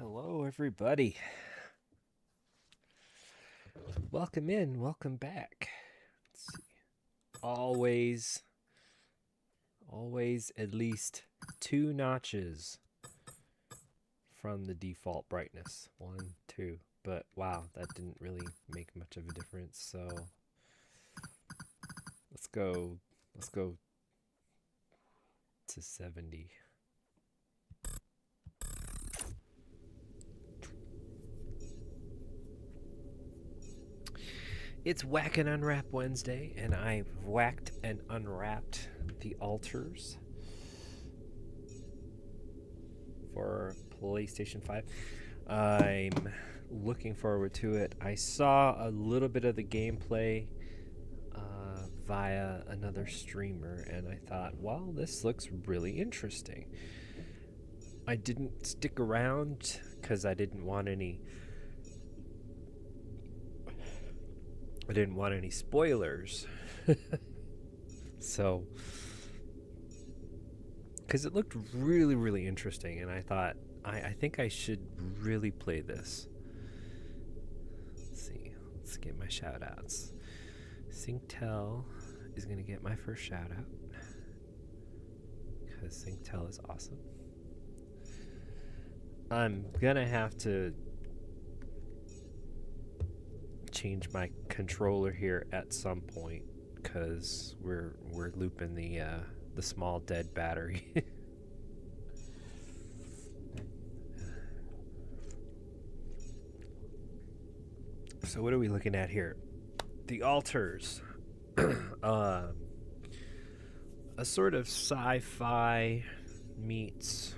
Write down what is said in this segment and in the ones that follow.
Hello, everybody. Welcome in, welcome back. Let's see. Always at least 2 notches from the default brightness. 1, 2. But wow, that didn't really make much of a difference. So let's go to 70. It's Whack and Unwrap Wednesday, and I've whacked and unwrapped the Alters for PlayStation 5. I'm looking forward to it. I saw a little bit of the gameplay via another streamer, and I thought, well, this looks really interesting. I didn't stick around because I didn't want any spoilers. So, because it looked really interesting, and I thought, I think I should really play this. Let's see. Let's get my shout outs. Synctel is going to get my first shout out because Synctel is awesome. I'm going to have to change my controller here at some point because we're looping the small dead battery. So what are we looking at here? The Alters. A sort of sci-fi meets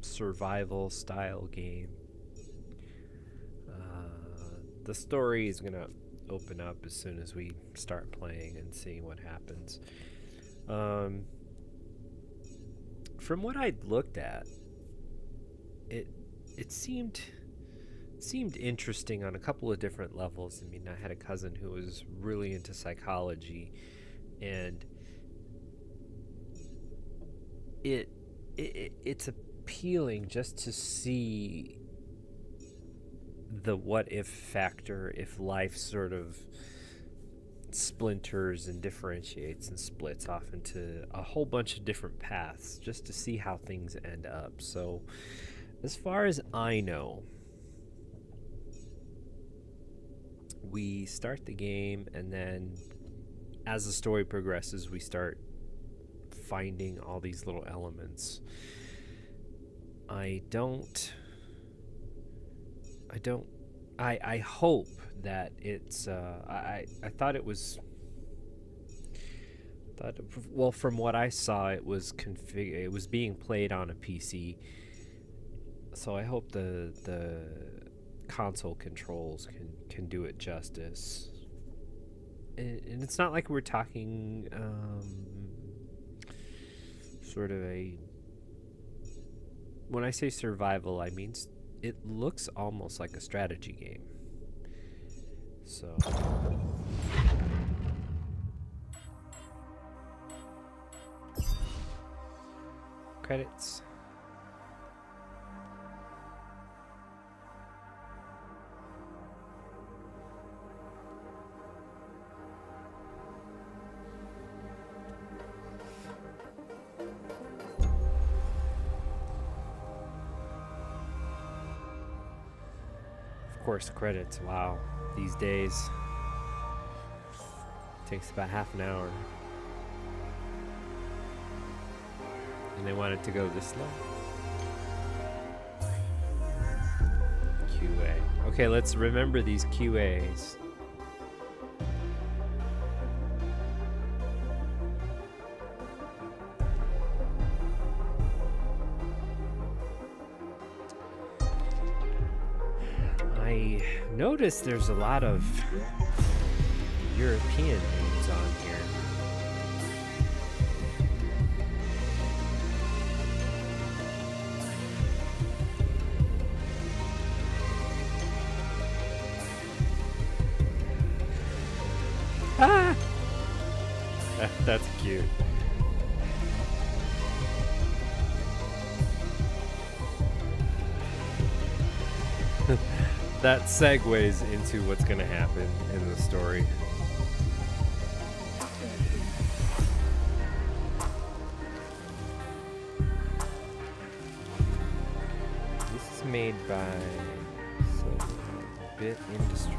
survival style game. The story is going to open up as soon as we start playing and seeing what happens. From what I'd looked at, it seemed interesting on a couple of different levels. I mean, I had a cousin who was really into psychology, and it's appealing just to see the what if factor if life sort of splinters and differentiates and splits off into a whole bunch of different paths, just to see how things end up. So as far as I know, we start the game, and then as the story progresses, we start finding all these little elements. I hope that it's I thought it was well, from what I saw, it was being played on a PC, so I hope the console controls can do it justice. And it's not like we're talking sort of when I say survival, I mean it looks almost like a strategy game. So credits. Of course, credits. Wow, these days takes about half an hour, and they want it to go this slow. QA. Okay, let's remember these QAs. I noticed there's a lot of European names on here. Ah! That's cute. that segues into what's going to happen in the story. This is made by Bit Industries.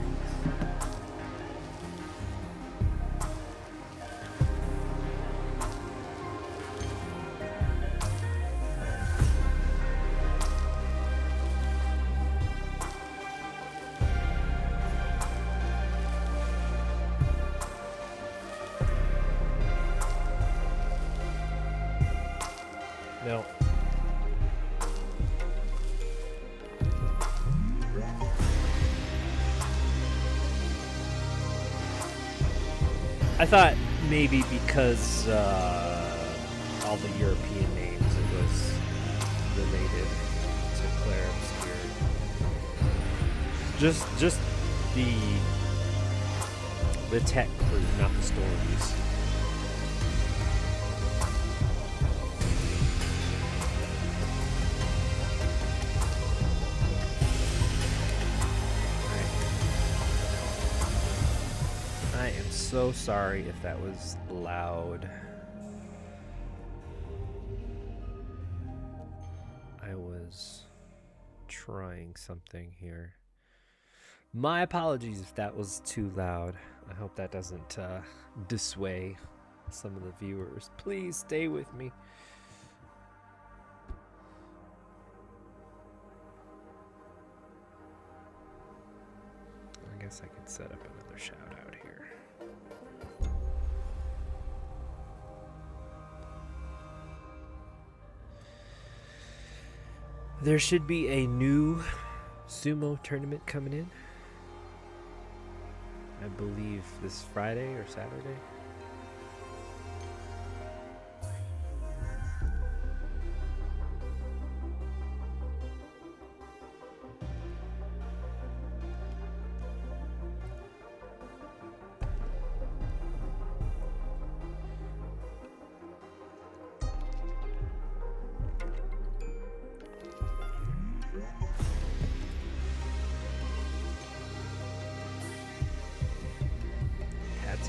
No. I thought maybe because all the European names, it was related to Claire Obscure. Just the tech clue, not the stories. I am so sorry if that was loud. I was trying something here. My apologies if that was too loud. I hope that doesn't dissuade some of the viewers. Please stay with me. I guess I could set up another shout out here. There should be a new sumo tournament coming in. I believe this Friday or Saturday.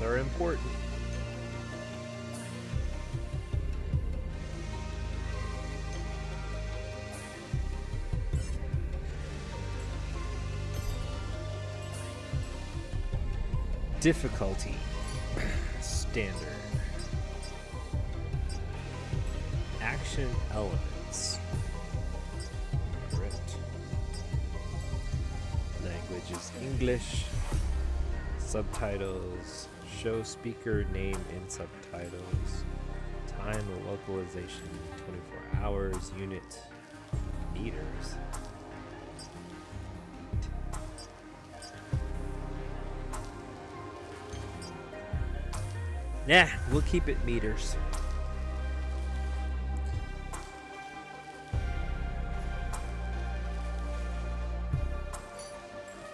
Are important. Difficulty standard. Action elements. Correct. Language is English. Subtitles. Show speaker name in subtitles. Time of localization 24 hours. Unit meters. Yeah, we'll keep it meters.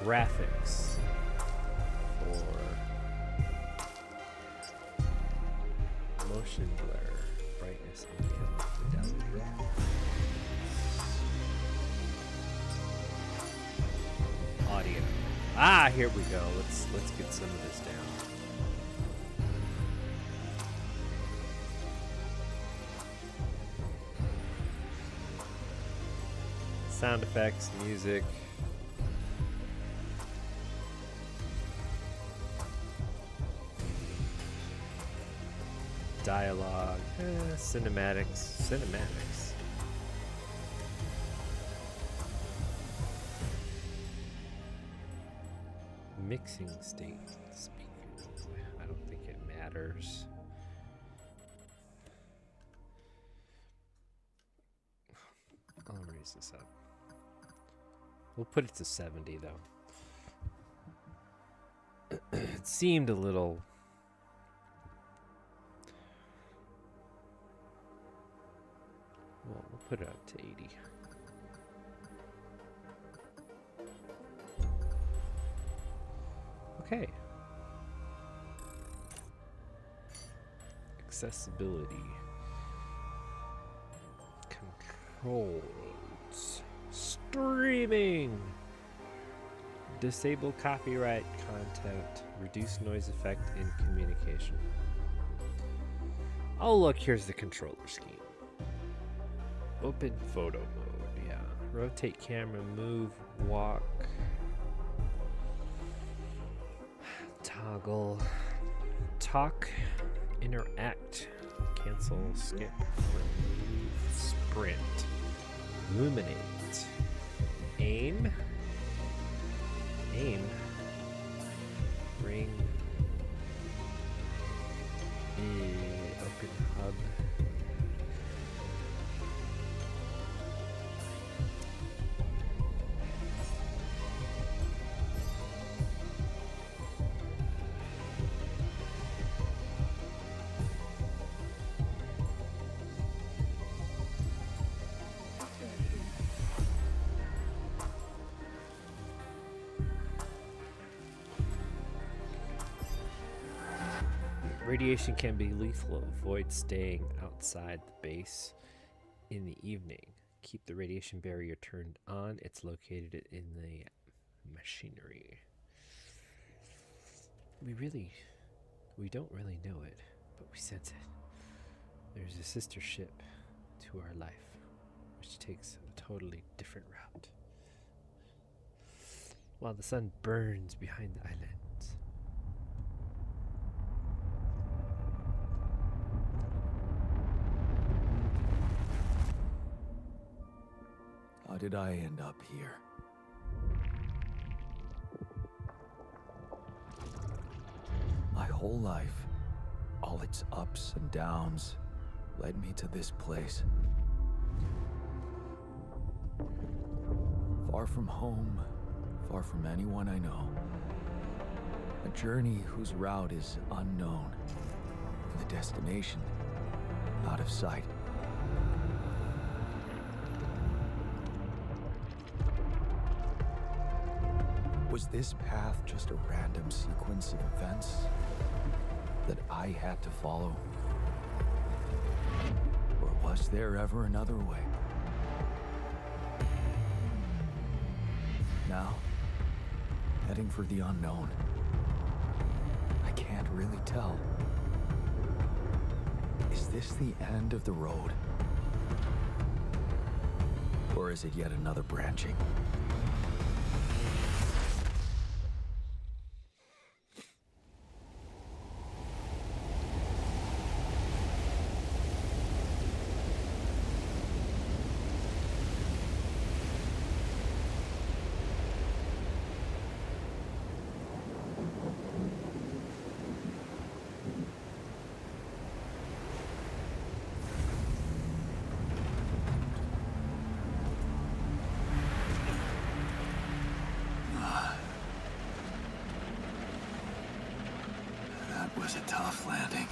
Graphics for motion blur, brightness, and camera fidelity. Audio. Ah, here we go. Let's get some of this down. Sound effects, music. Dialogue, cinematics. Mixing state speaker. I don't think it matters. I'll raise this up. We'll put it to 70 though. It seemed a little. Well, we'll put it up to 80. Okay. Accessibility. Controls. Streaming. Disable copyright content. Reduce noise effect in communication. Oh, look, here's the controller scheme. Open photo mode, yeah. Rotate camera, move, walk. Toggle. Talk, interact, cancel, skip, remove, sprint, illuminate, aim, ring, open hub, radiation can be lethal. Avoid staying outside the base in the evening. Keep the radiation barrier turned on. It's located in the machinery. We don't really know it, but we sense it. There's a sister ship to our life, which takes a totally different route. While the sun burns behind the islands. How did I end up here? My whole life, all its ups and downs, led me to this place. Far from home, far from anyone I know. A journey whose route is unknown, and the destination out of sight. Was this path just a random sequence of events that I had to follow? Or was there ever another way? Now, heading for the unknown. I can't really tell. Is this the end of the road? Or is it yet another branching? Was a tough landing.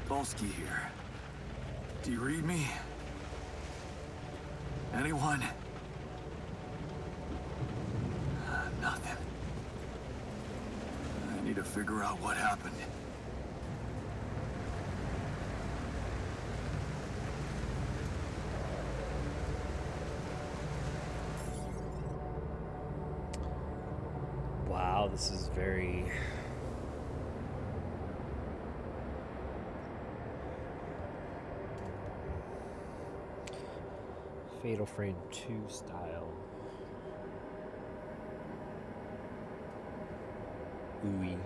Polsky here. Do you read me? Anyone? Nothing. I need to figure out what happened. Wow, this is very... Fatal Frame 2 style. Ooey.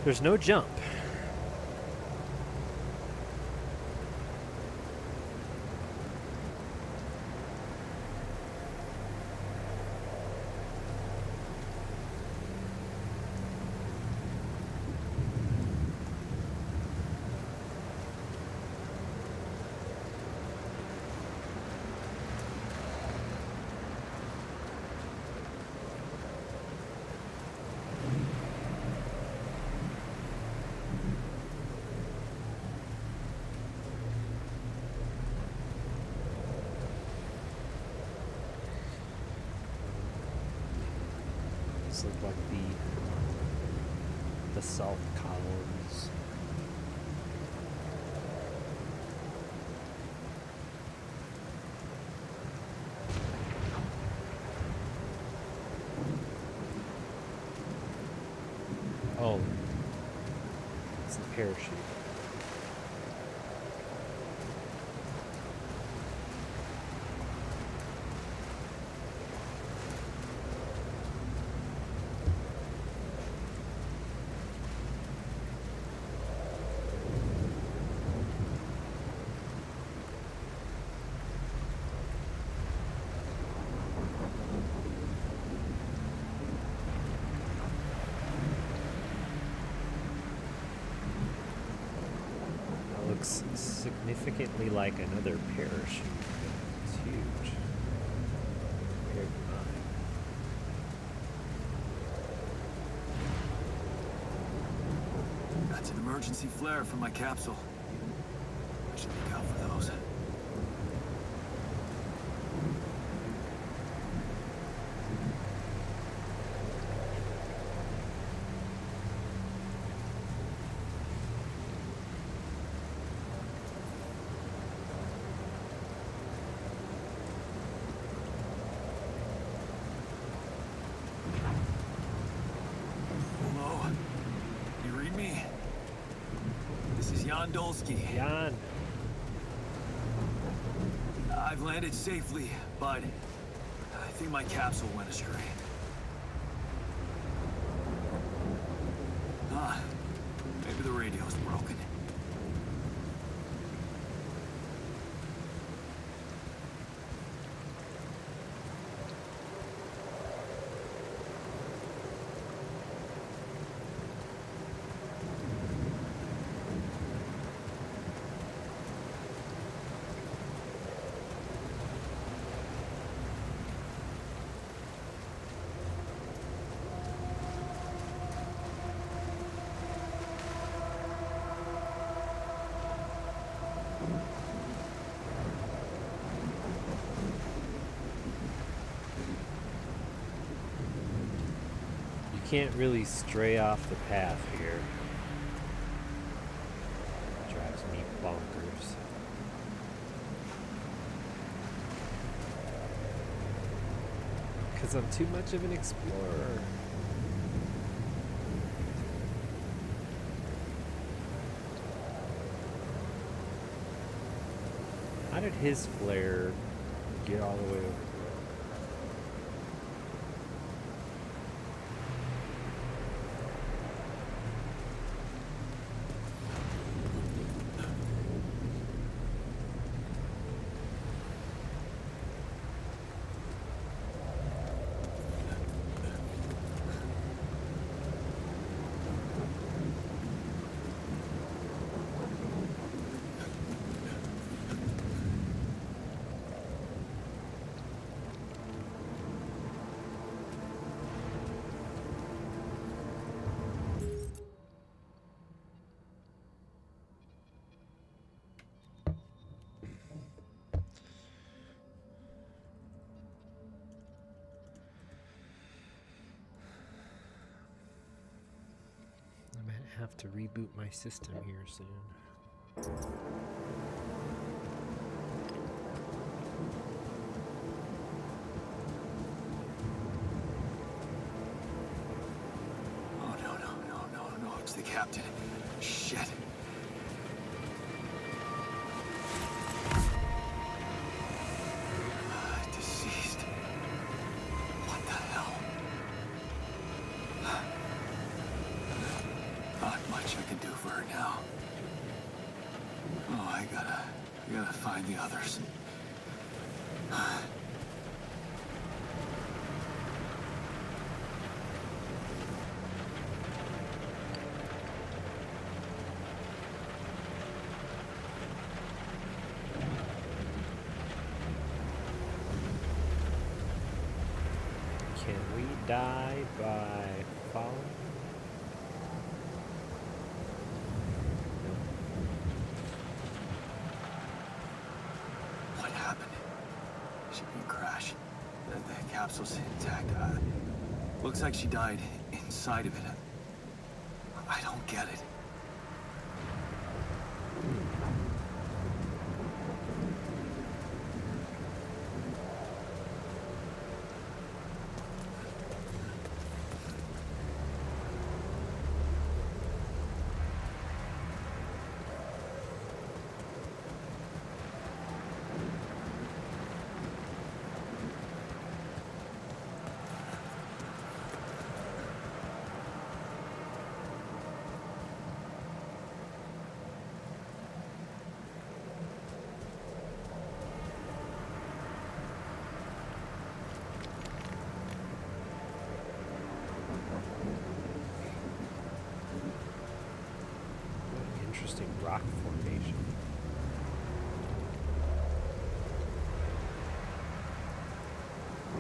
There's no jump. Those look like the salt columns. Oh, it's the parachute. Looks significantly like another parachute. It's huge compared to mine. That's an emergency flare from my capsule. I should look out for those. Jan. I've landed safely, but I think my capsule went astray. Maybe the radio's broken. Can't really stray off the path here. Drives me bonkers. Because I'm too much of an explorer. How did his flare get all the way over? Have to reboot my system here soon. Oh, no, it's the captain. Shit. Deceased. What the hell? Not much I can do for her now. Oh, I gotta find the others. Can we die by falling? What happened? Shipping crash. The capsule's intact. Looks like she died inside of it. I don't get it. Interesting rock formation.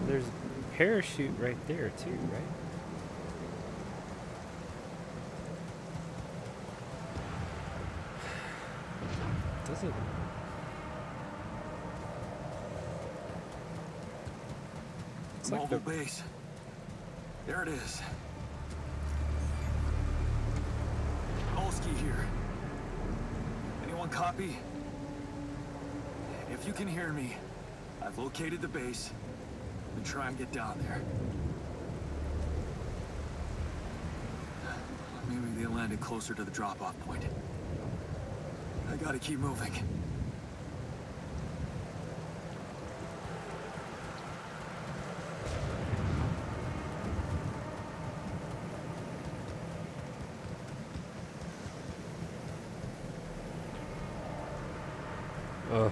There's a parachute right there too, right? Doesn't. It's like Mobile base. There it is. Olski here. Anyone copy? If you can hear me, I've located the base. And try and get down there. Maybe they landed closer to the drop-off point. I gotta keep moving. Ugh.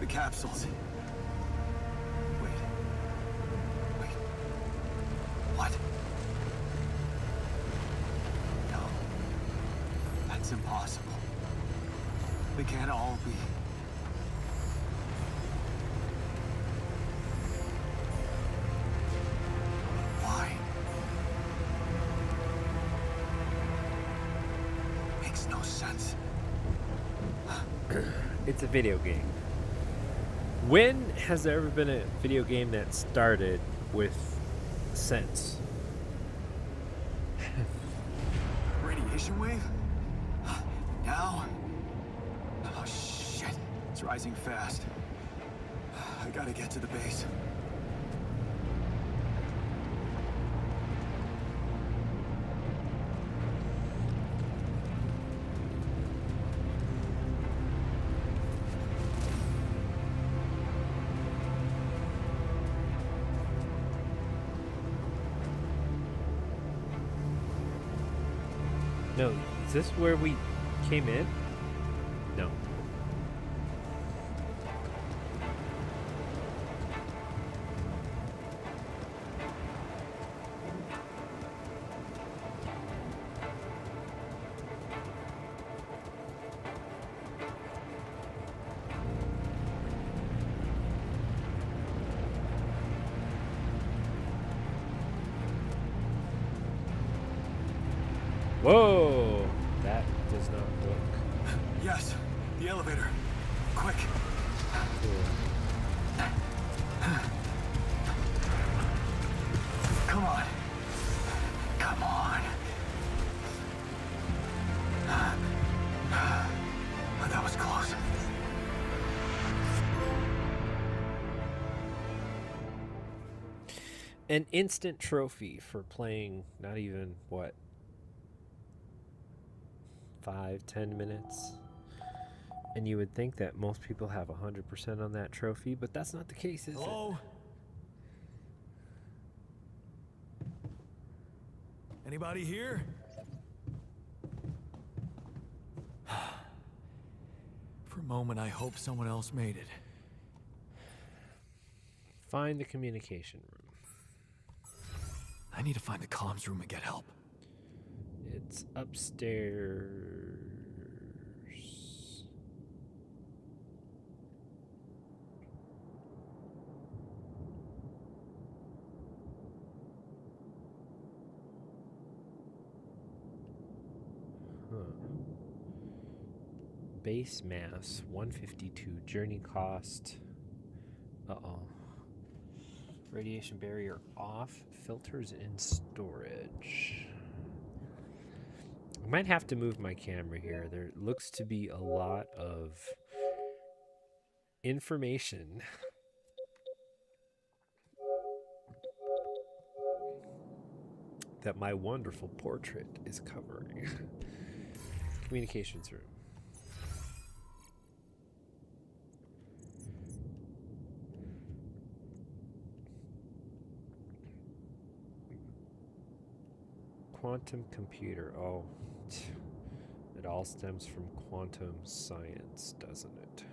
The capsules. Wait. What? No. That's impossible. They can't all be. Why? Makes no sense. It's a video game. When has there ever been a video game that started with sense? Radiation wave? Now? Oh shit. It's rising fast. I gotta get to the base. No, is this where we came in? No. Whoa! That does not look Yes, the elevator. Quick. cool. Come on. Come on. Oh, that was close. An instant trophy for playing not even, what, 5-10 minutes? And you would think that most people have 100% on that trophy, but that's not the case, is Hello? Anybody here? For a moment, I hope someone else made it. Find the communication room. I need to find the comms room and get help. It's upstairs. Base mass 152. Journey cost. Uh-oh. Radiation barrier off. Filters in storage. I might have to move my camera here. There looks to be a lot of information. That my wonderful portrait is covering. Communications room. Quantum computer. Oh, it all stems from quantum science, doesn't it?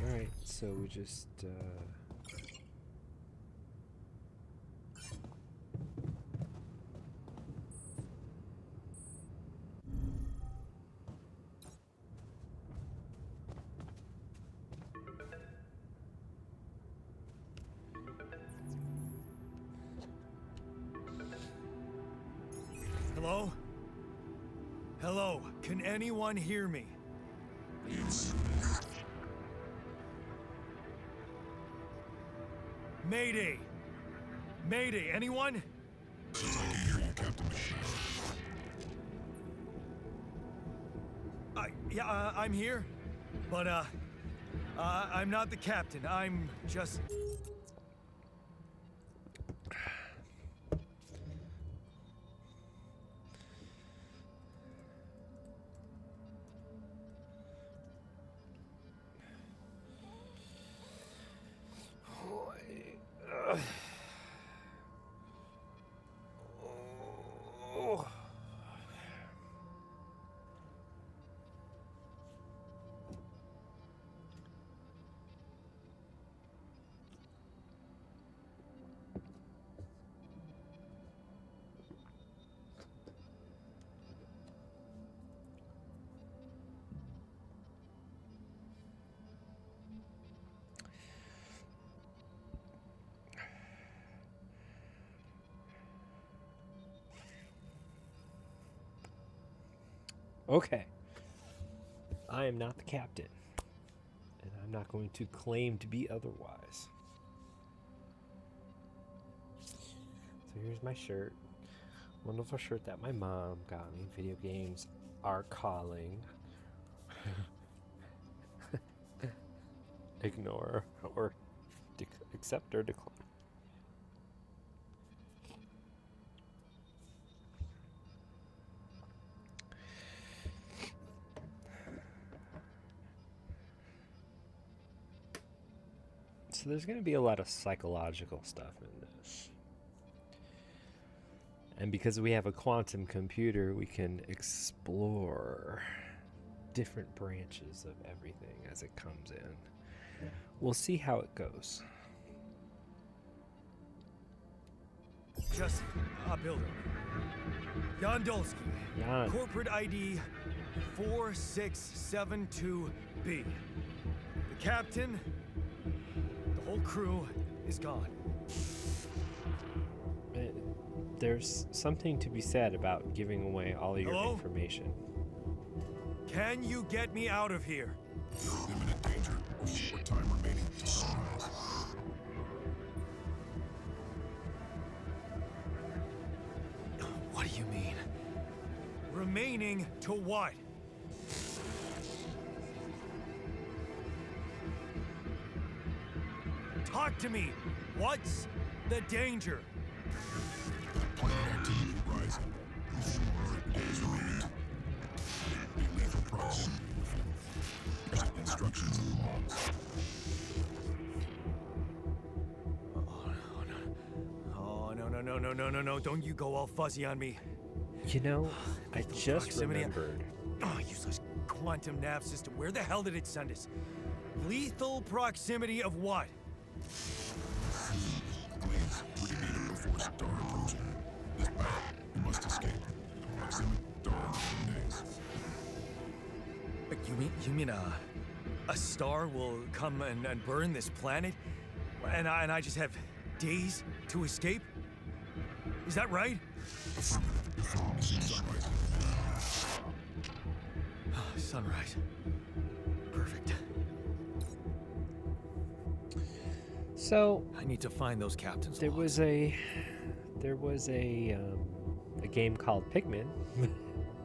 Alright, so we just, Hello? Hello? Can anyone hear me? Mayday! Mayday, anyone? I can hear you, Captain Machine. I'm here. But, I'm not the captain. I'm just... okay. I am not the captain. And I'm not going to claim to be otherwise. So here's my shirt. Wonderful shirt that my mom got me. Video games are calling. Ignore or accept or decline. So there's going to be a lot of psychological stuff in this. And because we have a quantum computer, we can explore different branches of everything as it comes in. We'll see how it goes. Just a builder. Jan Dolsky. Jan. Corporate ID 4672B. The captain, the whole crew is gone. There's something to be said about giving away all of your Hello? information. Can you get me out of here? You're in imminent danger with short time remaining to survive. What do you mean? Remaining to what? Talk to me. What's the danger? Planet activity rising. 4 days remain. The lethal process no. Don't you go all fuzzy on me. You know, I Lethal just proximity. remembered. Oh, useless quantum nav system. Where the hell did it send us? Lethal proximity of what? Please, we can meet him before star approaching. This bad. You must escape. Proximity star days. You mean a star will come and burn this planet? And I just have days to escape? Is that right? Sunrise. Sunrise. Perfect. So I need to find those captains. there was a game called Pikmin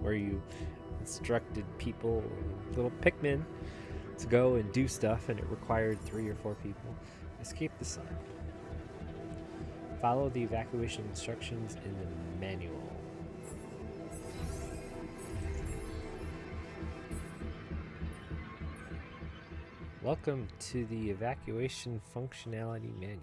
where you instructed people, little Pikmin, to go and do stuff, and it required 3 or 4 people. Escape the sun. Follow the evacuation instructions in the manual. Welcome to the evacuation functionality manual.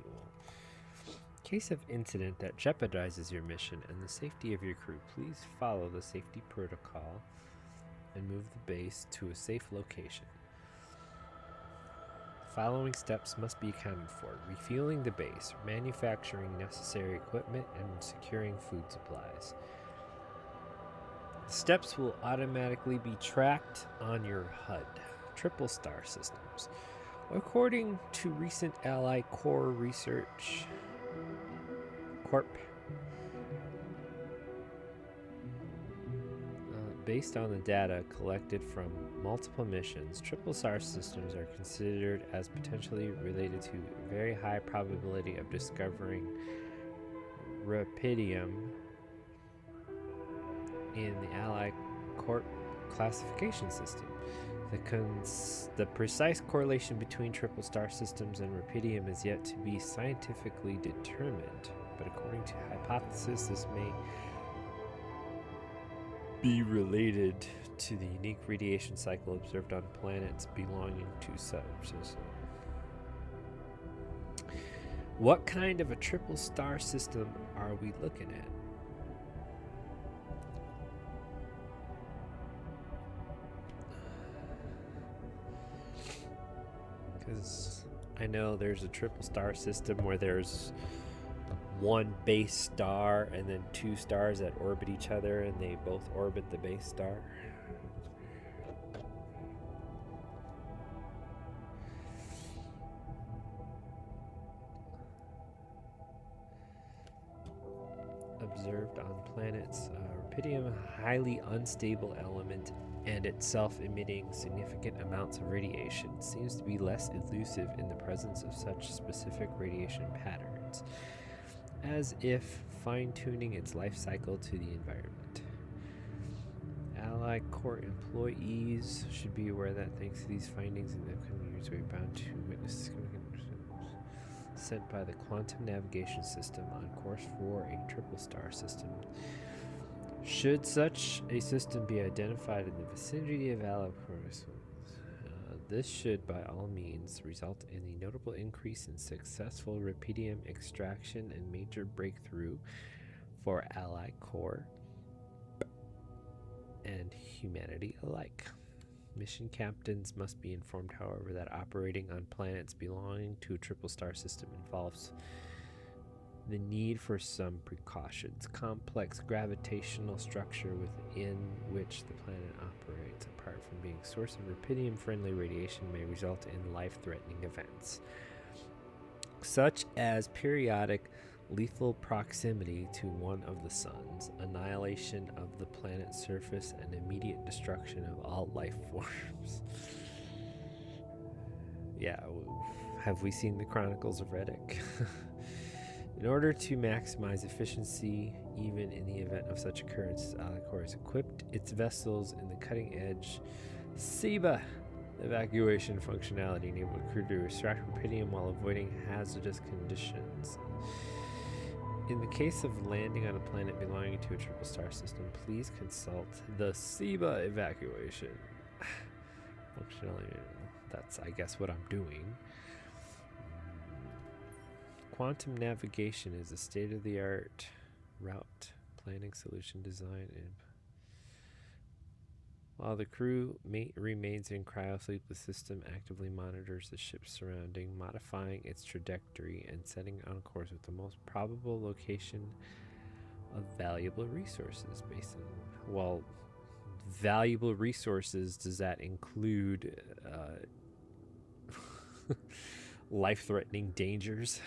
In case of incident that jeopardizes your mission and the safety of your crew, please follow the safety protocol and move the base to a safe location. The following steps must be accounted for: refueling the base, manufacturing necessary equipment, and securing food supplies. The steps will automatically be tracked on your HUD. Triple star systems. According to recent Ally Core Research Corp, based on the data collected from multiple missions, triple star systems are considered as potentially related to very high probability of discovering rubidium in the Ally Corp classification system. The precise correlation between triple star systems and rubidium is yet to be scientifically determined, but according to hypothesis, this may be related to the unique radiation cycle observed on planets belonging to such systems. What kind of a triple star system are we looking at? Because I know there's a triple star system where there's one base star and then 2 stars that orbit each other, and they both orbit the base star. Observed on planets, rubidium, a highly unstable element and itself emitting significant amounts of radiation, seems to be less elusive in the presence of such specific radiation patterns, as if fine-tuning its life cycle to the environment. Ally Core employees should be aware that thanks to these findings in the upcoming years, we are bound to witness significant sent by the quantum navigation system on course for a triple star system. Should such a system be identified in the vicinity of Ally Core, this should by all means result in a notable increase in successful rubidium extraction and major breakthrough for Ally Core and humanity alike. Mission captains must be informed, however, that operating on planets belonging to a triple star system involves the need for some precautions. Complex gravitational structure within which the planet operates, apart from being a source of rubidium-friendly radiation, may result in life-threatening events, such as periodic lethal proximity to one of the suns, annihilation of the planet's surface, and immediate destruction of all life forms. Yeah, have we seen the Chronicles of Riddick? In order to maximize efficiency, even in the event of such occurrences, Ally Core has equipped its vessels in the cutting-edge SEBA evacuation functionality, enabling crew to extract rubidium while avoiding hazardous conditions. In the case of landing on a planet belonging to a triple star system, please consult the SEBA evacuation functionality. That's, I guess, what I'm doing. Quantum navigation is a state-of-the-art route planning solution design. And while the crew remains in cryosleep, the system actively monitors the ship's surrounding, modifying its trajectory and setting on course with the most probable location of valuable resources based on, well, valuable resources, does that include life-threatening dangers?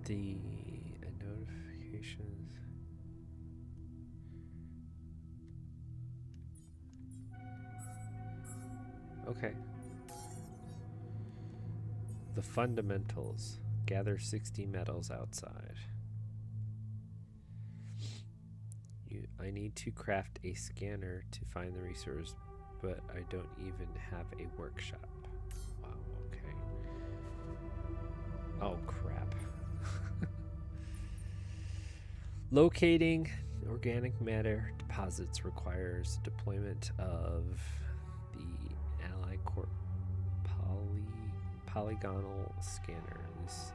The notifications. Okay. The fundamentals. Gather 60 metals outside. I need to craft a scanner to find the resource, but I don't even have a workshop. Wow, okay. Oh, crap. Locating organic matter deposits requires deployment of the Ally Corp polygonal scanner. This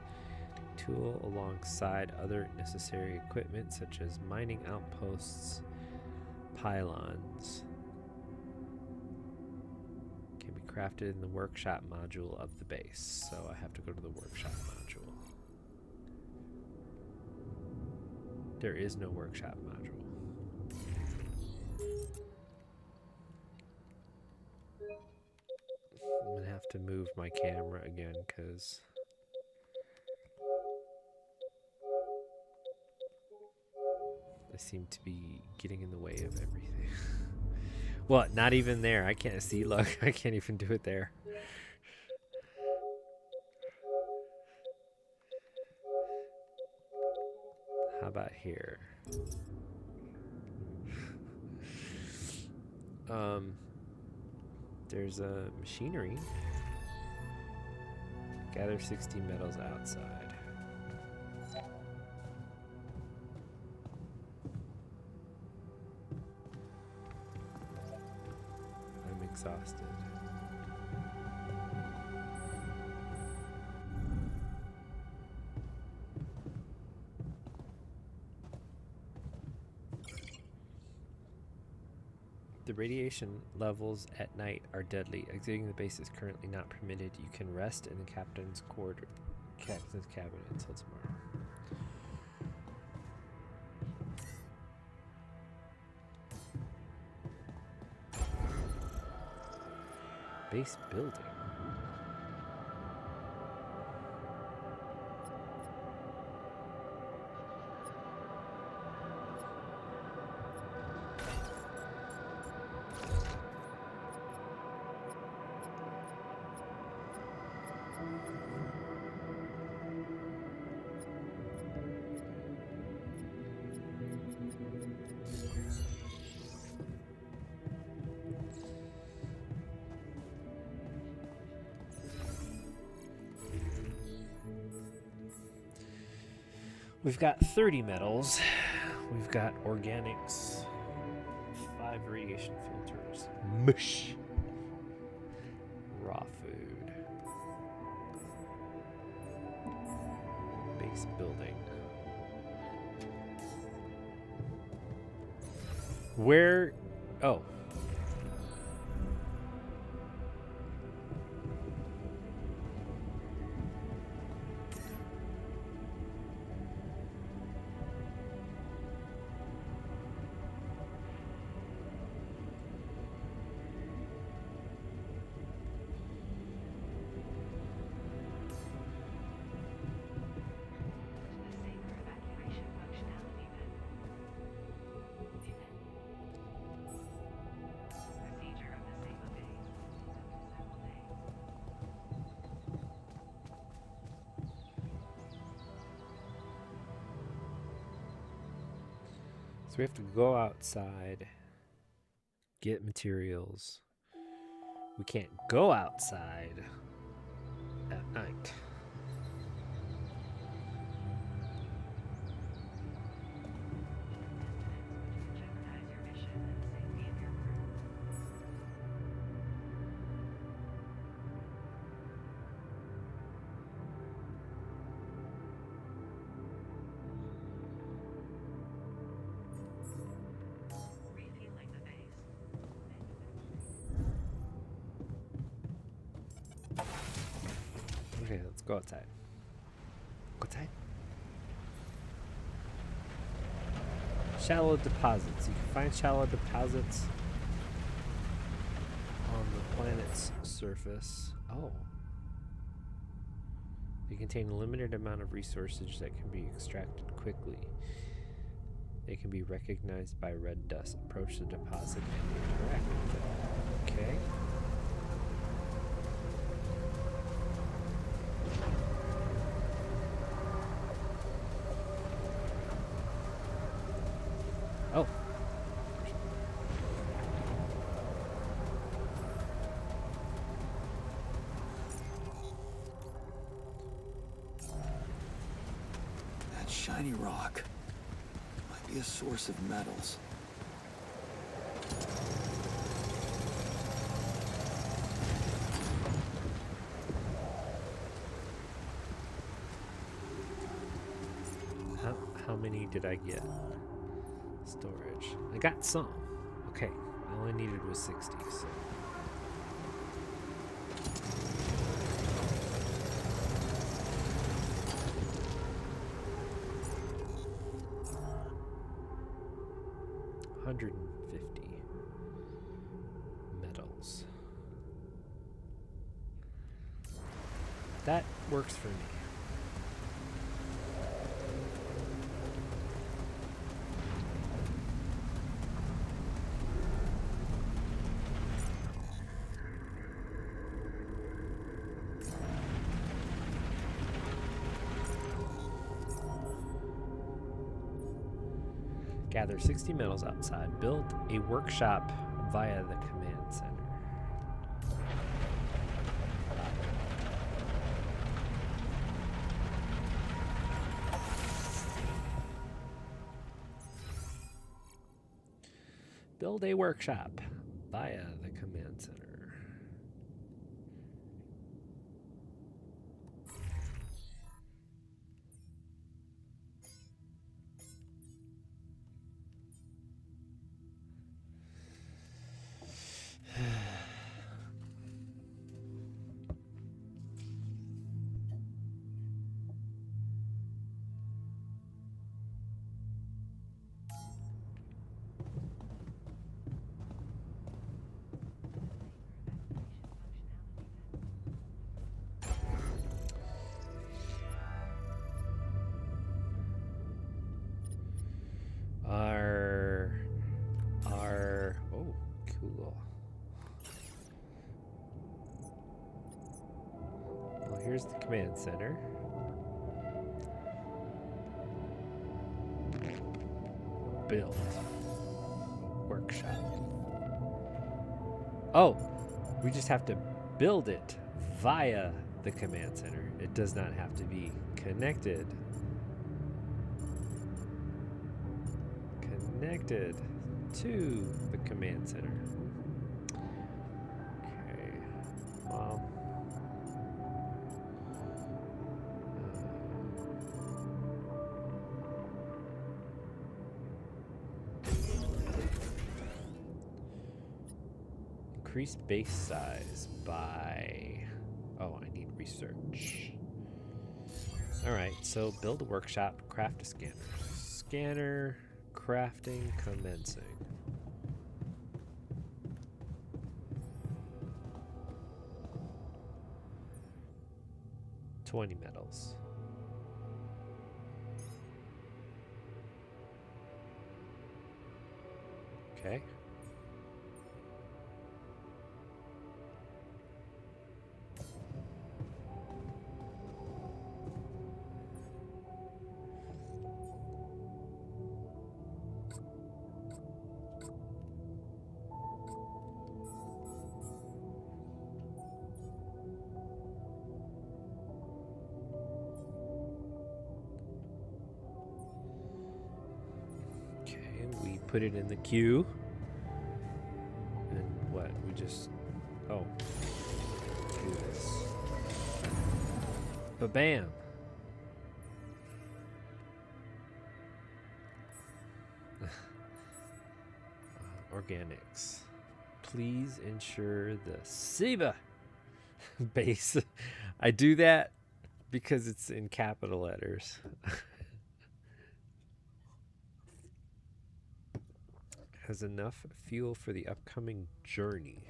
tool, alongside other necessary equipment such as mining outposts, pylons, can be crafted in the workshop module of the base. So I have to go to the workshop module. There is no workshop module. I'm gonna have to move my camera again because I seem to be getting in the way of everything. What? Not even there. I can't see. Look, I can't even do it there. How about here? There's a machinery. Gather 60 metals outside. I'm exhausted. The radiation levels at night are deadly. Exiting the base is currently not permitted. You can rest in the captain's cabin until tomorrow. Base building. We've got 30 metals. We've got organics. 5 radiation filters. Mush. Raw food. Base building. Where? Oh. So we have to go outside, get materials. We can't go outside at night. Okay, let's go outside. Go outside. Shallow deposits. You can find shallow deposits on the planet's surface. Oh. They contain a limited amount of resources that can be extracted quickly. They can be recognized by red dust. Approach the deposit and interact with it. Okay. Oh. That shiny rock might be a source of metals. How many did I get? Storage. I got some. Okay. All I needed was 60, so. $150 metals. That works for me. Gather 60 metals outside. Build a workshop via the command center. Build a workshop via the command center. Oh, cool. Well, here's the command center. Build workshop. Oh, we just have to build it via the command center. It does not have to be connected. Connected to the command center. Okay. Well. Increase base size by... Oh, I need research. Alright, so build a workshop, craft a scanner. Scanner, crafting, commencing. $20 metals. Okay. Put it in the queue. And what? We just... Oh. Do this. Ba-bam. Organics. Please ensure the SIBA base. I do that Because it's in capital letters. Has enough fuel for the upcoming journey.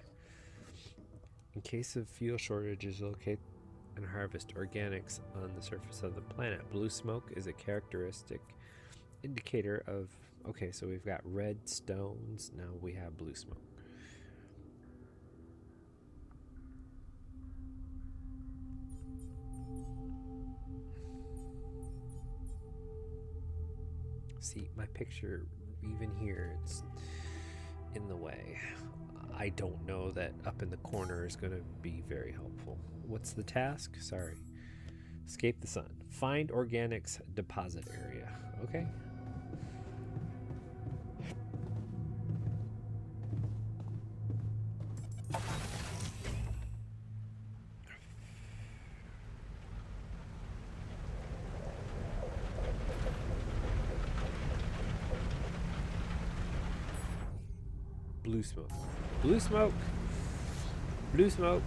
In case of fuel shortages, locate and harvest organics on the surface of the planet. Blue smoke is a characteristic indicator of... Okay, so we've got red stones. Now we have blue smoke. See, my picture, even here, it's in the way. I don't know that up in the corner is going to be very helpful. What's the task? Sorry. Escape the sun. Find organics deposit area. Okay. Blue smoke. Blue smoke. Blue smoke.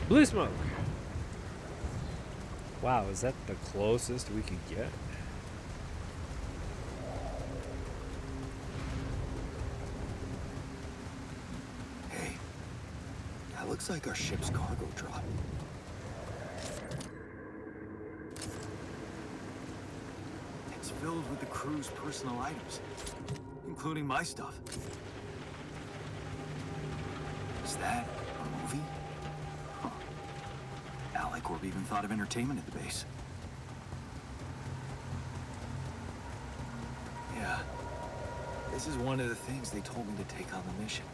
Blue smoke. Wow, is that the closest we could get? Looks like our ship's cargo drop. It's filled with the crew's personal items, including my stuff. Is that a movie? Huh. Alicorp even thought of entertainment at the base. Yeah. This is one of the things they told me to take on the mission.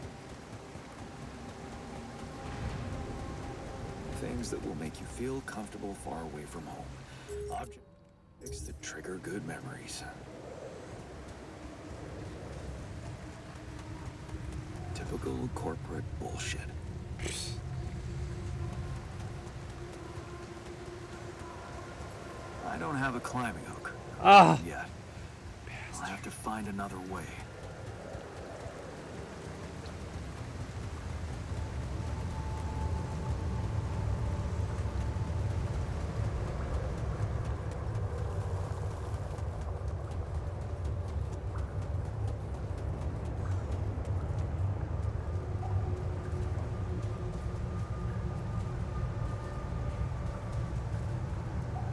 Things that will make you feel comfortable far away from home. Objects that trigger good memories. Typical corporate bullshit. I don't have a climbing hook. Ah! Yet. I'll have to find another way.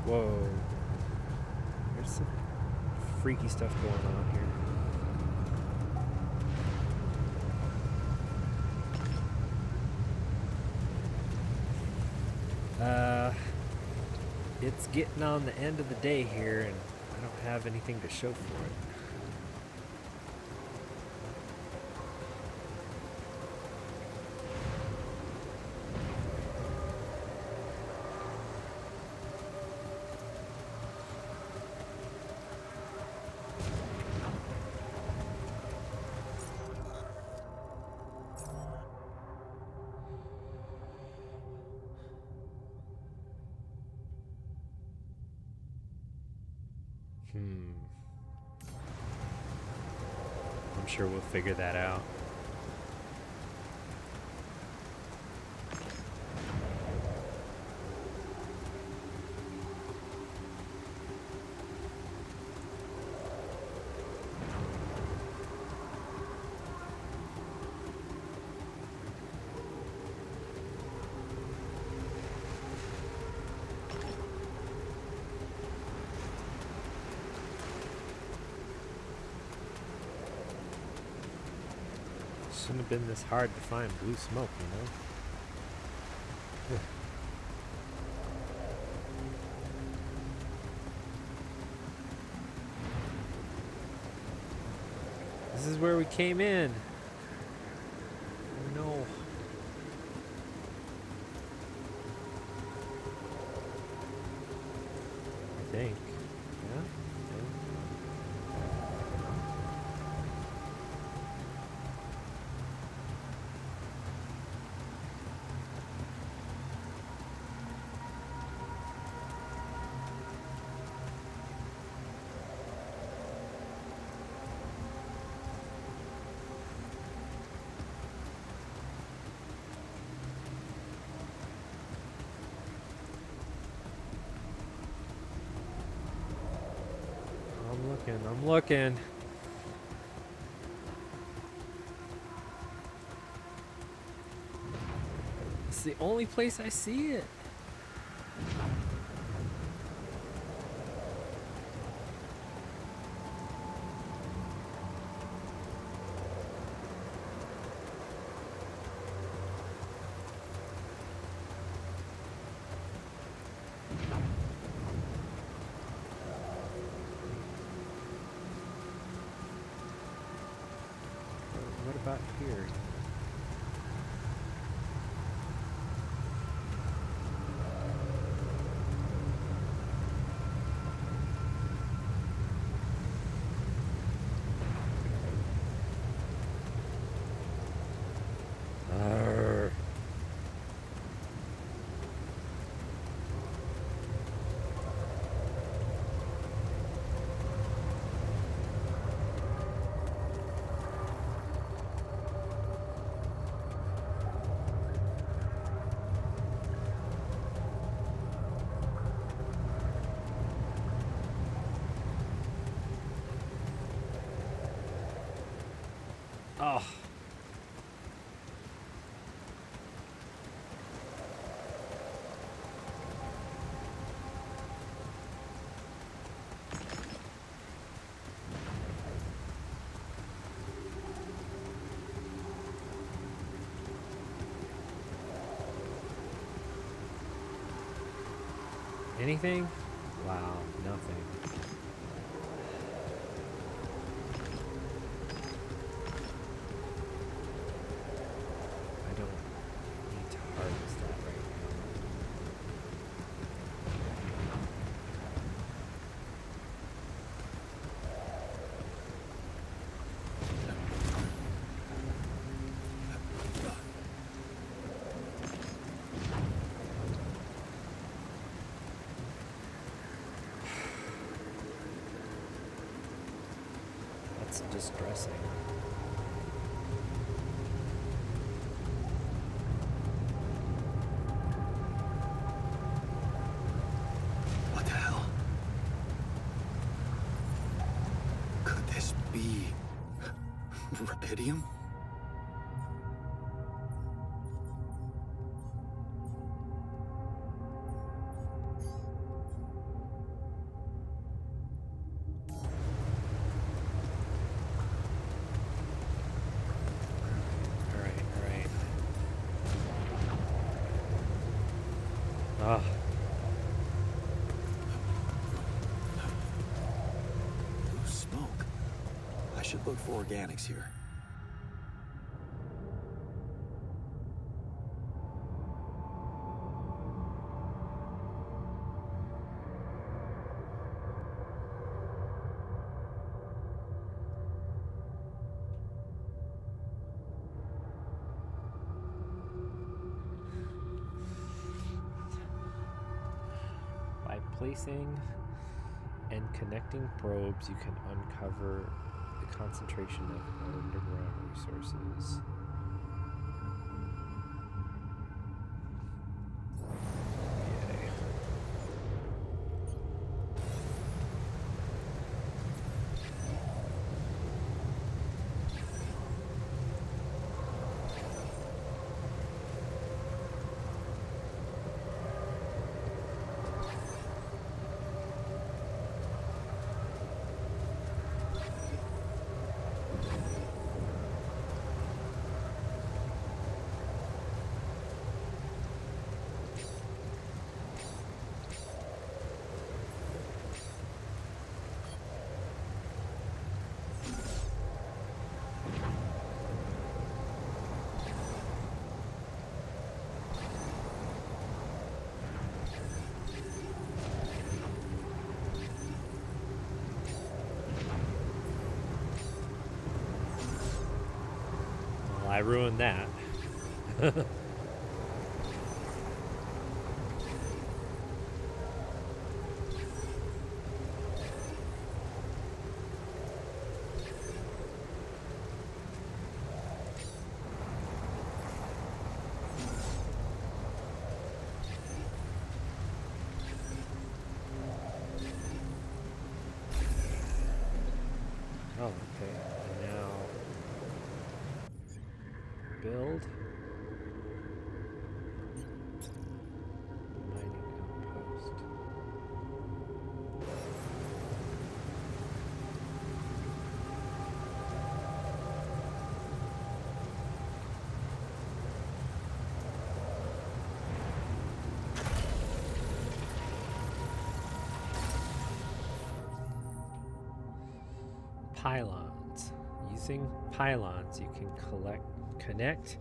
Whoa. There's some freaky stuff going on here. It's getting on the end of the day here, and I don't have anything to show for it. I'm sure we'll figure that out. Shouldn't have been this hard to find blue smoke, you know? This is where we came in. Oh no. I think. Yeah? Okay. I'm looking. It's the only place I see it. What about here? Arr. Oh. Anything? Wow, nothing. I don't need to harvest that right now. That's distressing. What the hell? Could this be rubidium? Alright. Ah. Blue smoke. I should look for organics here. By placing and connecting probes, you can uncover the concentration of underground resources. Yay. Well, I ruined that. build. Mining outpost. Pylons. Using pylons, you can connect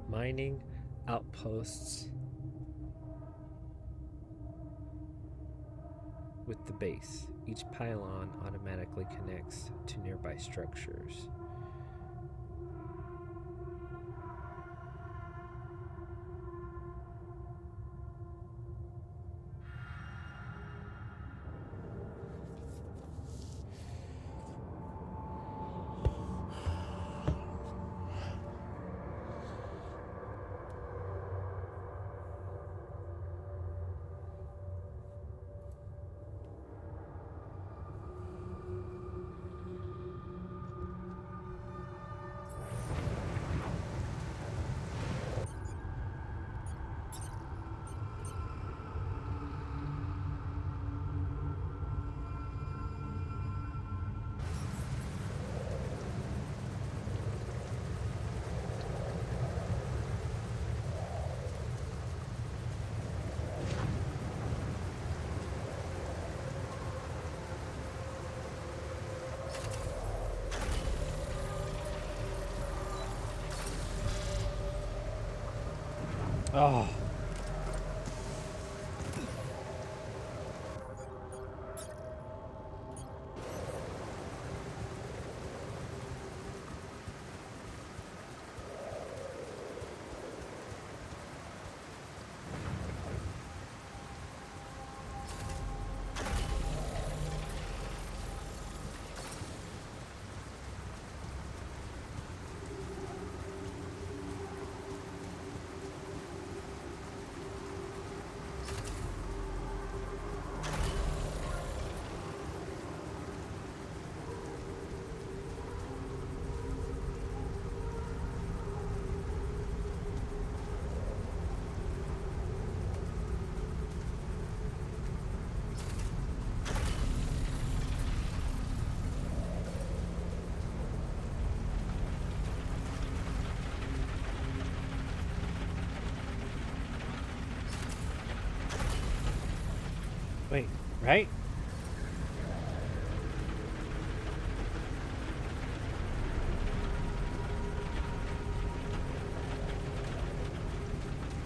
mining outposts with the base. Each pylon automatically connects to nearby structures. Oh. Wait, right?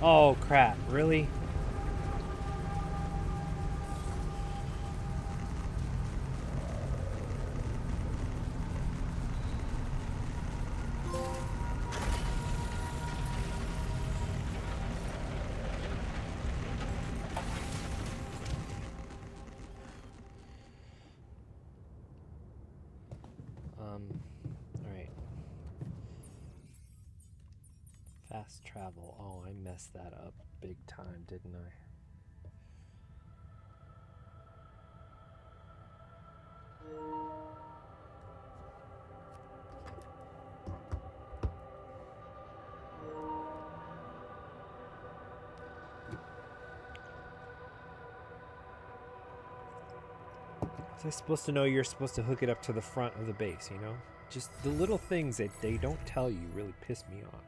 Oh crap, really? Alright. Fast travel. Oh, I messed that up big time, didn't I? Was I supposed to know you're supposed to hook it up to the front of the base, you know? Just the little things that they don't tell you really piss me off.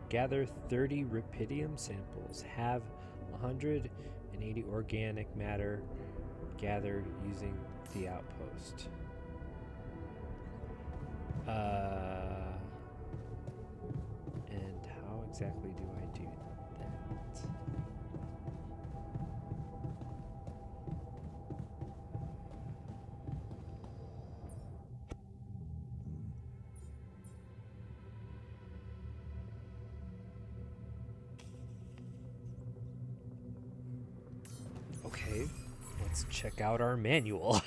Gather 30 rupidium samples. Have 180 organic matter gathered using the outpost. And how exactly do I do that? Okay, let's check out our manual.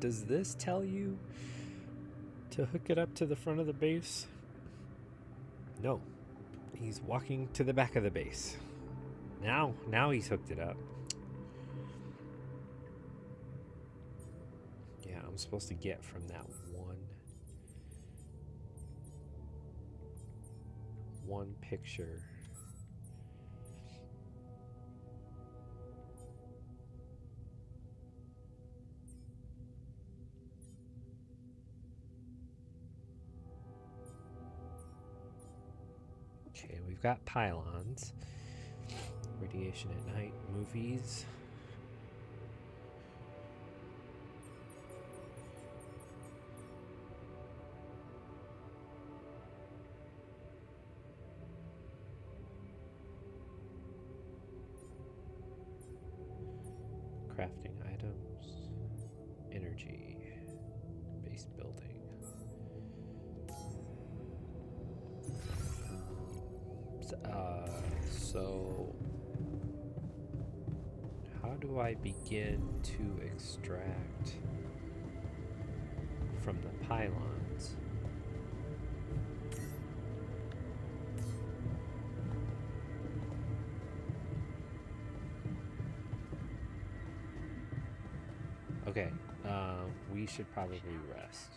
Does this tell you to hook it up to the front of the base? No. He's walking to the back of the base. Now he's hooked it up. Yeah, I'm supposed to get from that one picture. Okay, we've got pylons. Radiation at night, movies. Crafting items. Energy. Base building. So how do I begin to extract from the pylons? Okay, we should probably rest.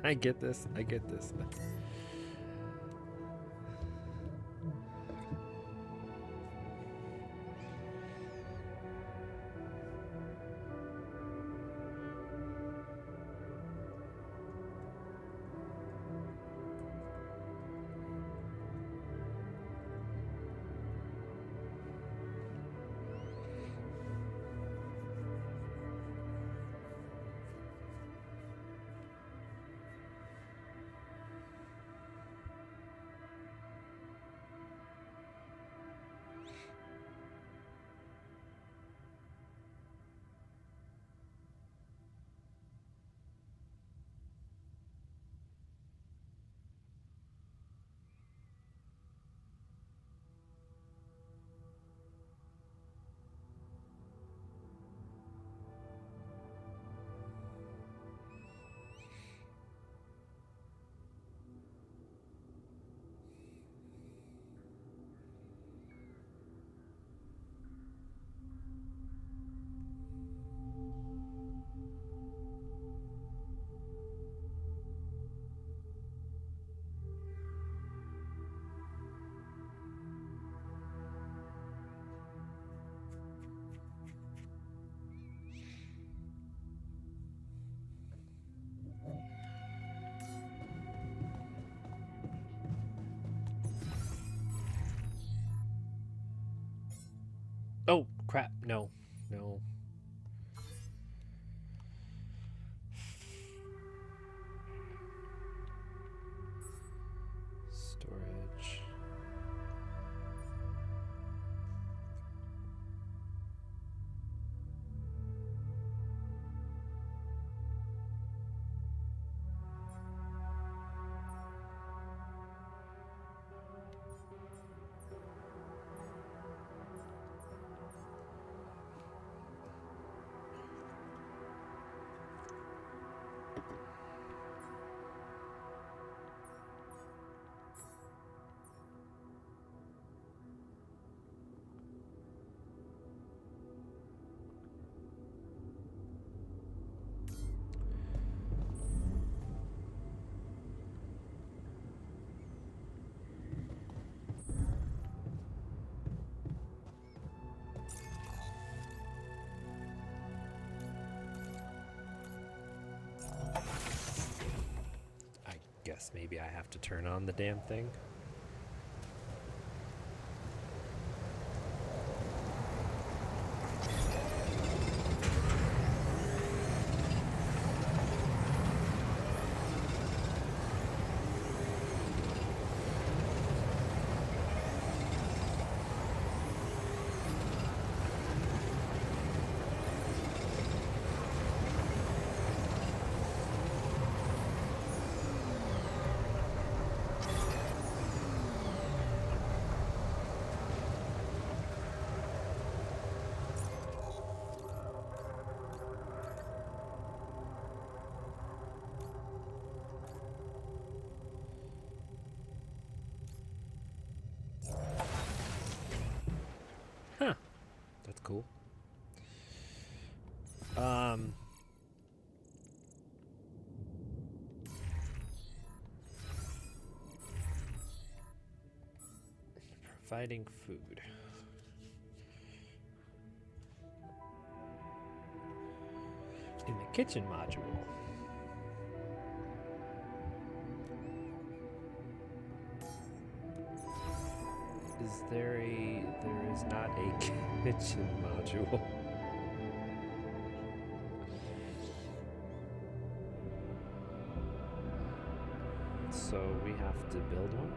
I get this. I get this. Oh, crap. No. No. Storage. I guess maybe I have to turn on the damn thing. Huh. That's cool. Providing food. In the kitchen module. There is not a kitchen module. So we have to build one.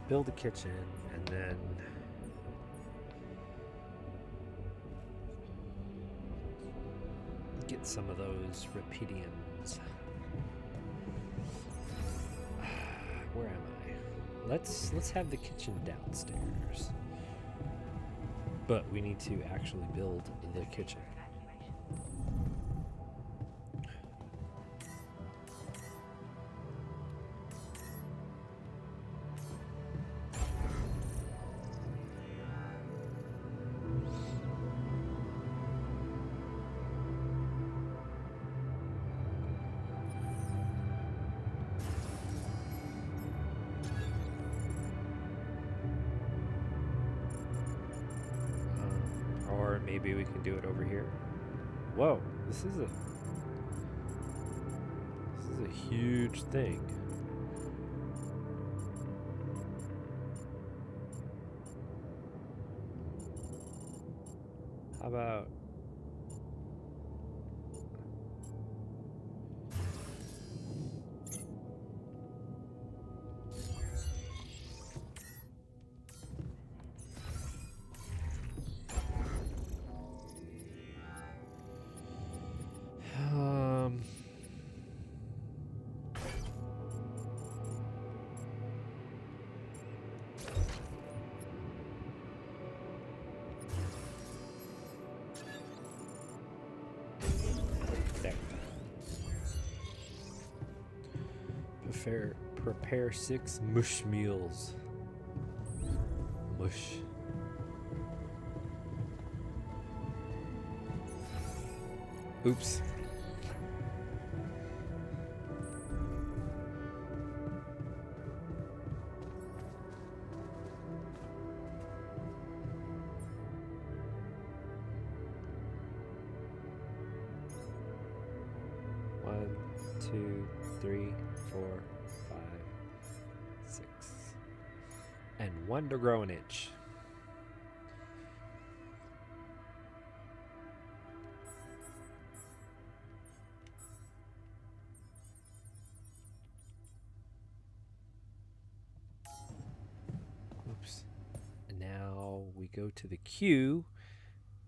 Build a kitchen and then get some of those Rapidians. Where am I? Let's have the kitchen downstairs. But we need to actually build the kitchen. Or maybe we can do it over here. Whoa, this is a huge thing. How about there. Prepare 6 mush meals. Mush. Oops. One, 2, 3, 4, 5, 6. And 1 to grow an inch. Oops. And now we go to the queue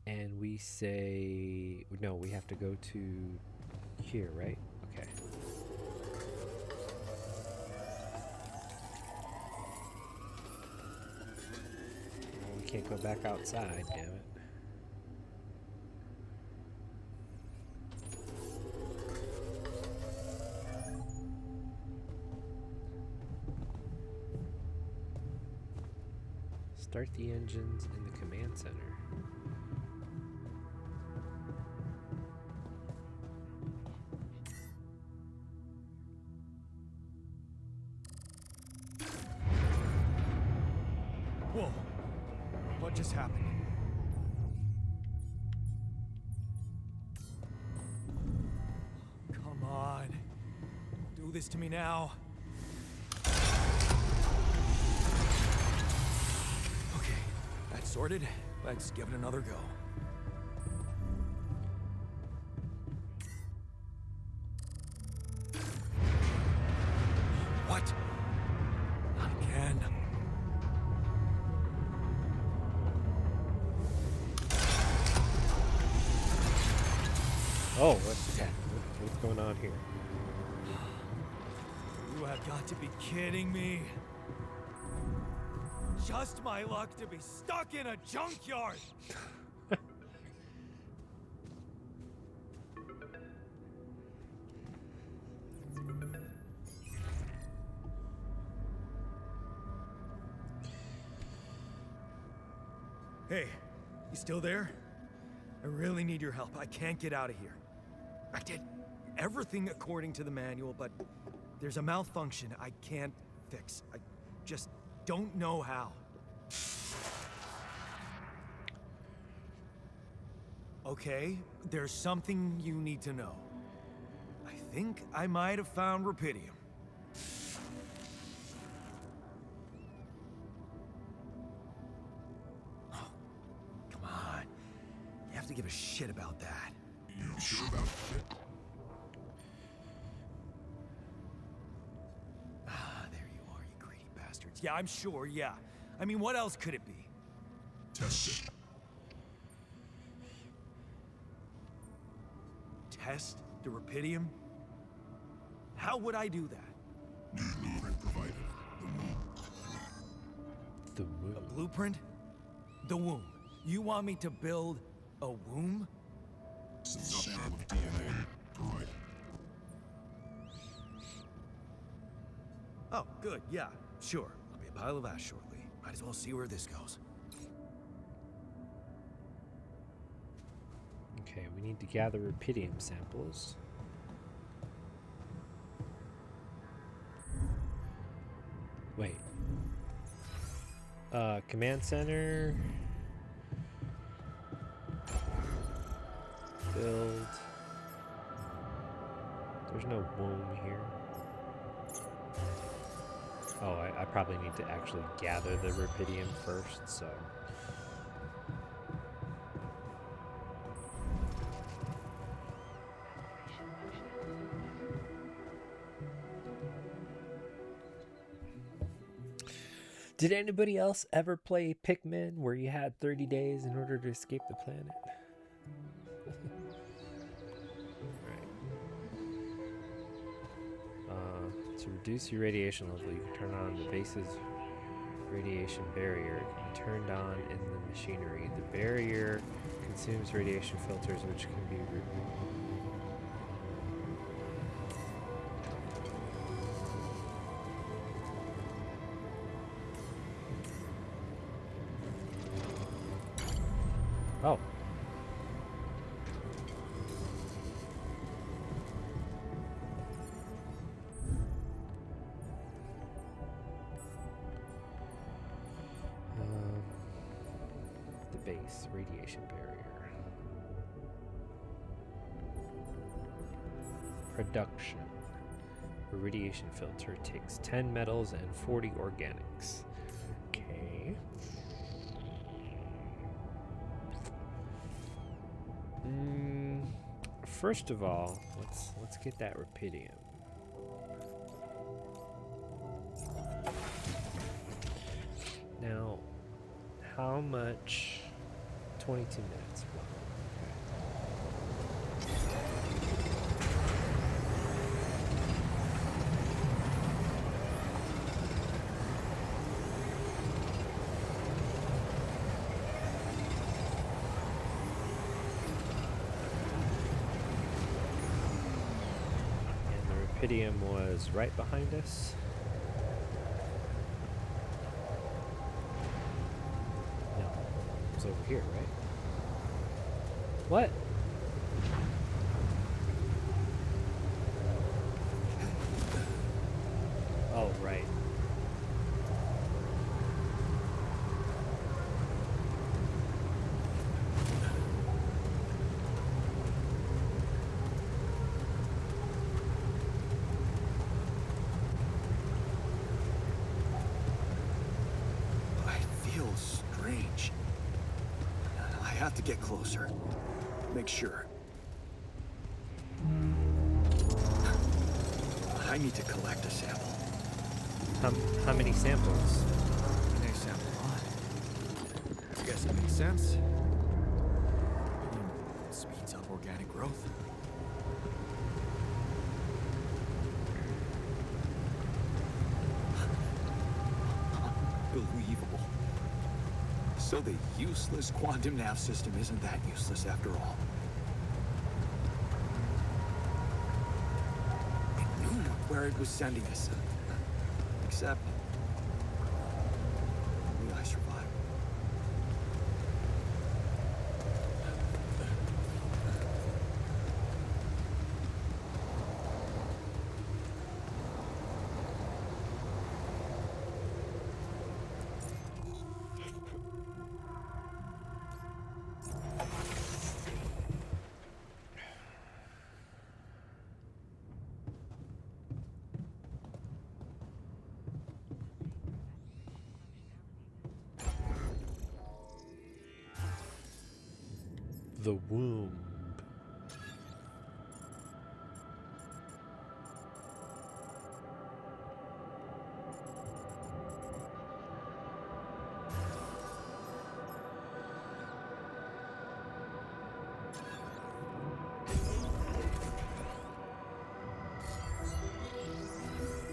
and we say, no, we have to go to here, right? Okay. Well, we can't go back outside, damn it. Start the engines in the command center. Whoa. What just happened? Come on. Don't do this to me now. Okay, that's sorted. Let's give it another go. What? Not again. Oh, what's going on here? You have got to be kidding me. Just my luck to be stuck in a junkyard. Hey, you still there? I really need your help. I can't get out of here. I did everything according to the manual, but there's a malfunction I can't fix. I just don't know how. Okay, there's something you need to know. I think I might have found rupidium. Oh, come on. You have to give a shit about that. You sure about it? Ah, there you are, you greedy bastards. Yeah, I'm sure, yeah. I mean, what else could it be? Test it. Test the rupidium? How would I do that? New blueprint provided. The moon. The moon. A blueprint? The womb. You want me to build a womb? Some sample of DNA provided. Oh, good, yeah, sure. I'll be a pile of ash shortly. Might as well see where this goes. Okay, we need to gather rupidium samples. Wait. Command center. Build. There's no womb here. Oh, I probably need to actually gather the rupidium first, so. Did anybody else ever play Pikmin where you had 30 days in order to escape the planet? To reduce your radiation level, you can turn on the base's radiation barrier. It can be turned on in the machinery. The barrier consumes radiation filters, which can be Oh. The base, radiation barrier. Production. Irradiation filter takes 10 metals and 40 organics. Okay. First of all, let's get that rupidium. Now, how much? 22 minutes. Wow. Rupidium was right behind us. No, it was over here, right? What? Oh, right. I have to get closer. Make sure. I need to collect a sample. How many samples? DNA sample, huh? I guess it makes sense. Speeds up organic growth. Unbelievable. So the useless quantum nav system isn't that useless after all. It knew where it was sending us. Except... only I survived. The womb.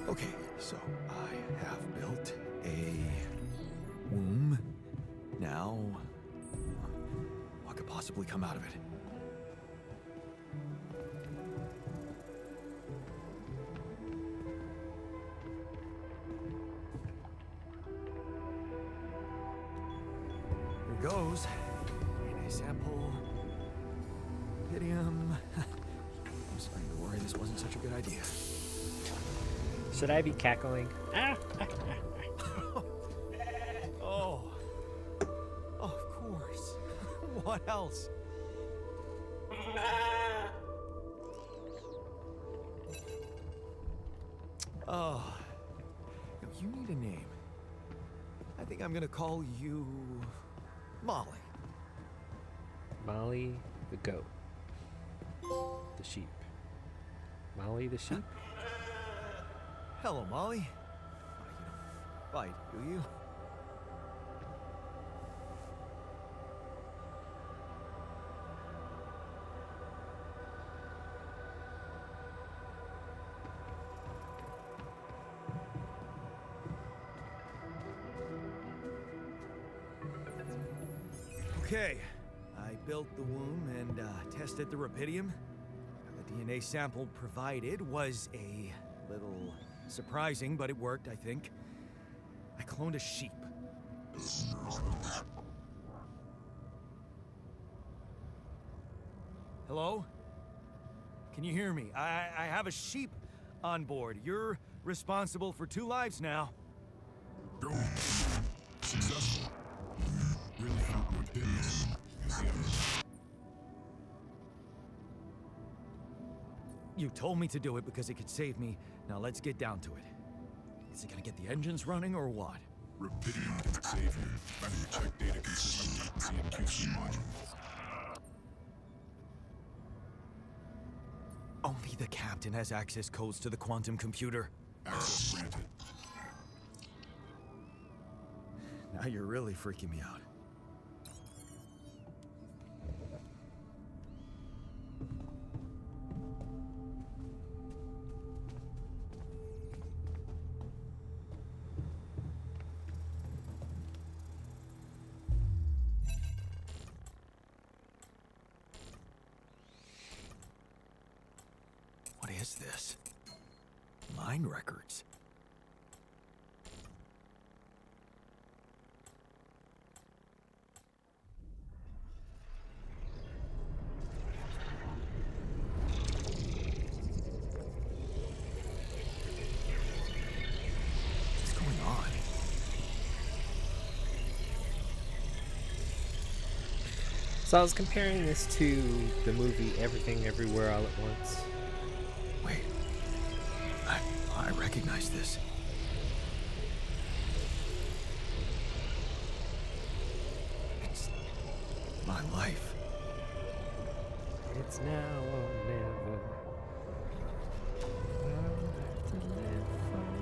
Okay, so I have built a womb. Now, what could possibly come out of it? Here goes. DNA sample. Rupidium. I'm starting to worry this wasn't such a good idea. Should I be cackling? Oh, of course. What else? Oh, you need a name. I think I'm gonna call you Molly. Molly the goat. The sheep. Molly the sheep? Hello, Molly. You don't bite, do you? Okay, I built the womb and tested the rupidium. The DNA sample provided was a little surprising, but it worked, I think. I cloned a sheep. Hello? Can you hear me? I have a sheep on board. You're responsible for 2 lives now. Go. Successful. Really found what did this. You told me to do it because it could save me Now let's get down to it. Is it gonna get the engines running or what? Rapidity can save you. Find your check data consistently. CMQC module. Only the captain has access codes to the quantum computer. Access granted. Now you're really freaking me out. What is this? Mine records. What's going on? So I was comparing this to the movie Everything Everywhere All at Once. Wait. I recognize this. It's my life. It's now or never. I'll have to live forever.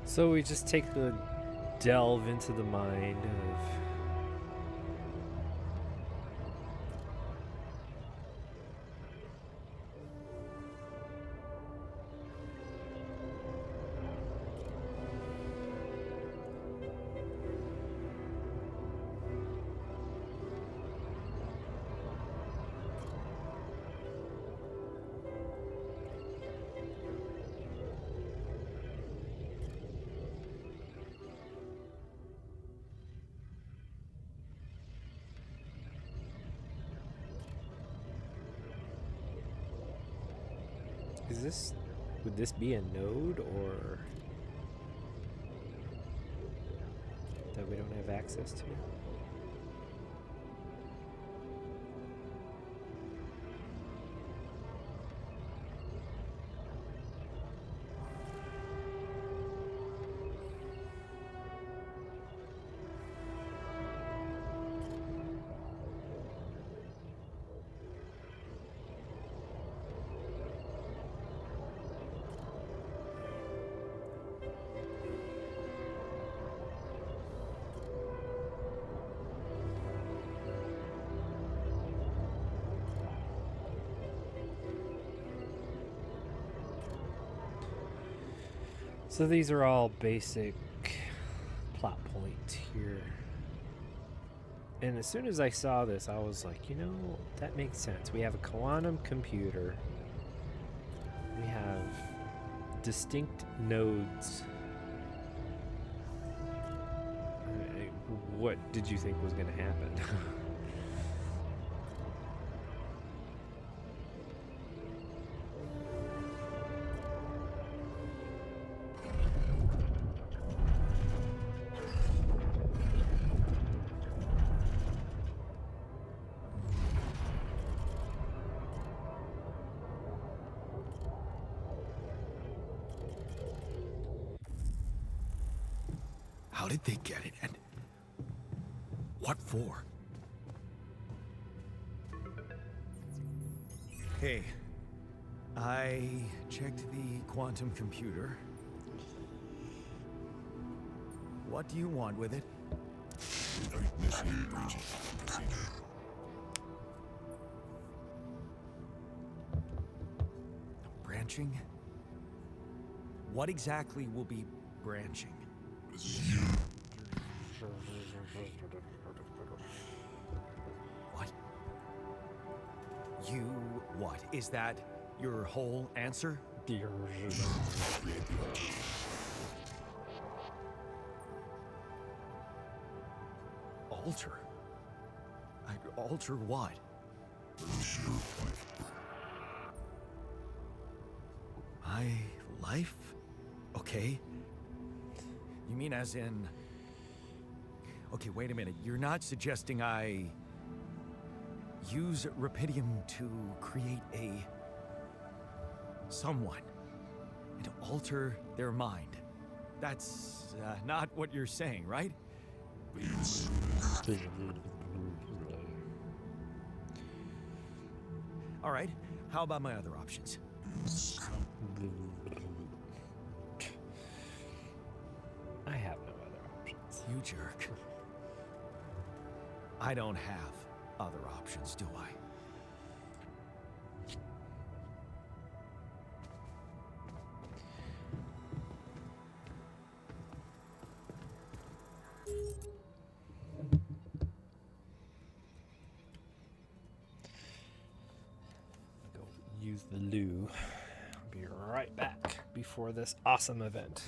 So we just take the delve into the mind of would this be a node or that we don't have access to? So these are all basic plot points here. And as soon as I saw this, I was like, you know, that makes sense. We have a quantum computer. We have distinct nodes. What did you think was going to happen? How did they get it, and what for? Hey, I checked the quantum computer. What do you want with it? Initiate breaching procedure. Branching? What exactly will be branching? What? You what? Is that your whole answer? alter? I'd alter what? Lose your life. My life? Okay. You mean as in... Okay, wait a minute. You're not suggesting I... use Rapidium to create a... someone. And alter their mind. That's not what you're saying, right? All right. How about my other options? I have no other options. You jerk. I don't have other options, do I? Go use the loo. I'll be right back before this awesome event.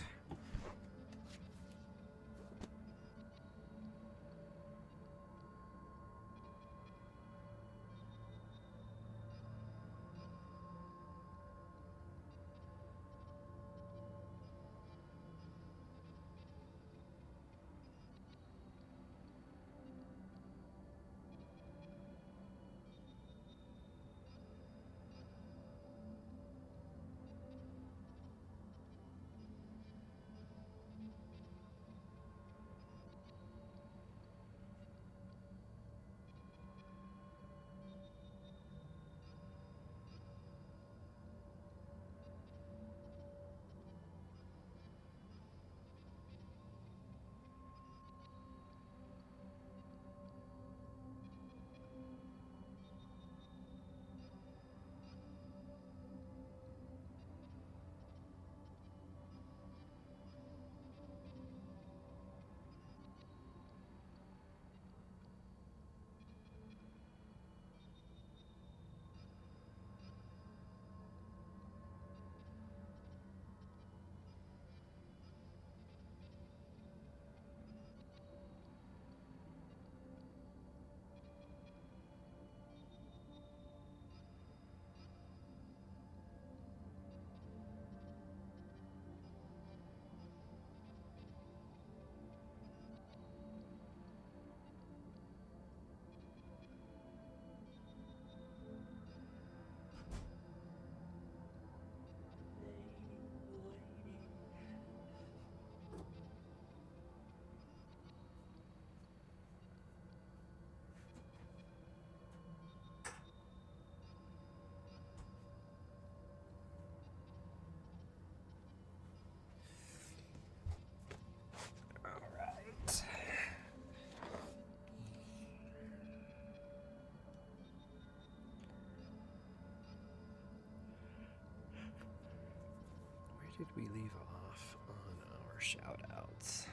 Did we leave off on our shout outs?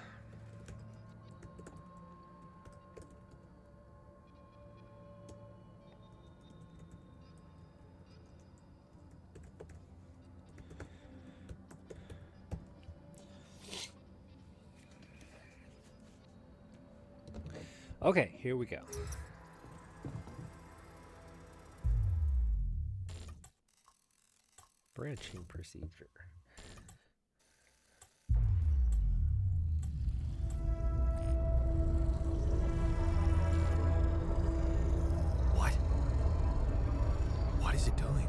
Okay, here we go. Branching procedure. What is it doing?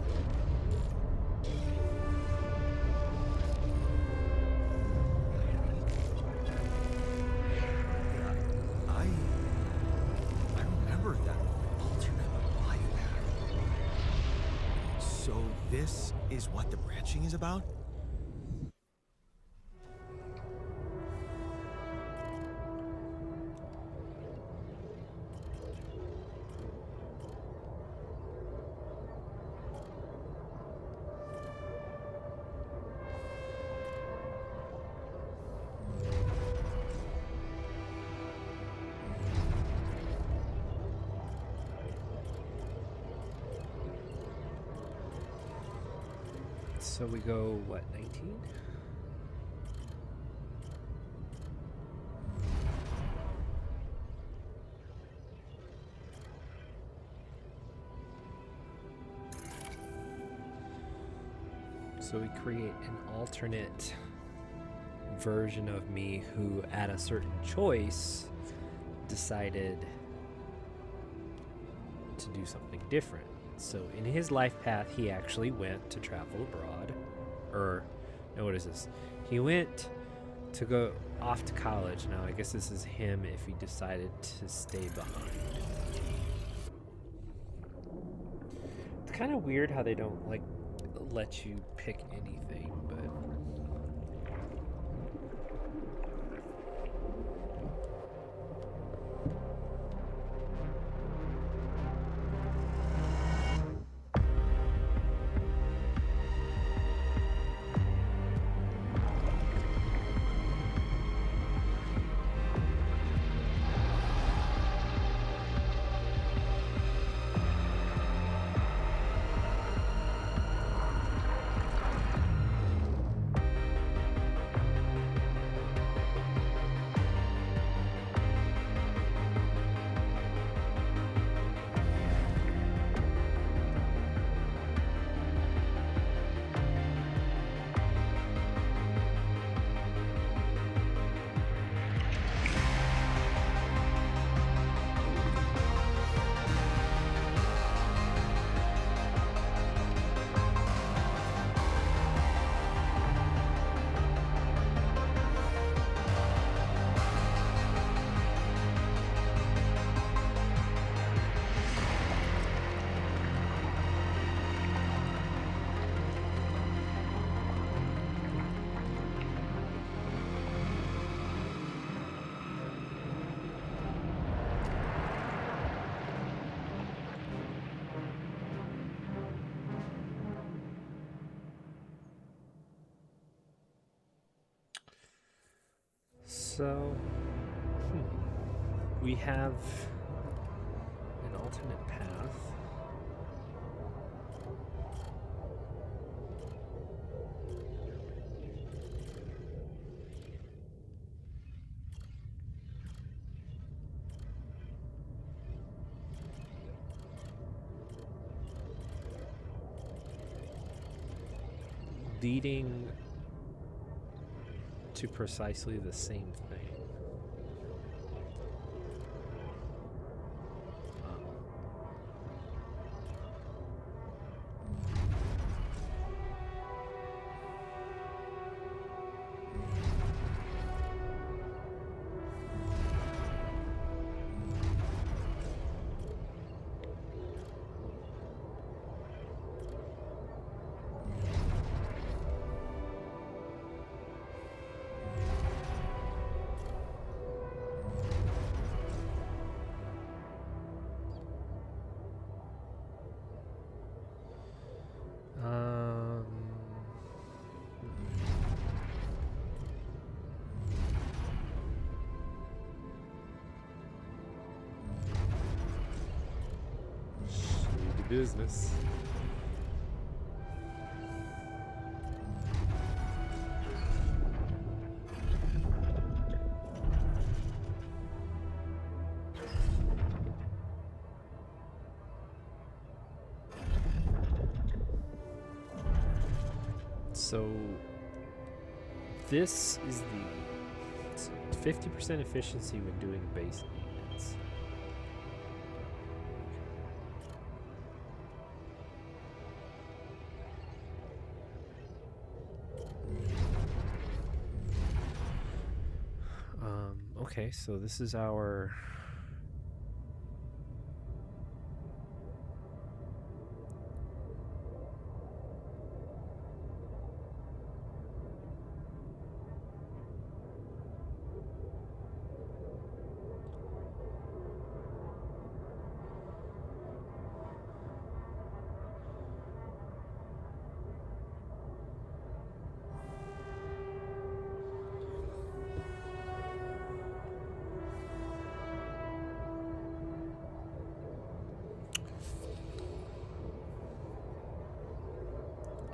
I remember that alternate life path. So this is what the branching is about? So we go, what, 19? So we create an alternate version of me who, at a certain choice, decided to do something different. So in his life path, he actually went to travel abroad. Or, no, what is this? He went to go off to college. Now, I guess this is him if he decided to stay behind. It's kind of weird how they don't, like, let you pick anything, but... So, we have an alternate path. Leading to precisely the same thing. Business. So this is the 50% efficiency when doing base maintenance. Okay, so this is our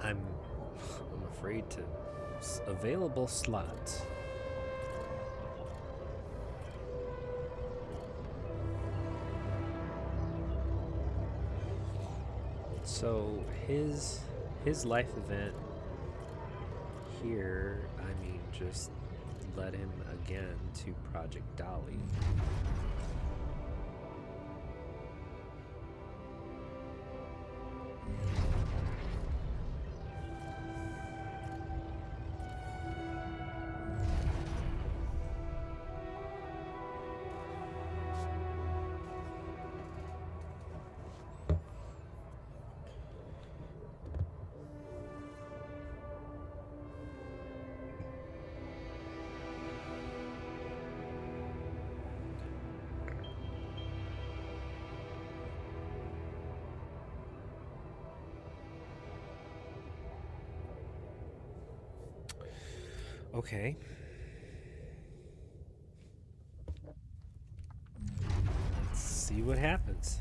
I'm afraid to available slots. So his life event here, I mean, just led him again to Project Dolly. Okay. Let's see what happens.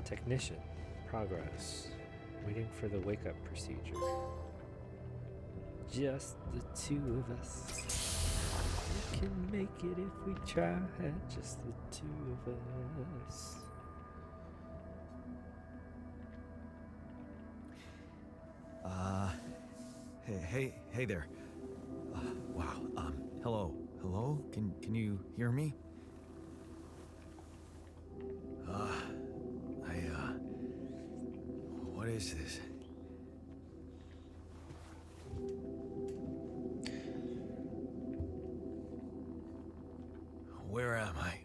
Technician. Progress. Waiting for the wake-up procedure. Just the two of us. We can make it if we try. Just the two of us. Hey there. Wow. Hello? Can you hear me? What is this? Where am I?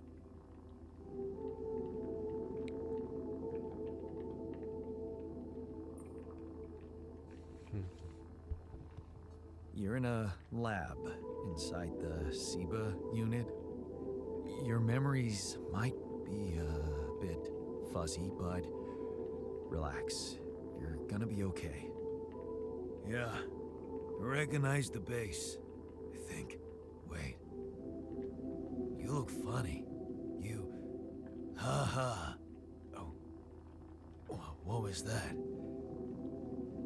You're in a lab inside the SIBA unit. Your memories might be a bit fuzzy, but relax. You're gonna be okay. Yeah, I recognize the base, I think. Wait. You look funny. You... Ha. Oh. What was that?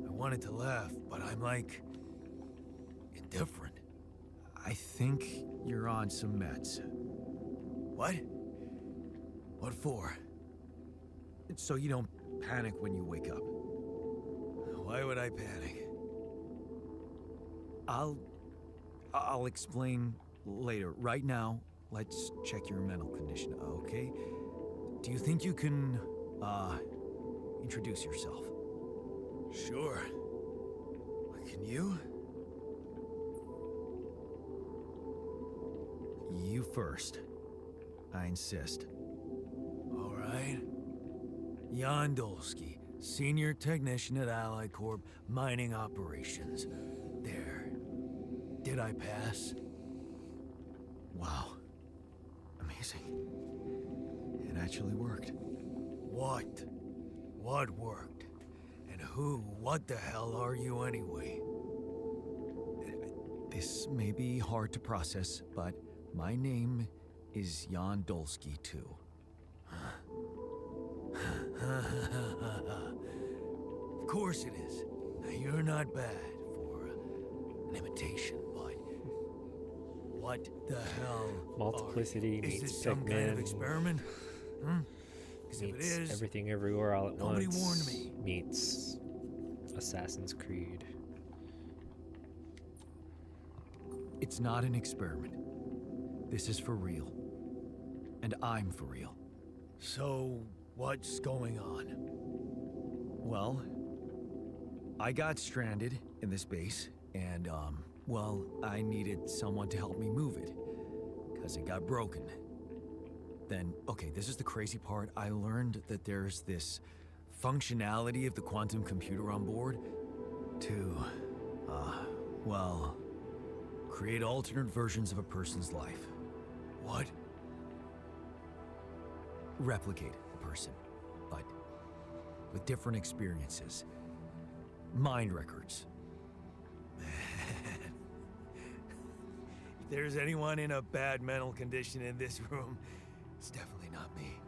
I wanted to laugh, but I'm like... indifferent. I think you're on some meds. What? What for? So you don't panic when you wake up. Why would I panic? I'll explain later. Right now, let's check your mental condition, okay? Do you think you can, introduce yourself? Sure. Can you? You first. I insist. All right. Jan Dolsky, Senior Technician at Ally Corp Mining Operations. There. Did I pass? Wow. Amazing. It actually worked. What? What worked? And what the hell are you anyway? This may be hard to process, but my name is Jan Dolsky, too. Of course it is. Now, you're not bad for an imitation, but what the hell? Multiplicity is meets this some kind of Pikmin, experiment? Because if it meets is, Everything Everywhere All at nobody Once. warned me. Meets Assassin's Creed. It's not an experiment. This is for real. And I'm for real. So, what's going on? Well, I got stranded in this base, and, well, I needed someone to help me move it, because it got broken. Then, okay, this is the crazy part. I learned that there's this functionality of the quantum computer on board to, well, create alternate versions of a person's life. What? Replicate a person, but with different experiences. Mind records. If there's anyone in a bad mental condition in this room, it's definitely not me.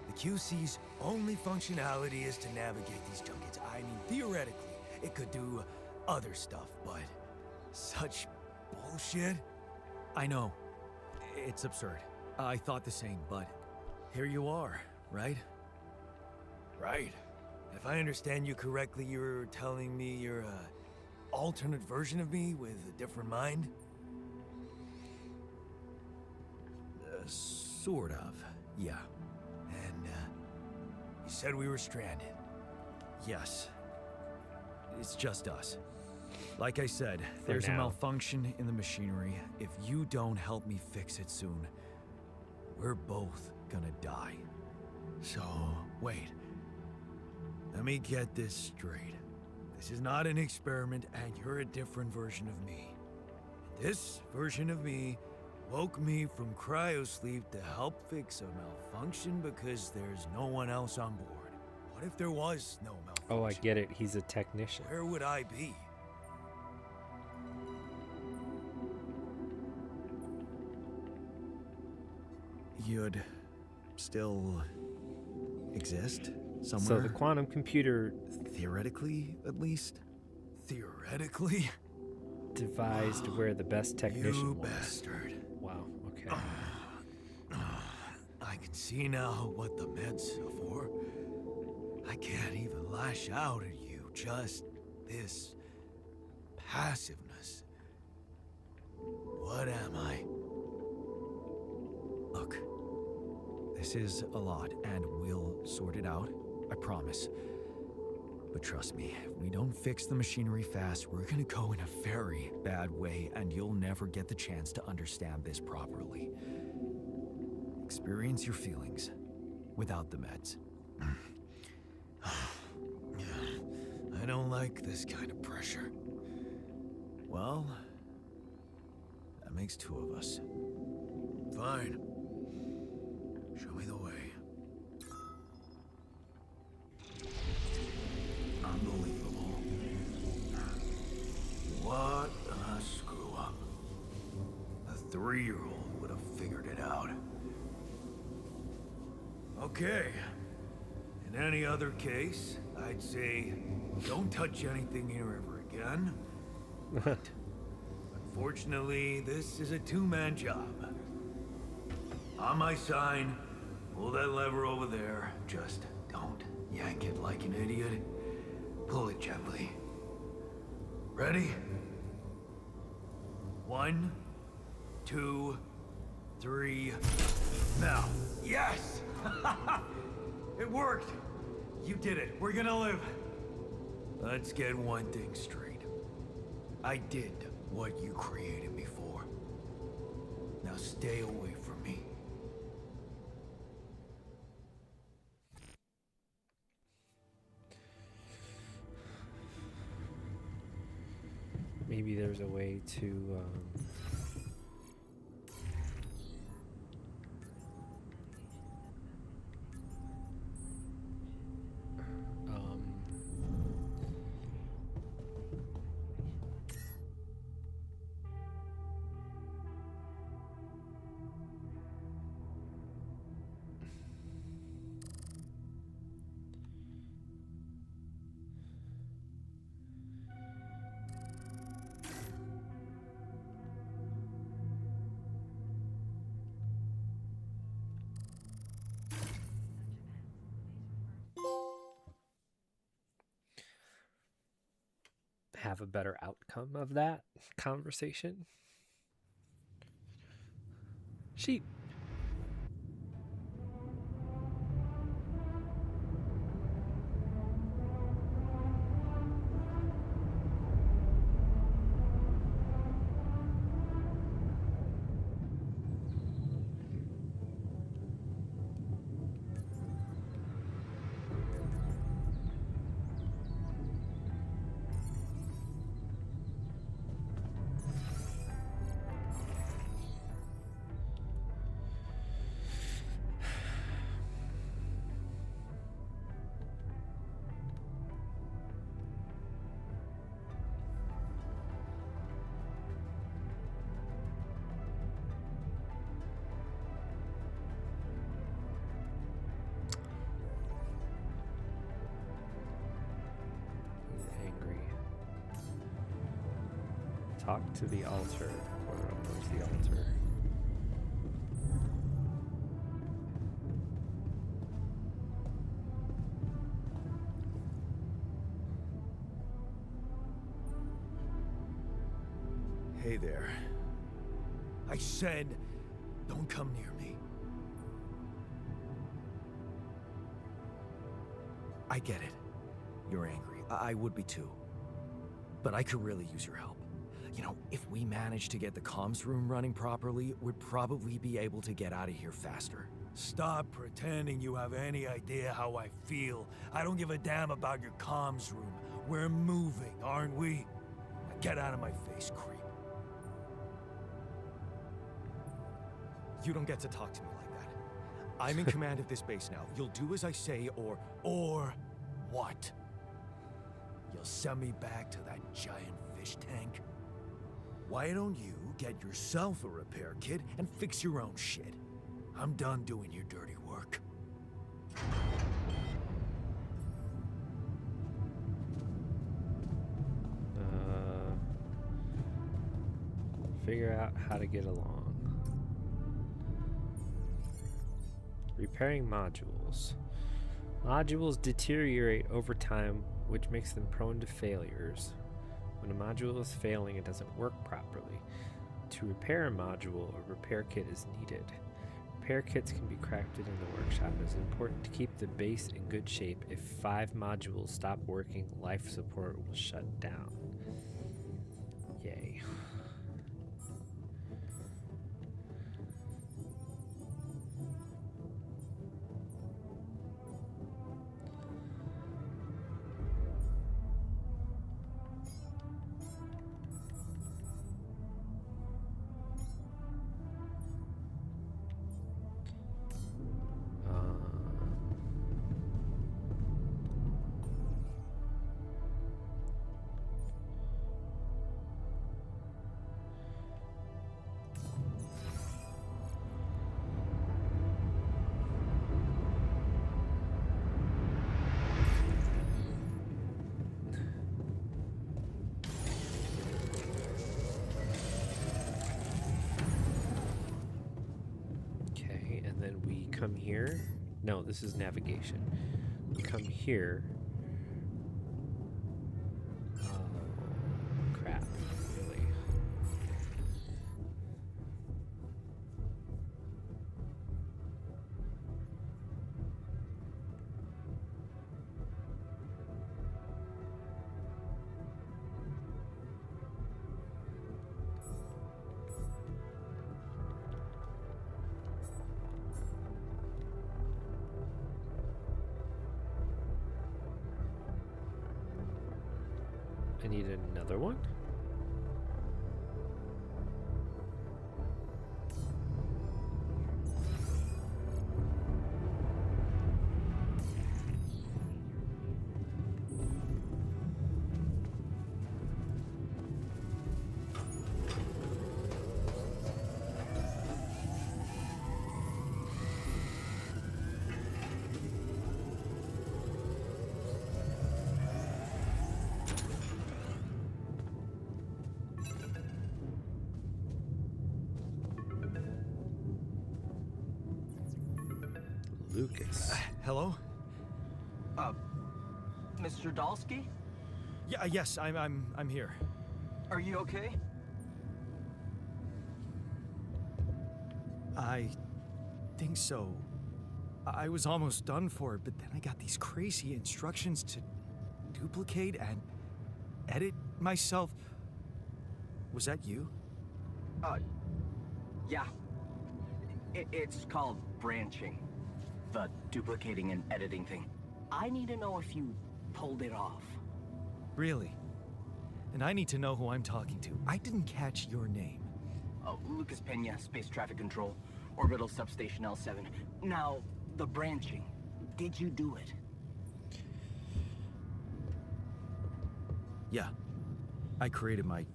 The QC's only functionality is to navigate these junkets. I mean, theoretically, it could do other stuff, but such bullshit? I know. It's absurd. I thought the same, but here you are, right? Right. If I understand you correctly, you're telling me you're a alternate version of me with a different mind? Sort of, yeah. And, you said we were stranded. Yes. It's just us. Like I said, there's a malfunction in the machinery. If you don't help me fix it soon, we're both gonna die. So, wait. Let me get this straight. This is not an experiment, and you're a different version of me. This version of me woke me from cryosleep to help fix a malfunction because there's no one else on board. What if there was no malfunction? Oh, I get it. He's a technician. Where would I be? You'd still exist somewhere? So the quantum computer Theoretically, at least? Theoretically? devised where the best technician You was. bastard. Wow, okay. I can see now what the meds are for. I can't even lash out at you, just this passiveness. What am I? Look, this is a lot, and we'll sort it out, I promise. But trust me, if we don't fix the machinery fast, we're gonna go in a very bad way, and you'll never get the chance to understand this properly. Experience your feelings without the meds. I don't like this kind of pressure. Well, that makes two of us. Fine. Show me the way. Unbelievable. What a screw up. A 3-year-old would have figured it out. Okay. In any other case, I'd say don't touch anything here ever again. But unfortunately, this is a two-man job. On my sign, pull that lever over there. Just don't yank it like an idiot. Pull it gently. Ready? 1, 2, 3. Now. Yes! It worked! You did it. We're gonna live. Let's get one thing straight. I did what you created me for. Now stay away from me. Maybe there's a way to have a better outcome of that conversation. Sheep. Talk to the altar. Where's the altar? Hey there. I said, don't come near me. I get it. You're angry. I would be too. But I could really use your help. You know, if we manage to get the comms room running properly, we'd probably be able to get out of here faster. Stop pretending you have any idea how I feel. I don't give a damn about your comms room. We're moving, aren't we? Now get out of my face, creep. You don't get to talk to me like that. I'm in command of this base now. You'll do as I say, or what? You'll send me back to that giant fish tank? Why don't you get yourself a repair kit and fix your own shit? I'm done doing your dirty work. Figure out how to get along. Repairing modules. Modules deteriorate over time, which makes them prone to failures. When a module is failing, it doesn't work properly. To repair a module, a repair kit is needed. Repair kits can be crafted in the workshop. It is important to keep the base in good shape. If 5 modules stop working, life support will shut down. Yay. Come here. No, this is navigation. We come here. Oh, crap. Really? I need another one. Lucas. Hello? Mr. Dalsky? Yeah, yes, I'm here. Are you okay? I think so. I was almost done for it, but then I got these crazy instructions to duplicate and edit myself. Was that you? Yeah. It's called branching. The duplicating and editing thing. I need to know if you pulled it off. Really? And I need to know who I'm talking to. I didn't catch your name. Lucas Pena, Space Traffic Control, Orbital Substation L7. Now, the branching. Did you do it? Yeah. I created my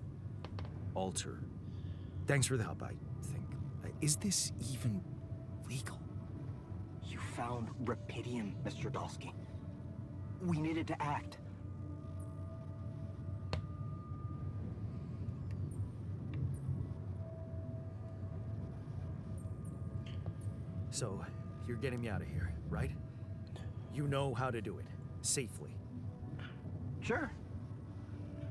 alter. Thanks for the help, I think. Is this even legal? You found Rapidium, Mr. Dalsky. We needed to act. So, you're getting me out of here, right? You know how to do it. Safely. Sure.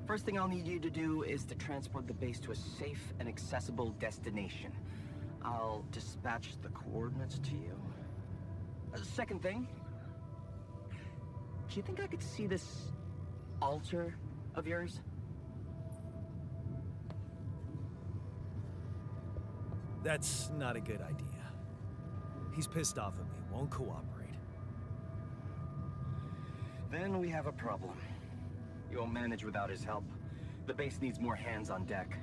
First thing I'll need you to do is to transport the base to a safe and accessible destination. I'll dispatch the coordinates to you. Second thing, do you think I could see this altar of yours? That's not a good idea. He's pissed off at me, won't cooperate. Then we have a problem. You won't manage without his help. The base needs more hands on deck.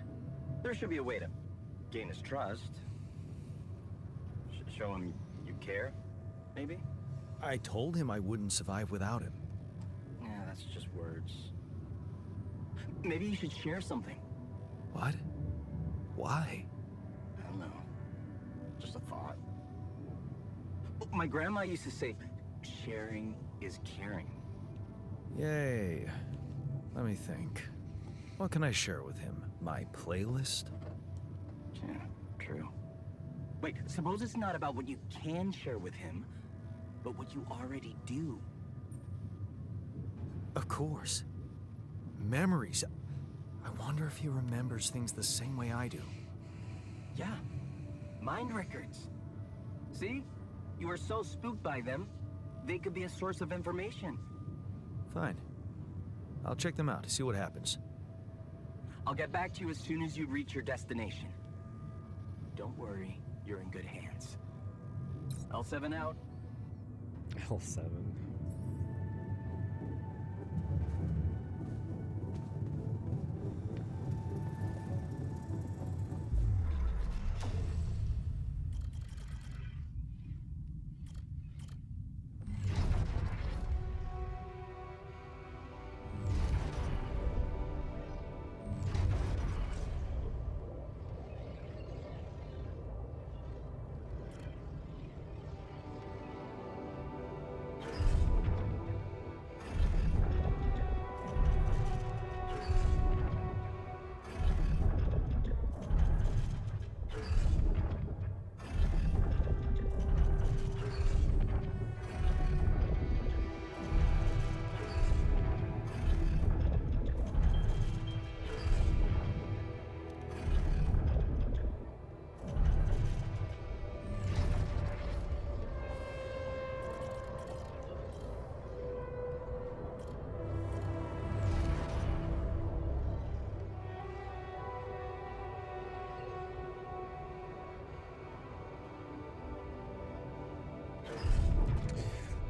There should be a way to gain his trust. Show him you care, maybe? I told him I wouldn't survive without him. Yeah, that's just words. Maybe you should share something. What? Why? I don't know. Just a thought. My grandma used to say, sharing is caring. Yay. Let me think. What can I share with him? My playlist? Yeah, true. Wait, suppose it's not about what you can share with him, but what you already do. Of course. Memories. I wonder if he remembers things the same way I do. Yeah, mind records. See? You are so spooked by them, they could be a source of information. Fine. I'll check them out, see what happens. I'll get back to you as soon as you reach your destination. Don't worry, you're in good hands. L7 out. L7.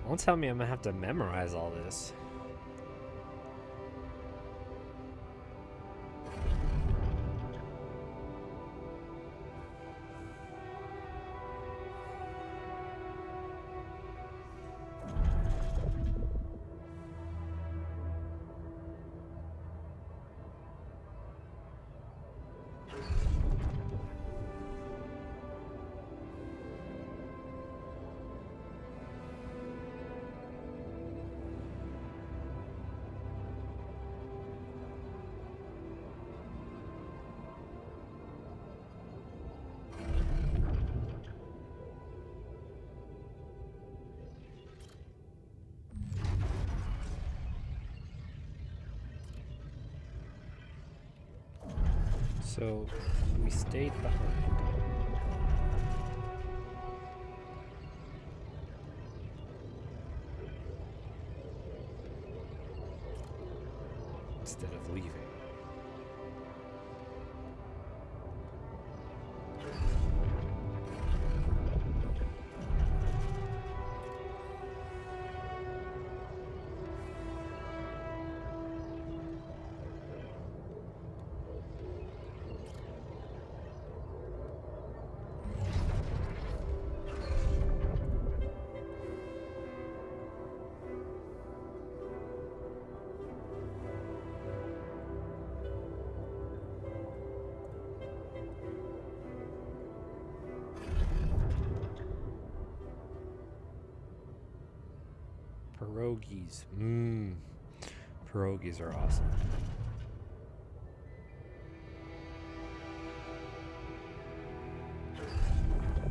Don't tell me I'm gonna have to memorize all this. So we stayed behind. Instead of leaving. Pierogies. Pierogies are awesome.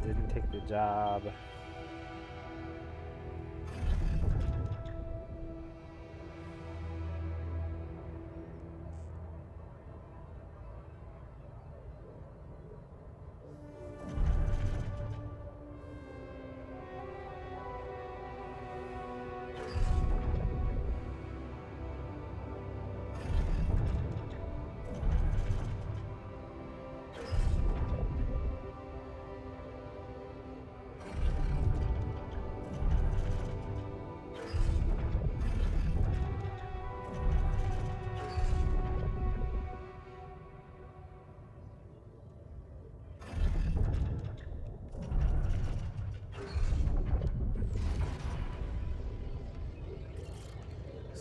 Didn't take the job.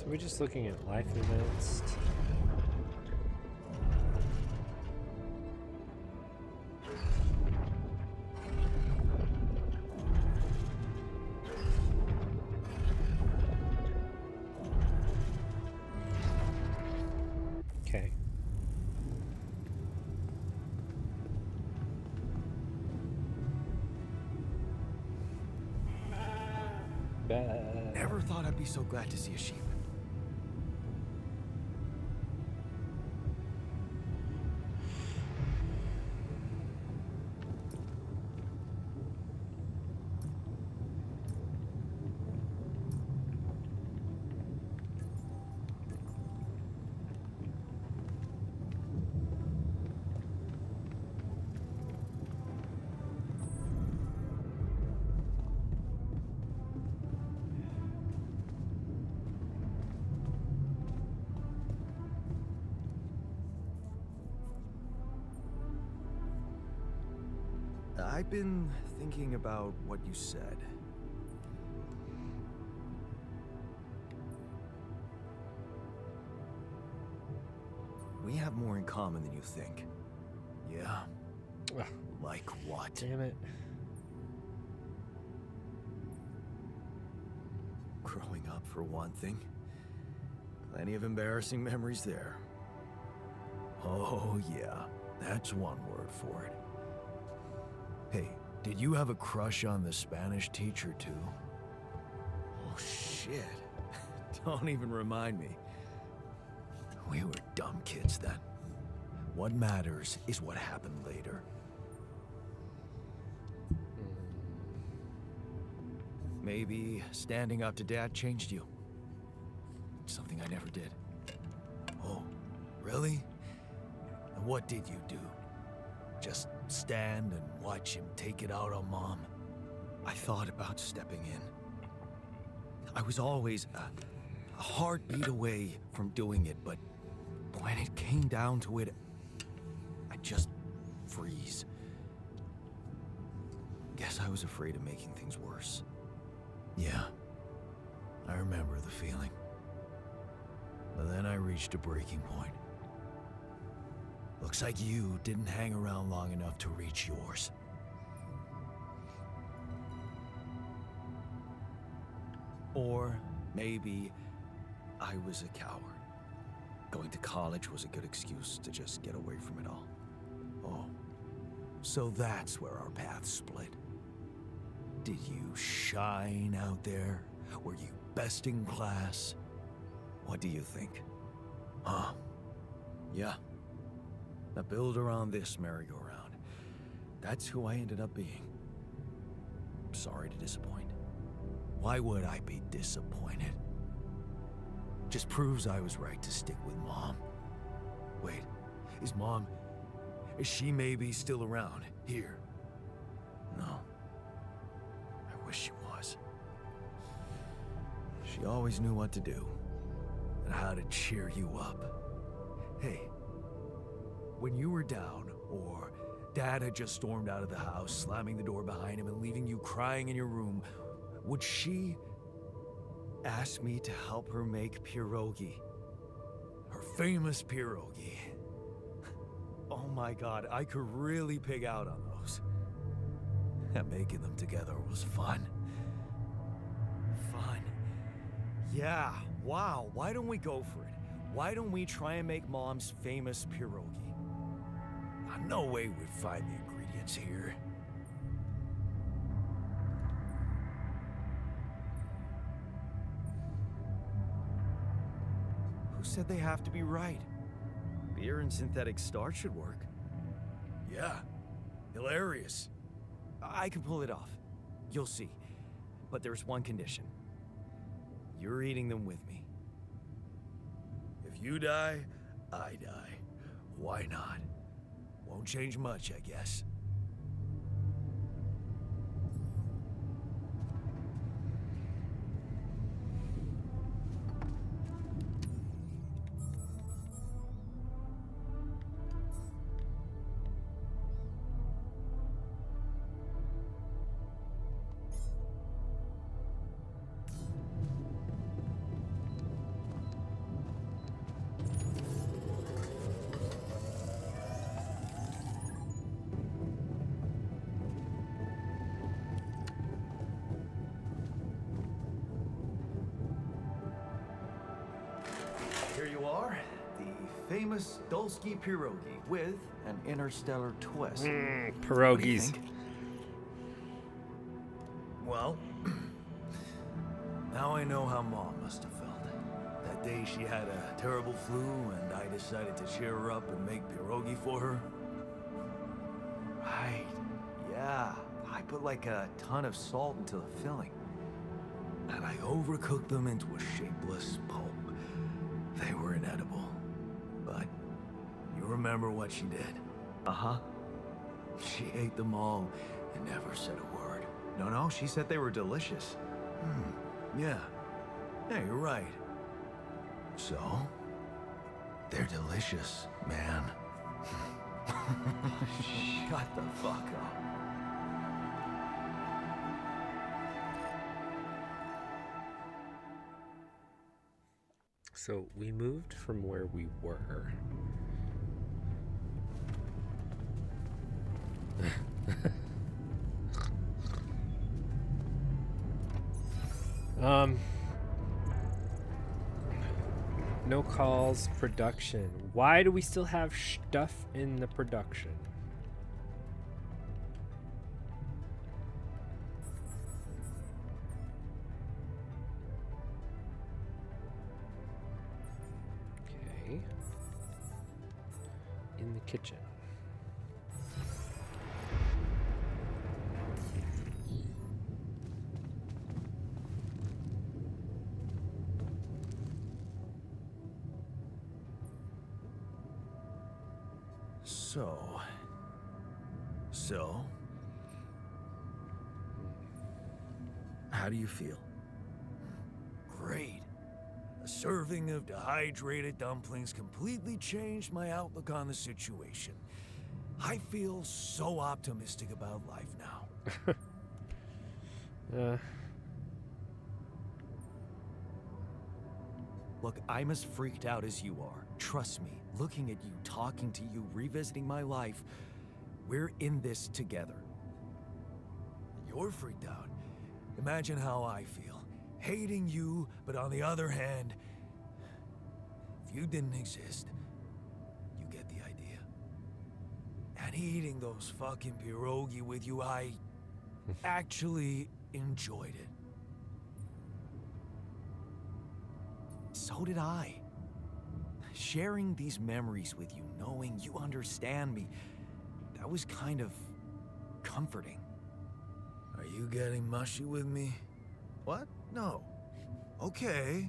So we're just looking at life events. Okay. Never thought I'd be so glad to see a sheep. I've been thinking about what you said. We have more in common than you think. Yeah? Ugh, Like what? damn it. Growing up, for one thing. Plenty of embarrassing memories there. Oh, yeah. That's one word for it. Hey, did you have a crush on the Spanish teacher, too? Oh, shit. Don't even remind me. We were dumb kids then. What matters is what happened later. Maybe standing up to Dad changed you. Something I never did. Oh, really? And what did you do? Just stand and watch him take it out on Mom? I thought about stepping in. I was always a heartbeat away from doing it, but when it came down to it, I'd just freeze. Guess I was afraid of making things worse. Yeah, I remember the feeling. But then I reached a breaking point. Looks like you didn't hang around long enough to reach yours. Or maybe I was a coward. Going to college was a good excuse to just get away from it all. Oh, so that's where our paths split. Did you shine out there? Were you best in class? What do you think? Huh? Yeah. Now build around this merry-go-round. That's who I ended up being. Sorry to disappoint. Why would I be disappointed? Just proves I was right to stick with Mom. Wait, is she maybe still around here? No. I wish she was. She always knew what to do and how to cheer you up. Hey, when you were down, or Dad had just stormed out of the house, slamming the door behind him and leaving you crying in your room, would she ask me to help her make pierogi? Her famous pierogi. Oh my God, I could really pig out on those. And making them together was fun. Fun. Yeah, wow, why don't we go for it? Why don't we try and make Mom's famous pierogi? No way we'd find the ingredients here. Who said they have to be right? Beer and synthetic starch should work. Yeah, hilarious. I can pull it off. You'll see. But there's one condition. You're eating them with me. If you die, I die. Why not? Won't change much, I guess. are, the famous Dulski pierogi with an interstellar twist. What do you Pierogies. think? Well, now I know how Mom must have felt. That day she had a terrible flu and I decided to cheer her up and make pierogi for her. Right, yeah. I put like a ton of salt into the filling. And I overcooked them into a shapeless pulp. They were inedible. But you remember what she did? Uh-huh. She ate them all and never said a word. No, she said they were delicious. Yeah. Yeah, you're right. So, they're delicious, man. Shut the fuck up. So we moved from where we were. No calls, production. Why do we still have stuff in the production? Okay. In the kitchen. So, how do you feel? Great. A serving of dehydrated dumplings completely changed my outlook on the situation. I feel so optimistic about life now. Look, I'm as freaked out as you are. Trust me, looking at you, talking to you, revisiting my life, we're in this together. You're freaked out. Imagine how I feel. Hating you, but on the other hand, if you didn't exist, you get the idea. And eating those fucking pierogi with you, I actually enjoyed it. So did I. Sharing these memories with you, knowing you understand me, that was kind of comforting. Are you getting mushy with me? What? No. Okay,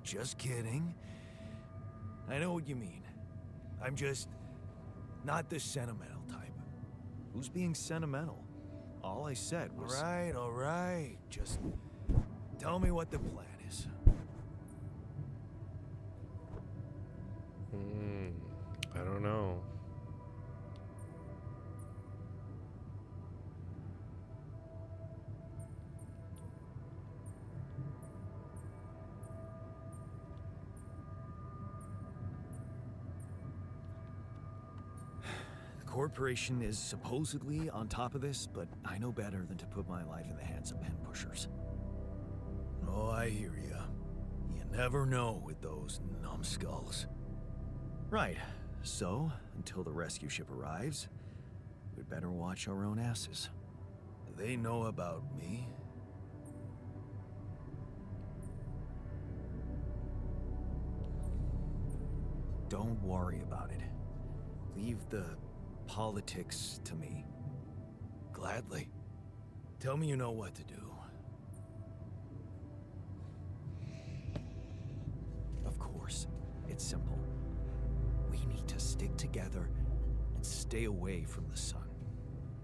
just kidding. I know what you mean. I'm just not the sentimental type. Who's being sentimental? All I said was... All right. Just tell me what the plan is. I don't know. The corporation is supposedly on top of this, but I know better than to put my life in the hands of pen pushers. Oh, I hear ya. You never know with those numbskulls. Right. So, until the rescue ship arrives, we'd better watch our own asses. They know about me. Don't worry about it. Leave the politics to me. Gladly. Tell me you know what to do. Of course, it's simple. We need to stick together and stay away from the sun.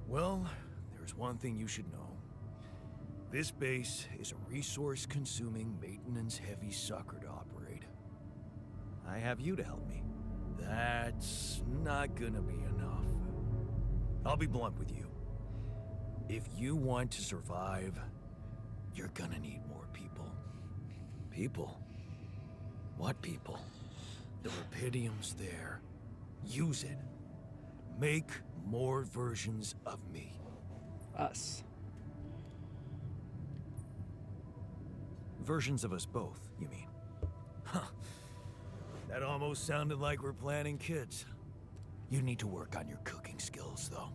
Well, there's one thing you should know. This base is a resource-consuming, maintenance-heavy sucker to operate. I have you to help me. That's not gonna be enough. I'll be blunt with you. If you want to survive, you're gonna need more people. People? What people? The Rapidium's there. Use it. Make more versions of me. Us. Versions of us both, you mean? Huh. That almost sounded like we're planning kids. You need to work on your cooking skills, though.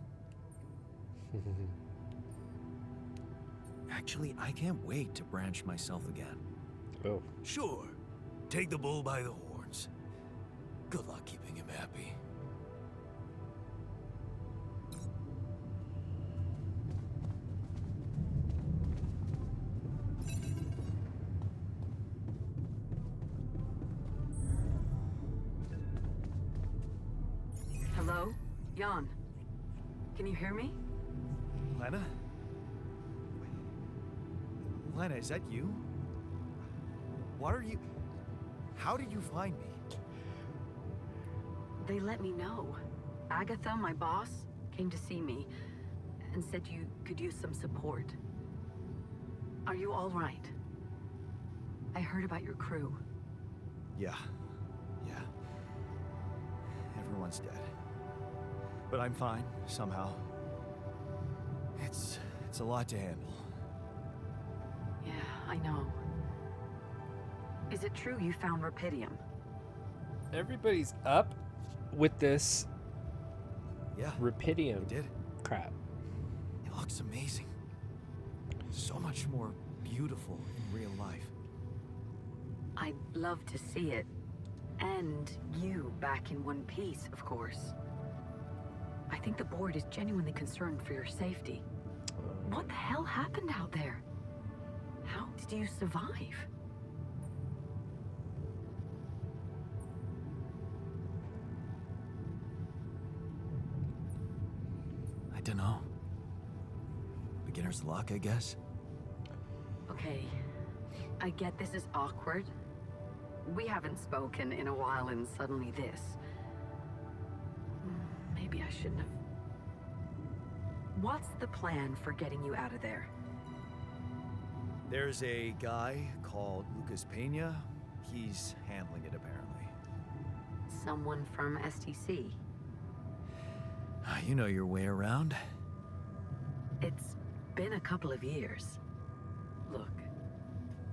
Actually, I can't wait to branch myself again. Oh. Sure, take the bull by the horns. Good luck keeping him happy. Hello? Jan. Can you hear me? Lena? Lena, is that you? What are you... How did you find me? They let me know. Agatha, my boss, came to see me and said you could use some support. Are you all right? I heard about your crew. Yeah. Everyone's dead. But I'm fine, somehow. It's a lot to handle. Yeah, I know. Is it true you found Rapidium? Everybody's up with this Yeah, Rapidium I did. crap. It looks amazing. So much more beautiful in real life. I'd love to see it. And you back in one piece, of course. I think the board is genuinely concerned for your safety. What the hell happened out there? How did you survive? I don't know. Beginner's luck, I guess. Okay, I get this is awkward. We haven't spoken in a while and suddenly this. Maybe I shouldn't have. What's the plan for getting you out of there? There's a guy called Lucas Pena. He's handling it, apparently. Someone from STC? You know your way around. It's been a couple of years. Look,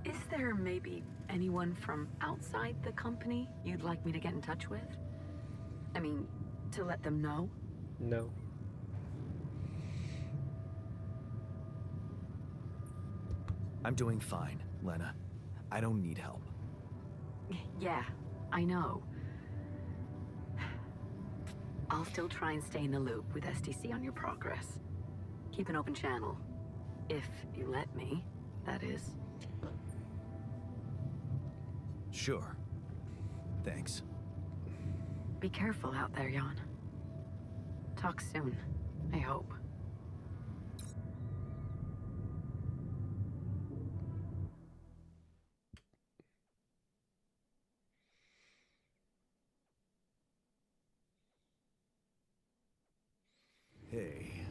is there maybe anyone from outside the company you'd like me to get in touch with? I mean, to let them know? No. I'm doing fine, Lena. I don't need help. Yeah, I know. I'll still try and stay in the loop with STC on your progress. Keep an open channel. If you let me, that is. Sure. Thanks. Be careful out there, Jan. Talk soon, I hope. Hey,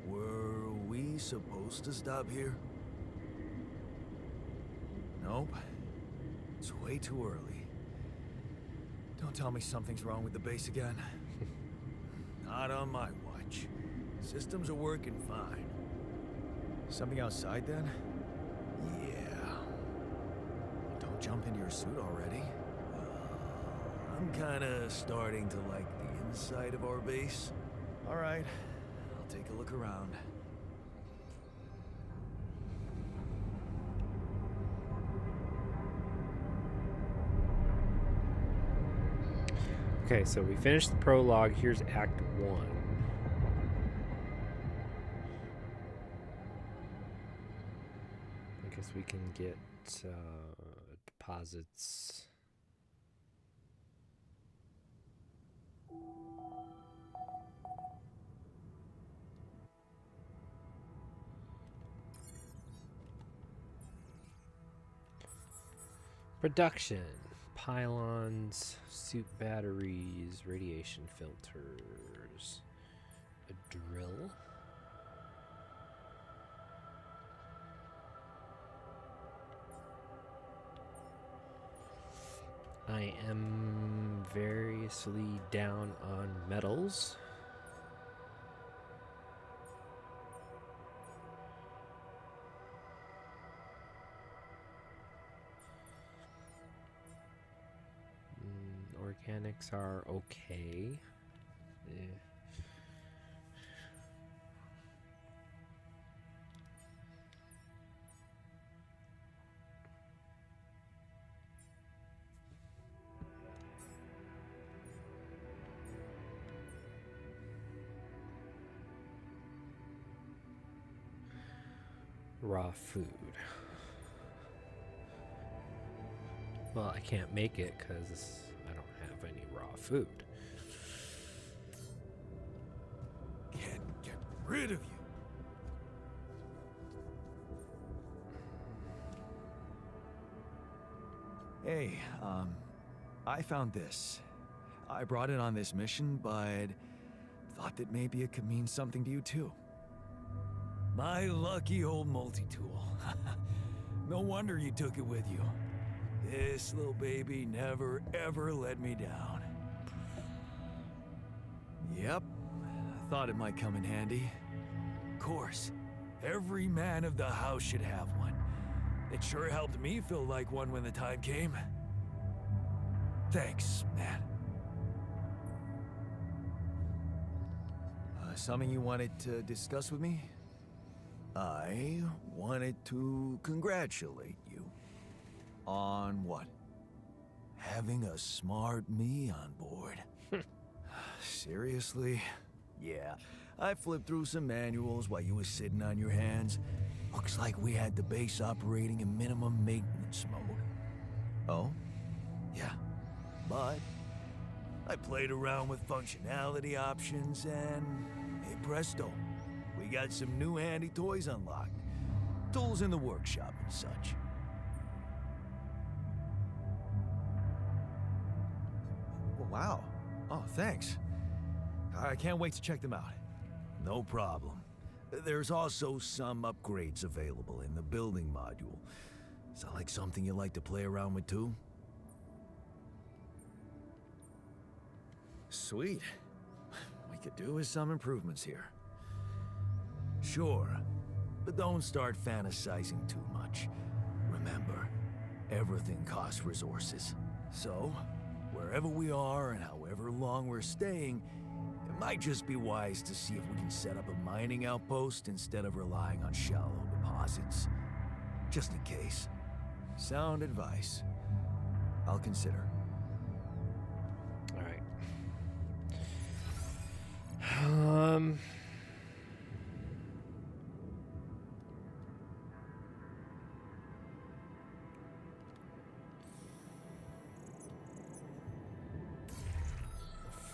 were we supposed to stop here? Nope. It's way too early. Don't tell me something's wrong with the base again. Not on my watch. Systems are working fine. Something outside then? Yeah. Don't jump into your suit already. I'm kinda starting to like the inside of our base. All right, I'll take a look around. Okay, so we finished the prologue. Here's Act 1. I guess we can get deposits. Production. Pylons, suit batteries, radiation filters, a drill. I am variously down on metals. Mechanics are okay. Eh. Raw food. Well, I can't make it because I don't have any raw food. Can't get rid of you. Hey, I found this. I brought it on this mission, but thought that maybe it could mean something to you too. My lucky old multi-tool. No wonder you took it with you. This little baby never ever let me down. Yep, I thought it might come in handy. Of course, every man of the house should have one. It sure helped me feel like one when the time came. Thanks, man. Something you wanted to discuss with me? I wanted to congratulate you. On what? Having a smart me on board. Seriously? Yeah, I flipped through some manuals while you was sitting on your hands. Looks like we had the base operating in minimum maintenance mode. Oh? Yeah. But I played around with functionality options and hey presto, we got some new handy toys unlocked. Tools in the workshop and such. Wow. Oh, thanks. I can't wait to check them out. No problem. There's also some upgrades available in the building module. Sound like something you like to play around with too? Sweet. We could do with some improvements here. Sure, but don't start fantasizing too much. Remember, everything costs resources. So, wherever we are and however long we're staying, it might just be wise to see if we can set up a mining outpost instead of relying on shallow deposits. Just in case. Sound advice. I'll consider. All right.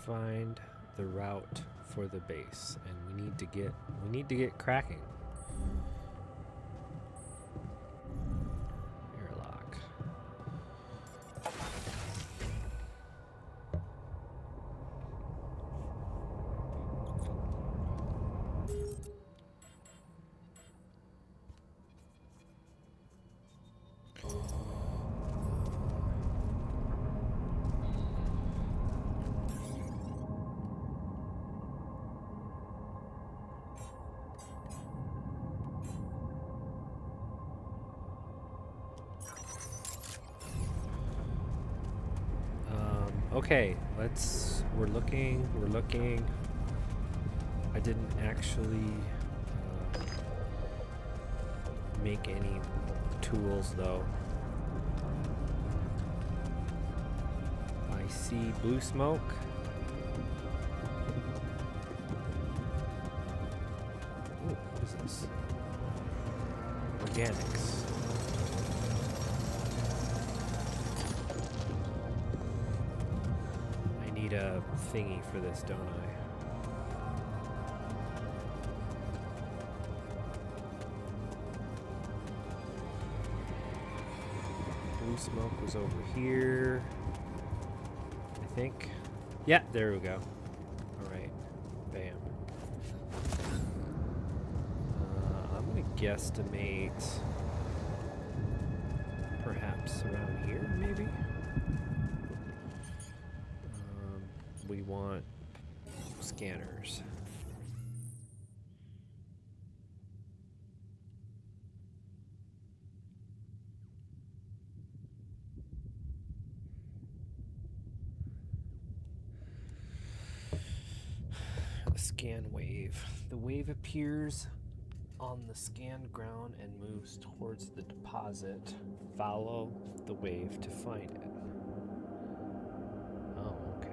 Find the route for the base, and we need to get cracking. Airlock. Okay, we're looking. I didn't actually make any tools though. I see blue smoke. Ooh, what is this? Organics. Need a thingy for this, don't I? Blue smoke was over here, I think. Yeah, there we go. All right, bam. I'm gonna guesstimate perhaps around here, maybe. We want scanners. Scan wave. The wave appears on the scanned ground and moves towards the deposit. Follow the wave to find it. Oh, okay.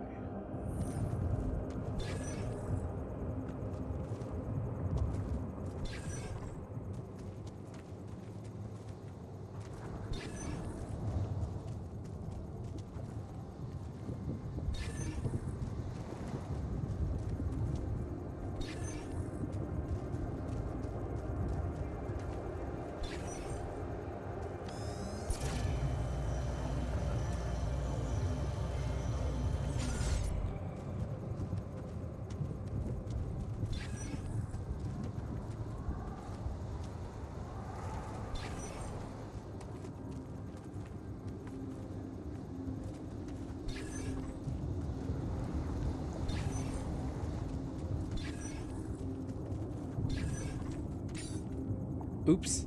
Oops.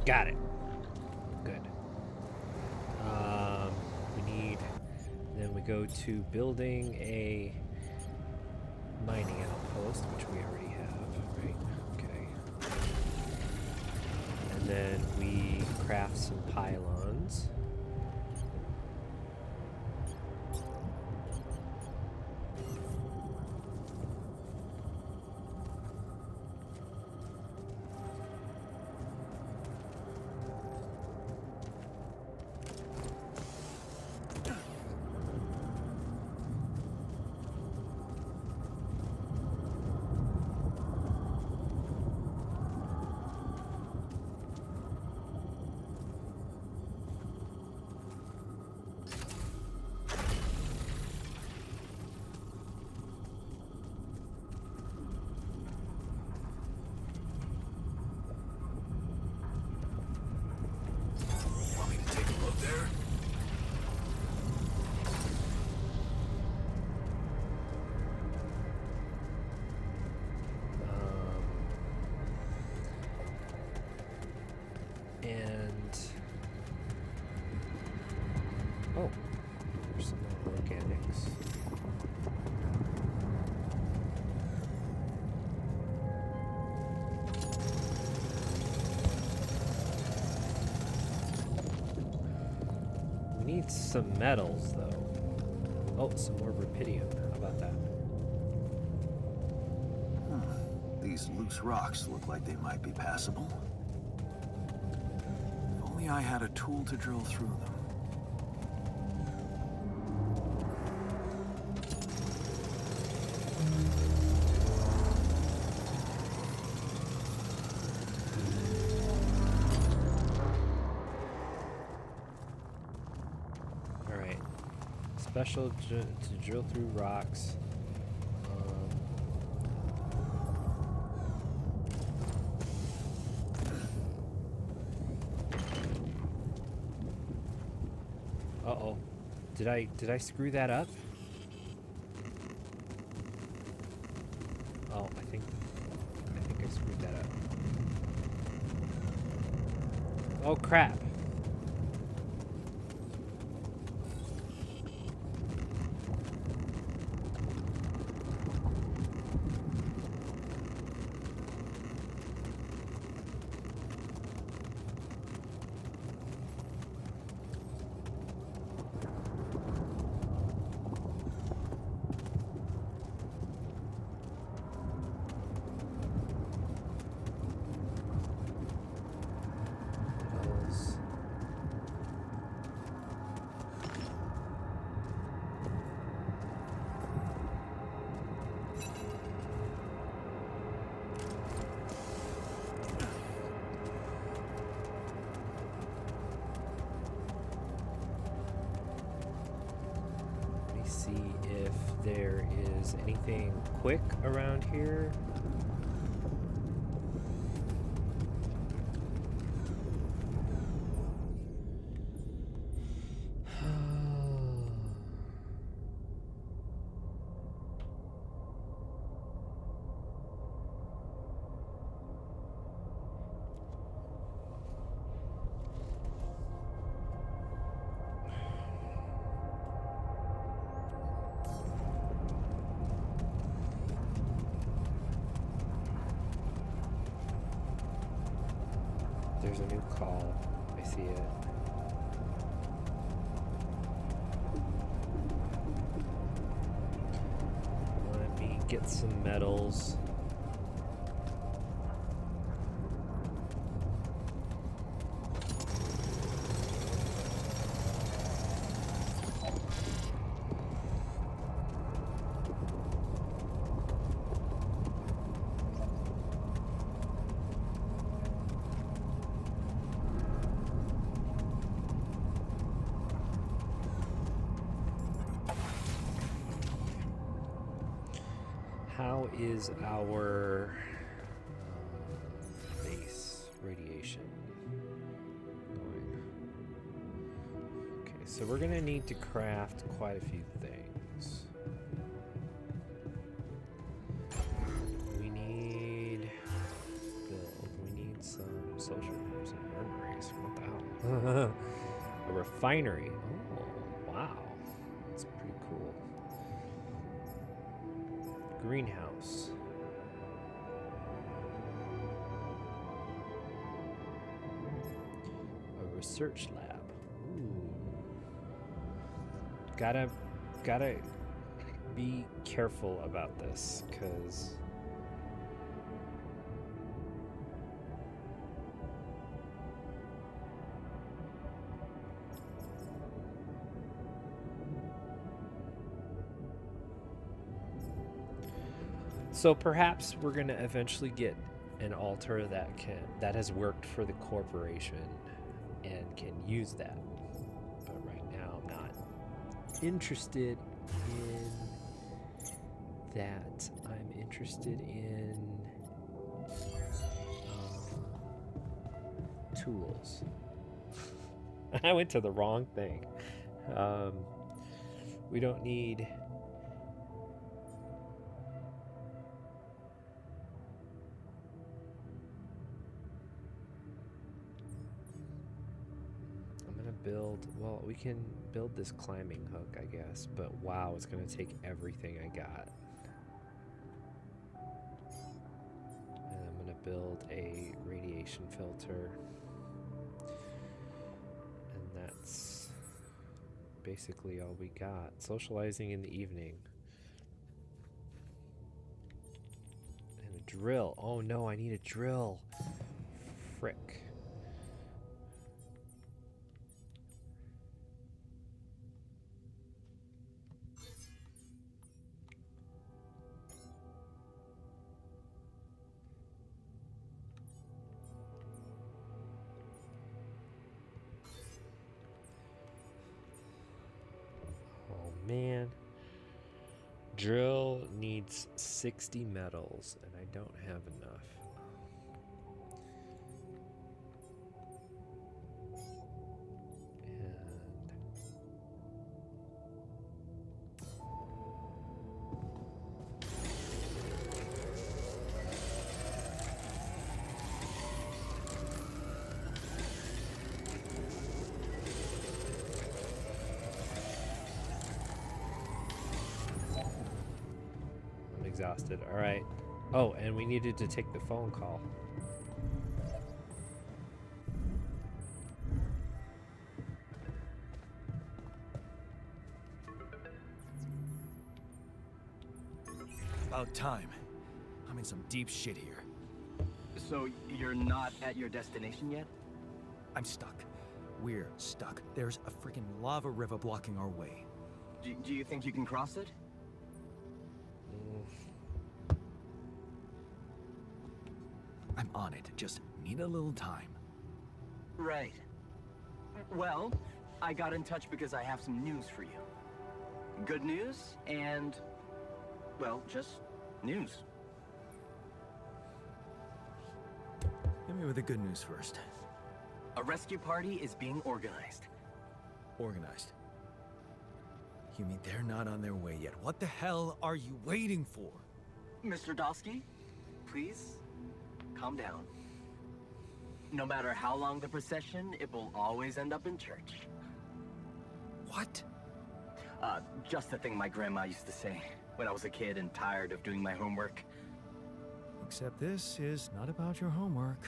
Got it. Good. Then we go to building a mining outpost, which we already have, right? Okay. And then we craft some pylons. Want me to take a look there? And oh, there's some more organics. We need some metals, though. Oh, some more rubidium. How about that? These loose rocks look like they might be passable. If only I had a tool to drill through them. All right. Special to drill through rocks. Uh-oh. Did I screw that up? Oh, I think I screwed that up. Oh crap. Metals. there is anything quick around here. There's a new call. I see it. Let me get some medals. How is our base radiation going? Okay, so we're gonna need to craft quite a few things. We need build. We need some social memories. What the hell? A refinery. Oh, wow. That's pretty cool. Greenhouse. A research lab. Ooh. Gotta be careful about this, because so perhaps we're gonna eventually get an altar that has worked for the corporation and can use that. But right now I'm not interested in that. I'm interested in tools. I went to the wrong thing. We don't need build, well, we can build this climbing hook, I guess, but wow, it's gonna take everything I got. And I'm gonna build a radiation filter, and that's basically all we got. Socializing in the evening. And a drill. Oh no, I need a drill. Frick. Man, drill needs 60 metals, and I don't have enough. Exhausted. All right. Oh, and we needed to take the phone call. About time. I'm in some deep shit here. So you're not at your destination yet? I'm stuck. We're stuck. There's a freaking lava river blocking our way. Do you think you can cross it? I'm on it. Just need a little time. Right. Well, I got in touch because I have some news for you. Good news and well, just news. Hit me with the good news first. A rescue party is being organized. Organized. You mean they're not on their way yet? What the hell are you waiting for? Mr. Dosky, please, calm down. No matter how long the procession, it will always end up in church. What? Just the thing my grandma used to say when I was a kid and tired of doing my homework. Except this is not about your homework.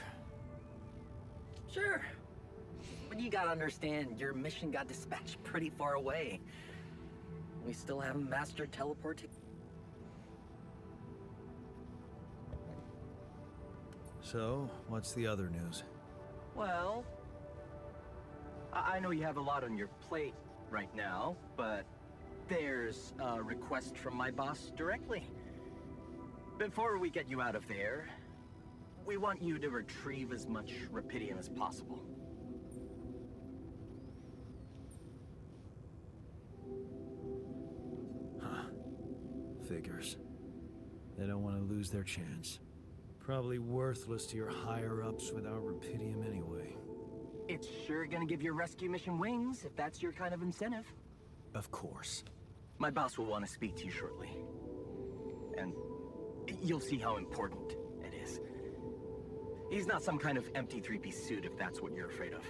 Sure. But you gotta understand, your mission got dispatched pretty far away. We still haven't mastered teleporting. So, what's the other news? Well, I know you have a lot on your plate right now, but there's a request from my boss directly. Before we get you out of there, we want you to retrieve as much Rapidium as possible. Huh. Figures. They don't want to lose their chance. Probably worthless to your higher-ups without Rapidium anyway. It's sure gonna give your rescue mission wings, if that's your kind of incentive. Of course. My boss will want to speak to you shortly. And you'll see how important it is. He's not some kind of empty three-piece suit, if that's what you're afraid of.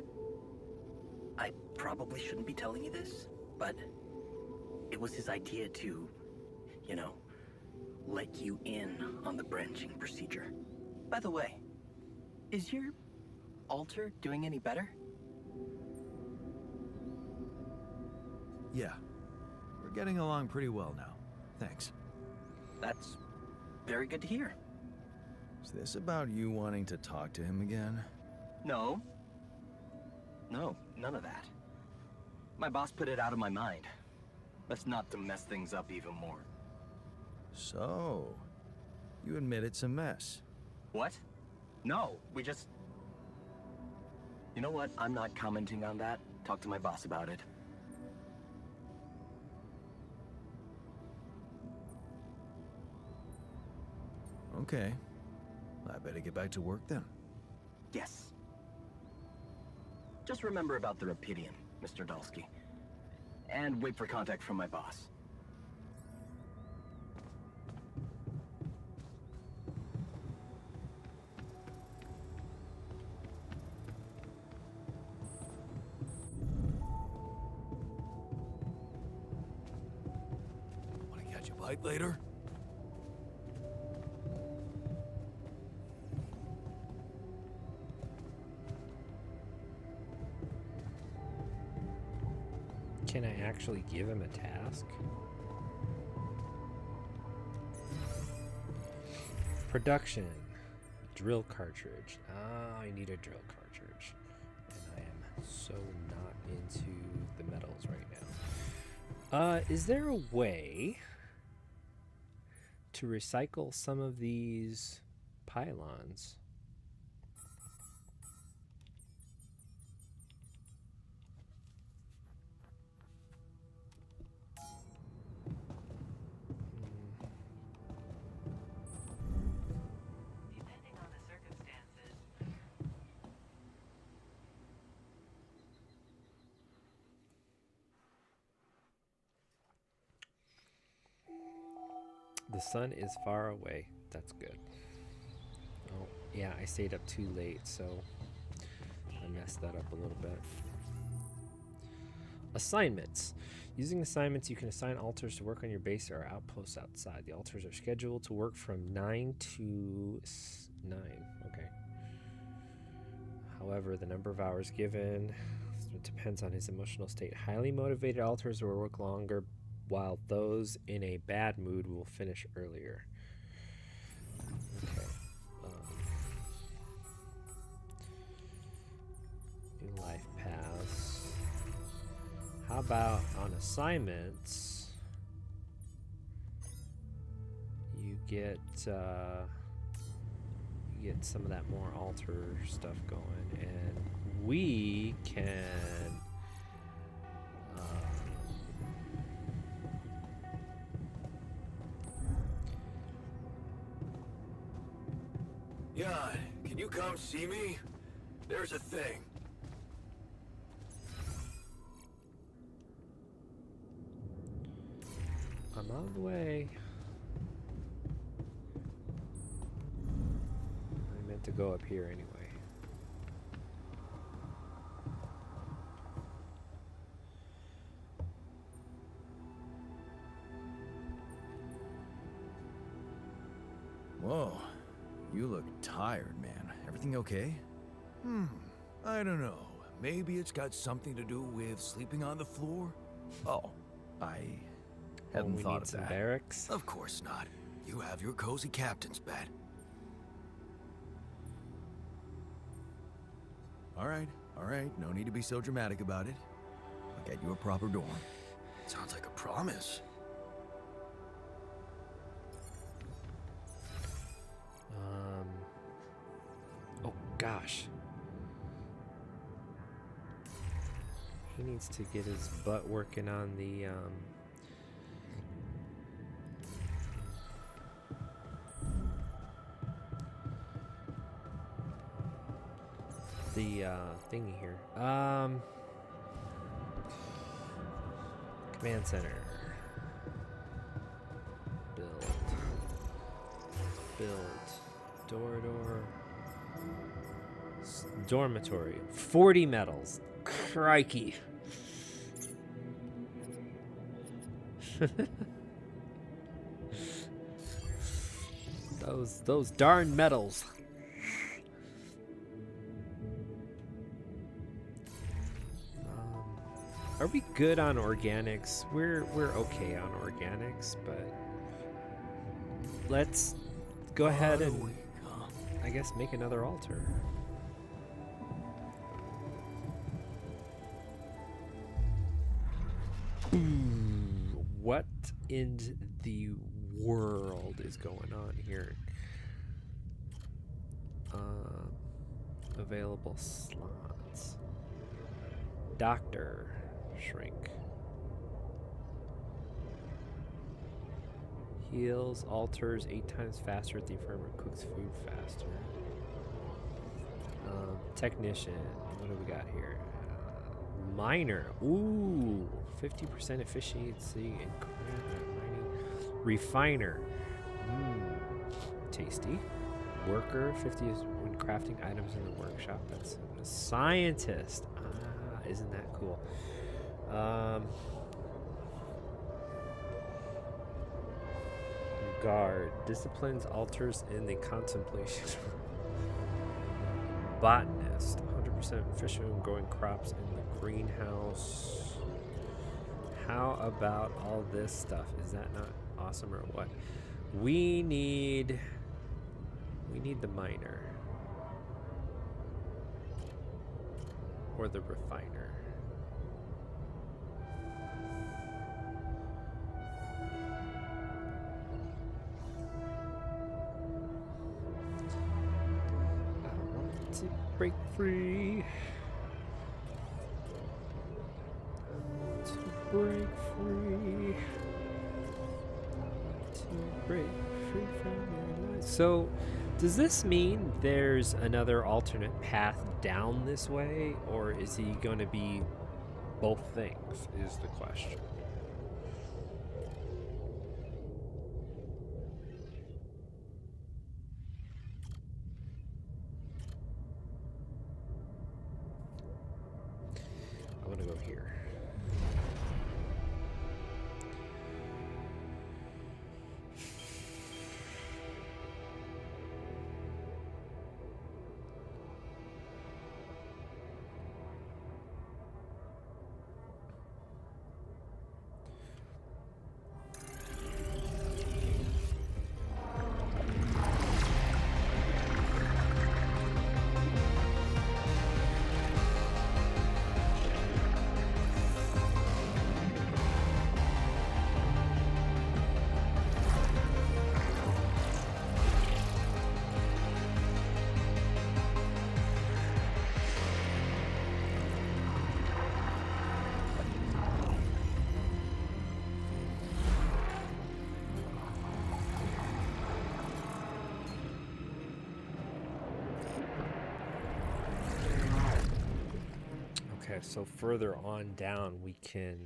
I probably shouldn't be telling you this, but it was his idea to, you know, let you in on the branching procedure. By the way, is your altar doing any better? Yeah. We're getting along pretty well now. Thanks. That's very good to hear. Is this about you wanting to talk to him again? No. No, none of that. My boss put it out of my mind. That's not to mess things up even more. So, you admit it's a mess. What? No, we just... You know what? I'm not commenting on that. Talk to my boss about it. Okay. I better get back to work then. Yes. Just remember about the Rapidium, Mr. Dalsky. And wait for contact from my boss. Want to catch a bite later? Can I actually give him a task? Production. Drill cartridge. Ah, I need a drill cartridge. And I am so not into the metals right now. Is there a way to recycle some of these pylons? Depending on the circumstances. The sun is far away. That's good. Oh, yeah, I stayed up too late, so I messed that up a little bit. Assignments. Using assignments, you can assign altars to work on your base or outposts outside. The altars are scheduled to work from 9 to 9. Okay. However, the number of hours given depends on his emotional state. Highly motivated altars will work longer, while those in a bad mood will finish earlier. Okay. New life paths. How about on assignments? You get some of that more altar stuff going, and we can. Jan, can you come see me? There's a thing. I'm on the way. I meant to go up here anyway. Whoa, you look tired, man. Everything okay? I don't know. Maybe it's got something to do with sleeping on the floor? Oh, I hadn't we thought need of some that. barracks. Of course not. You have your cozy captain's bed. All right. No need to be so dramatic about it. I'll get you a proper dorm. Sounds like a promise. Oh gosh. He needs to get his butt working on the thingy here. Command center. Build. Door. Dormitory. 40 medals. Crikey. Those darn medals. Are we good on organics? We're okay on organics, but let's go ahead and I guess make another altar. What in the world is going on here? Available slots. Doctor. Shrink. Heals, alters 8 times faster at the infirmary, cooks food faster. Technician. What do we got here? Miner. Ooh, 50% efficiency and mining. Refiner. Tasty. Worker. 50 is when crafting items in the workshop. That's a scientist. Ah, isn't that cool? Guard. Disciplines, alters in the contemplation. Botanist. 100% efficient in growing crops in the greenhouse. How about all this stuff? Is that not awesome or what? We need the miner. Or the refiner. To break free. To break free. To break free from your life. So, does this mean there's another alternate path down this way, or is he going to be both things? Is the question. I want to go here. so further on down we can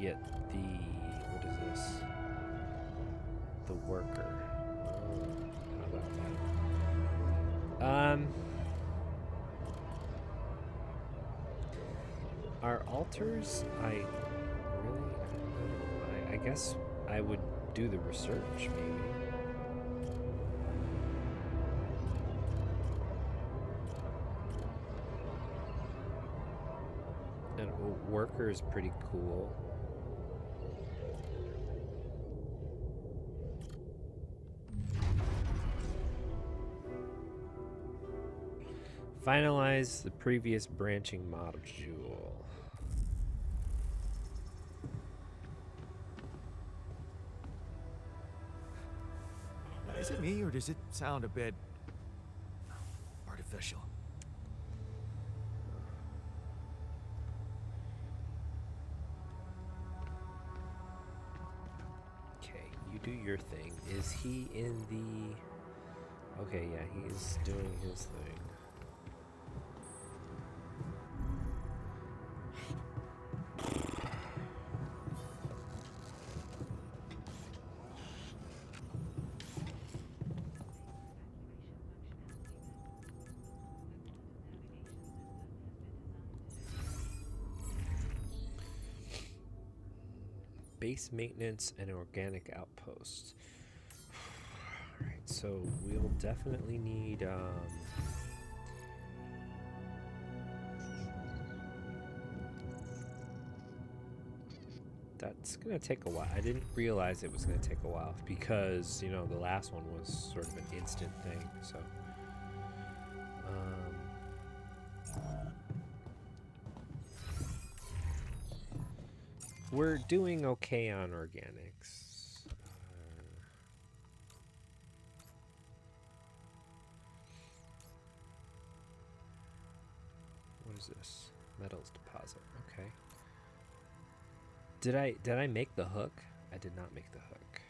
get the, what is this? The worker. Oh, how about that? Our altars, I guess I would do the research, maybe. And a worker is pretty cool. Finalize the previous branching module. Is it me, or does it sound a bit artificial? Okay, you do your thing. Is he in the... Okay, yeah, he's doing his thing. Base maintenance and organic outposts. Alright, so we'll definitely need that's gonna take a while. I didn't realize it was gonna take a while because, you know, the last one was sort of an instant thing, so we're doing okay on organics. What is this? Metals deposit. Okay. Did I make the hook? I did not make the hook.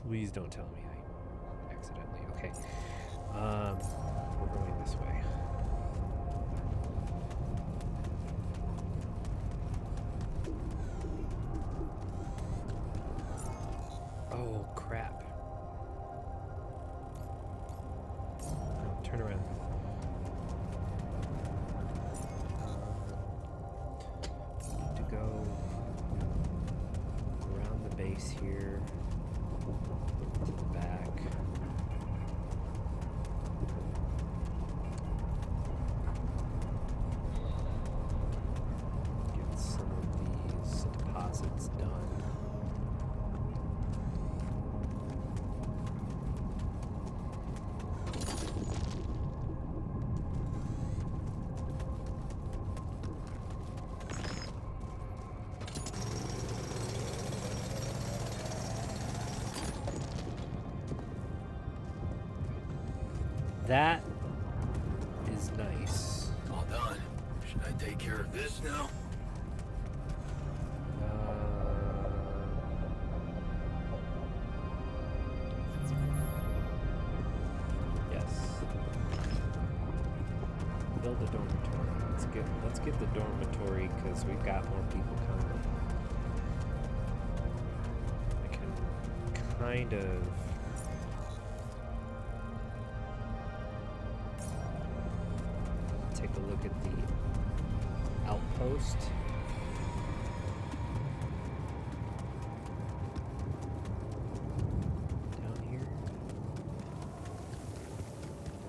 Please don't tell me I accidentally. Okay. We're going this way. Oh, crap. No, turn around. Need to go around the base here to the back. Get some of these deposits done. That is nice. All done. Should I take care of this now? Yes. Build a dormitory. Let's get the dormitory because we've got more people coming. I can kind of take a look at the outpost. Down here.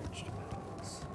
Enriched metals.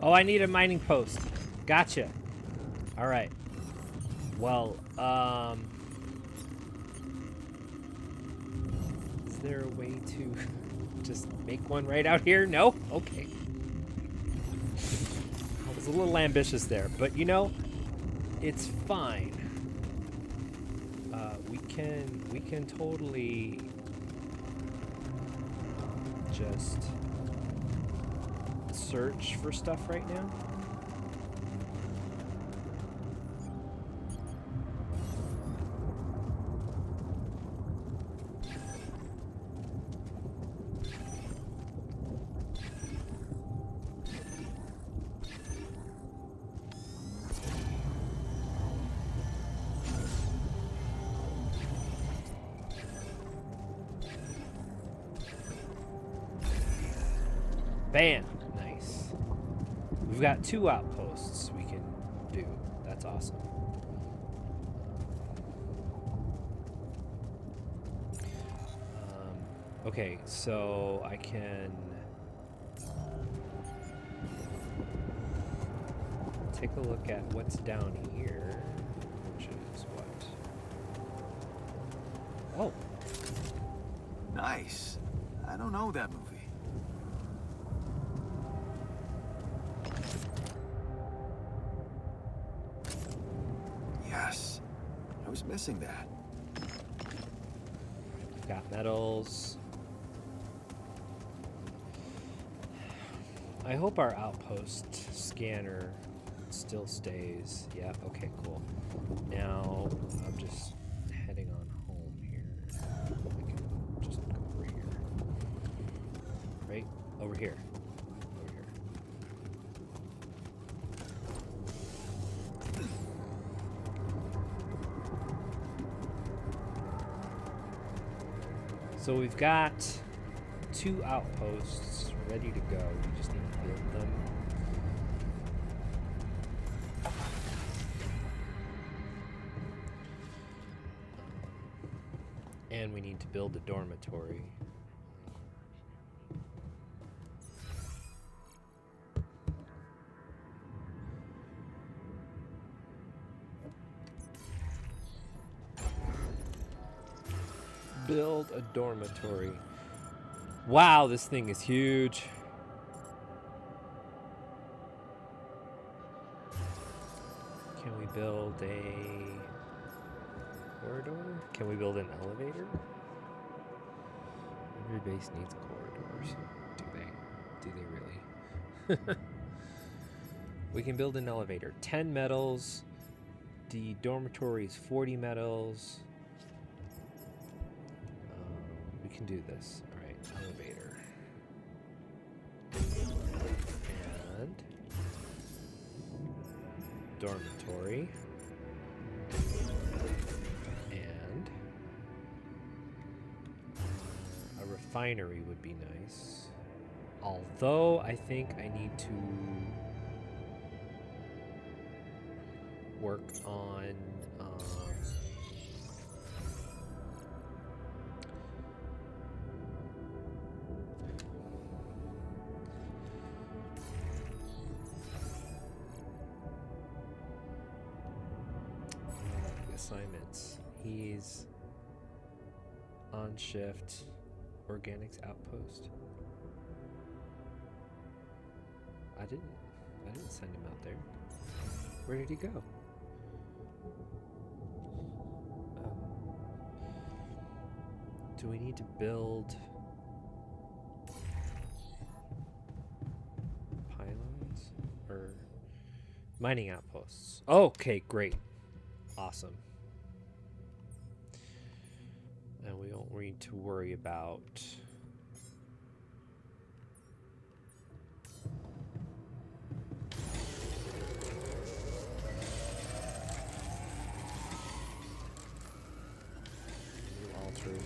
Oh, I need a mining post. Gotcha. All right. Well, is there a way to just make one right out here? No? Okay. I was a little ambitious there, but you know, it's fine. We can totally just search for stuff right now. Bam! Nice. We've got 2 outposts we can do. That's awesome. Okay, so I can take a look at what's down here, which is what? Oh, Nice. I don't know that movie. Yes. I was missing that. got metals. I hope our outpost scanner still stays. Yeah, okay, cool. Now, I'm just heading on home here. I can just go over here. Right? Over here. Over here. So we've got 2 outposts ready to go. We just need to build them. And we need to build a dormitory. Build a dormitory. Wow, this thing is huge. Can we build a corridor? Can we build an elevator? Every base needs corridors. Do they? Do they really? We can build an elevator. 10 metals. The dormitory is 40 metals. We can do this. All right, elevator. And dormitory. And a refinery would be nice. Although I think I need to work on assignments. He's on shift. Organics outpost. I didn't send him out there. Where did he go? Do we need to build pylons or mining outposts? Okay, great. Awesome. And we don't need to worry about new altars.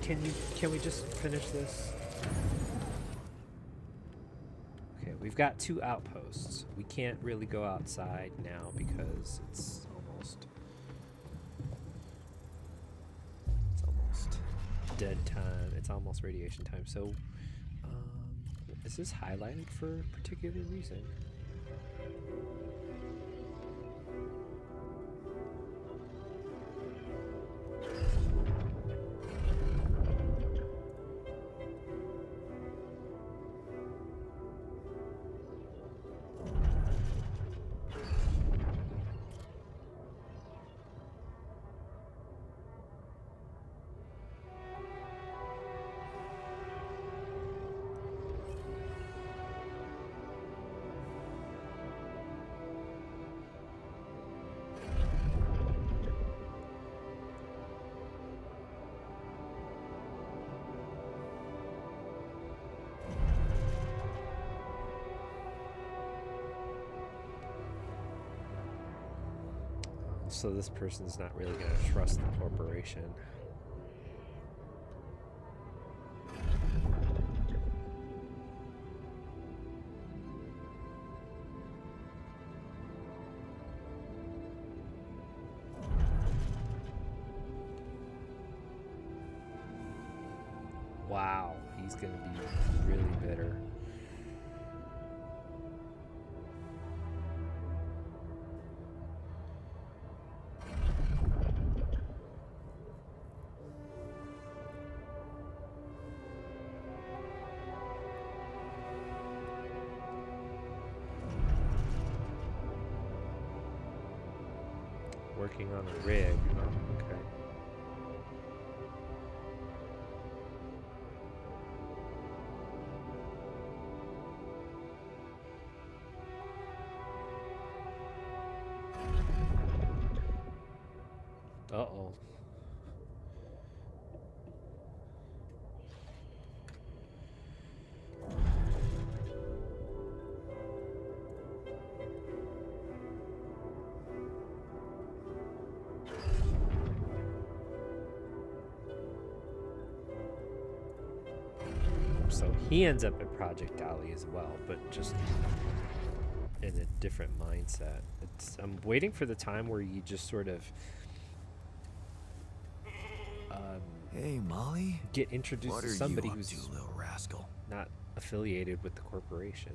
Can we just finish this? Okay, we've got 2 outposts. We can't really go outside now because it's almost dead time. It's almost radiation time. So, is this highlighted for a particular reason? So this person's not really going to trust the corporation. Wow, he's going to be really bitter. Working on a rig. Oh, okay. Uh-oh. So he ends up at Project Alley as well, but just in a different mindset. I'm waiting for the time where you just sort of Hey, Molly. get introduced What to are somebody you up who's to, little rascal? not affiliated with the corporation.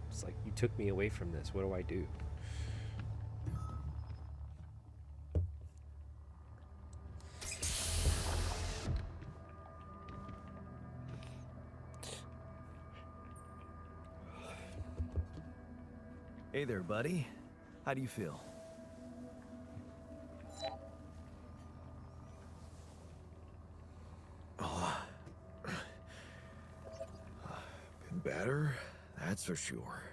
It's like, you took me away from this. What do I do? Hey there, buddy. How do you feel? Been better, that's for sure.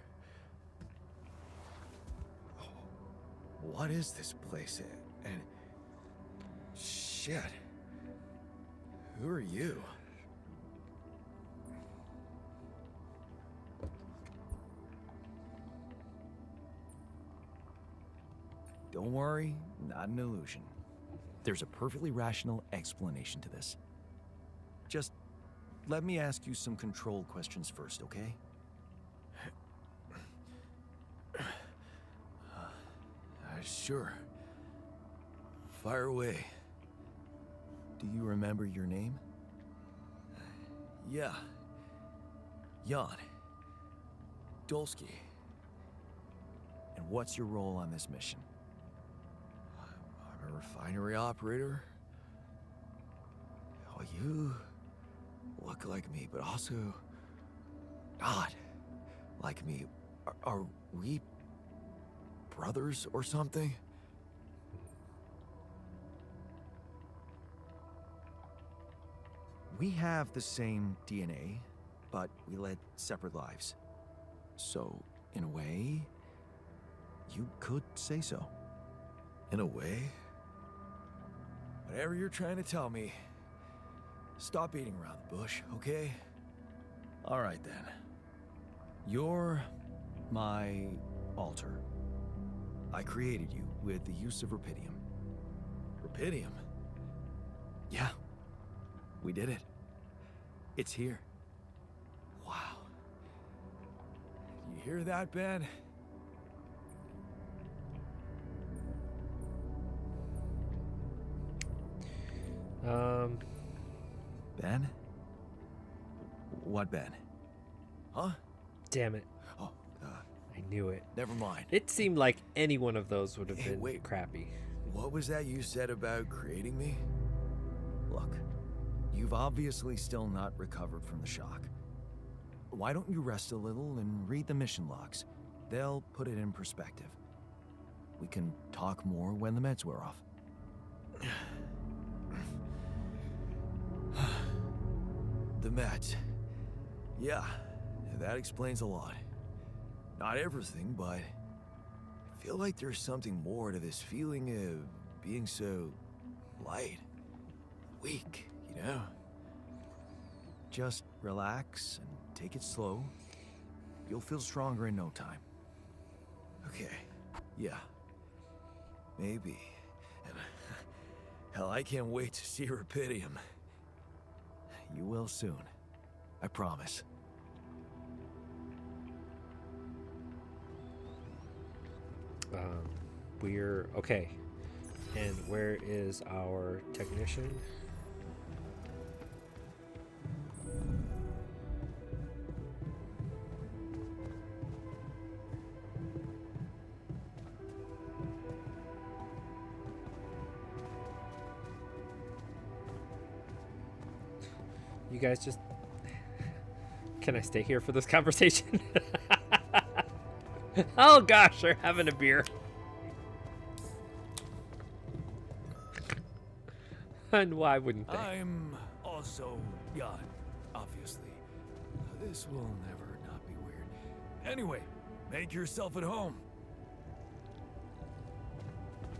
What is this place? And shit. Who are you? Don't worry, not an illusion. There's a perfectly rational explanation to this. Just let me ask you some control questions first, okay? Sure. Fire away. Do you remember your name? Yeah. Jan. Dolsky. And what's your role on this mission? I'm a refinery operator. Oh, you look like me, but also not like me. Are we brothers or something? We have the same DNA, but we led separate lives. So, in a way, you could say so. In a way? Whatever you're trying to tell me, stop beating around the bush, okay? All right then. You're my alter. I created you with the use of Rapidium. Rapidium? Yeah. We did it. It's here. Wow. You hear that, Ben? Ben? What Ben? Huh? Damn it. Oh, I knew it. Never mind. It seemed like any one of those would have Hey, been wait. crappy. What was that you said about creating me? Look, you've obviously still not recovered from the shock. Why don't you rest a little and read the mission logs? They'll put it in perspective. We can talk more when the meds wear off. The meds. Yeah, that explains a lot. Not everything, but I feel like there's something more to this feeling of being so light, weak, you know? Just relax and take it slow. You'll feel stronger in no time. Okay, yeah. Maybe. And hell, I can't wait to see Rapidium. You will soon. I promise. We're okay. And where is our technician? You guys just... Can I stay here for this conversation? Oh gosh, they're having a beer. And why wouldn't they? I'm also God, obviously. This will never not be weird. Anyway, make yourself at home.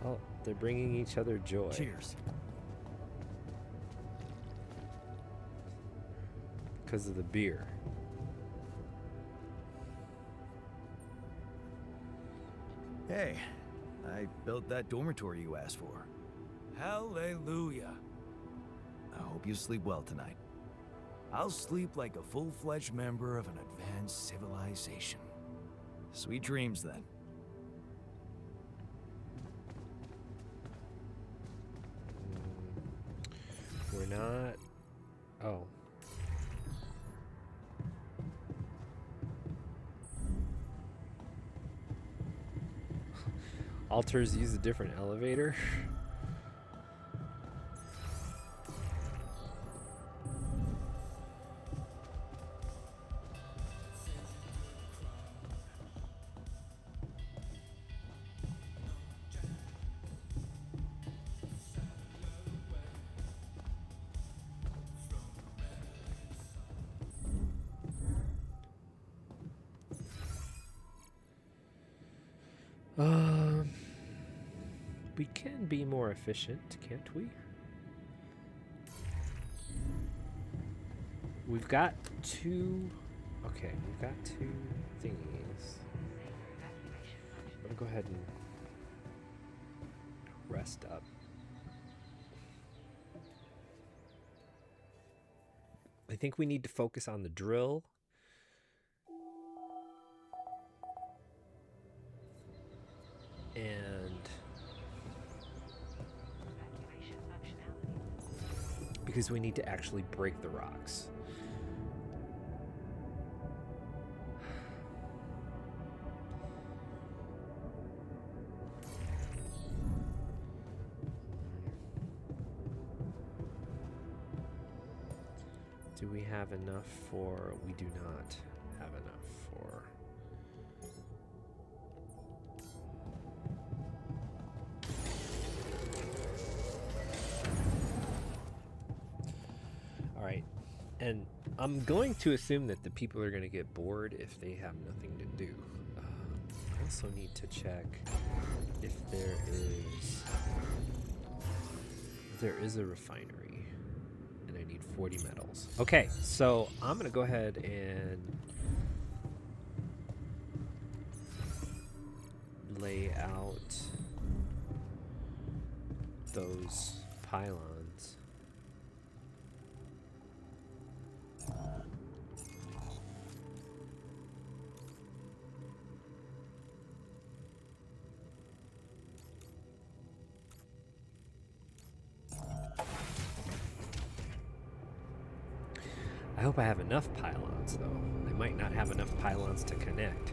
Oh, they're bringing each other joy. Cheers. Because of the beer. Hey, I built that dormitory you asked for. Hallelujah. I hope you sleep well tonight. I'll sleep like a full-fledged member of an advanced civilization. Sweet dreams, then. We're not... Oh. Alters use a different elevator. We can be more efficient, can't we? We've got two... Okay, we've got two thingies. I'm gonna go ahead and rest up. I think we need to focus on the drill. And because we need to actually break the rocks. Do we have enough for... We do not have enough for... Alright, and I'm going to assume that the people are going to get bored if they have nothing to do. I also need to check if there is a refinery, and I need 40 metals. Okay, so I'm going to go ahead and lay out those pylons. I hope I have enough pylons, though. I might not have enough pylons to connect.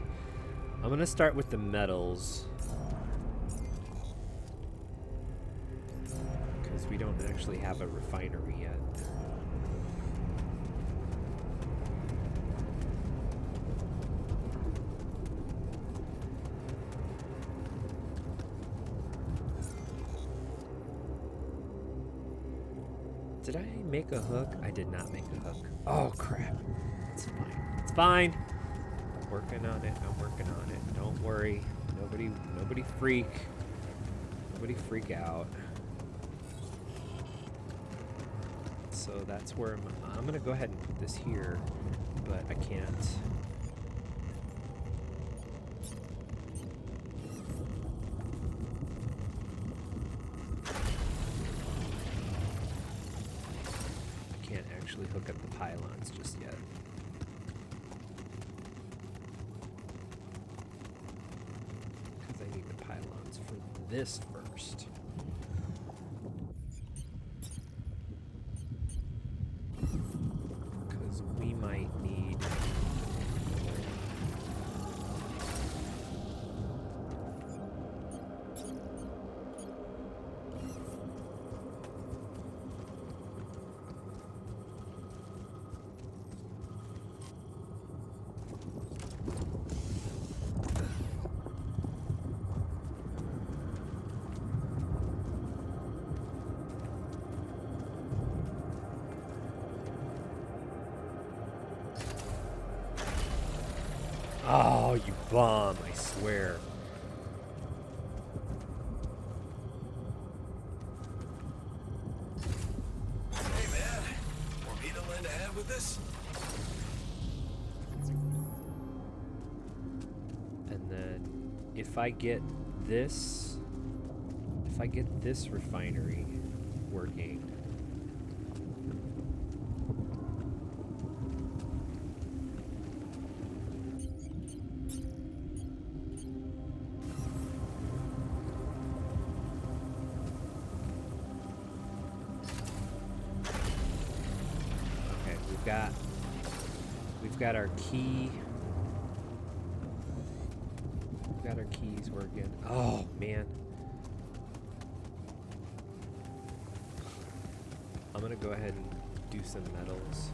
I'm gonna start with the metals. Because we don't actually have a refinery yet. Did I make a hook? I did not make a hook. Oh crap. It's fine. It's fine. I'm working on it. I'm working on it. Don't worry. Nobody freak. Nobody freak out. So that's where I'm gonna go ahead and put this here, but I can't. Actually hook up the pylons just yet. Because I need the pylons for this first. Because we might need... Oh, you bum, I swear. Hey, man. Want me to lend a hand with this? And then if I get this refinery working, we've got our key. We've got our keys working. Oh man. I'm gonna go ahead and do some metals.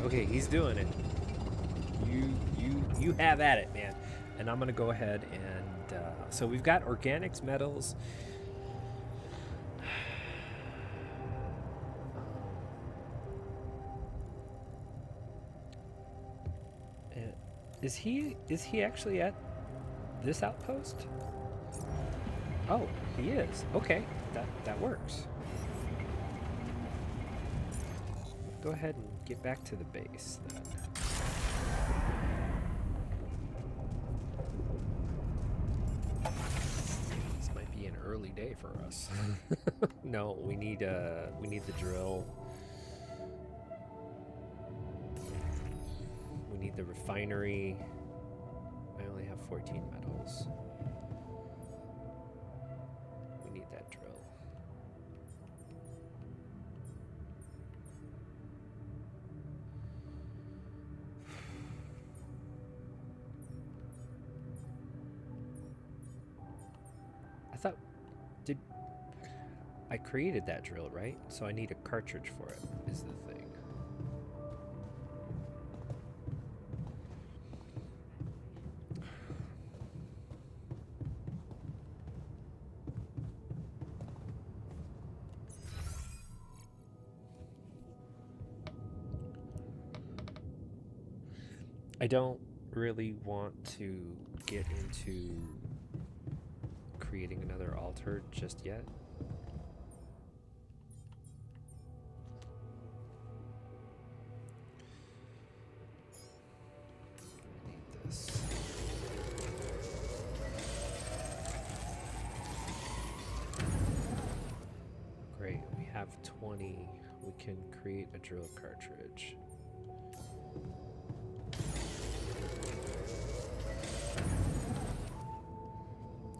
Okay, he's doing it. You have at it, man. And I'm gonna go ahead and so we've got organics, metals. Is he actually at this outpost? Oh, he is. Okay, that works. Go ahead and get back to the base then. This might be an early day for us. No, we need the drill. We need the refinery. I only have 14 metals. We need that drill. I created that drill, right? So I need a cartridge for it, is the thing. I don't really want to get into creating another altar just yet. I need this. Great, we have 20. we can create a drill cartridge.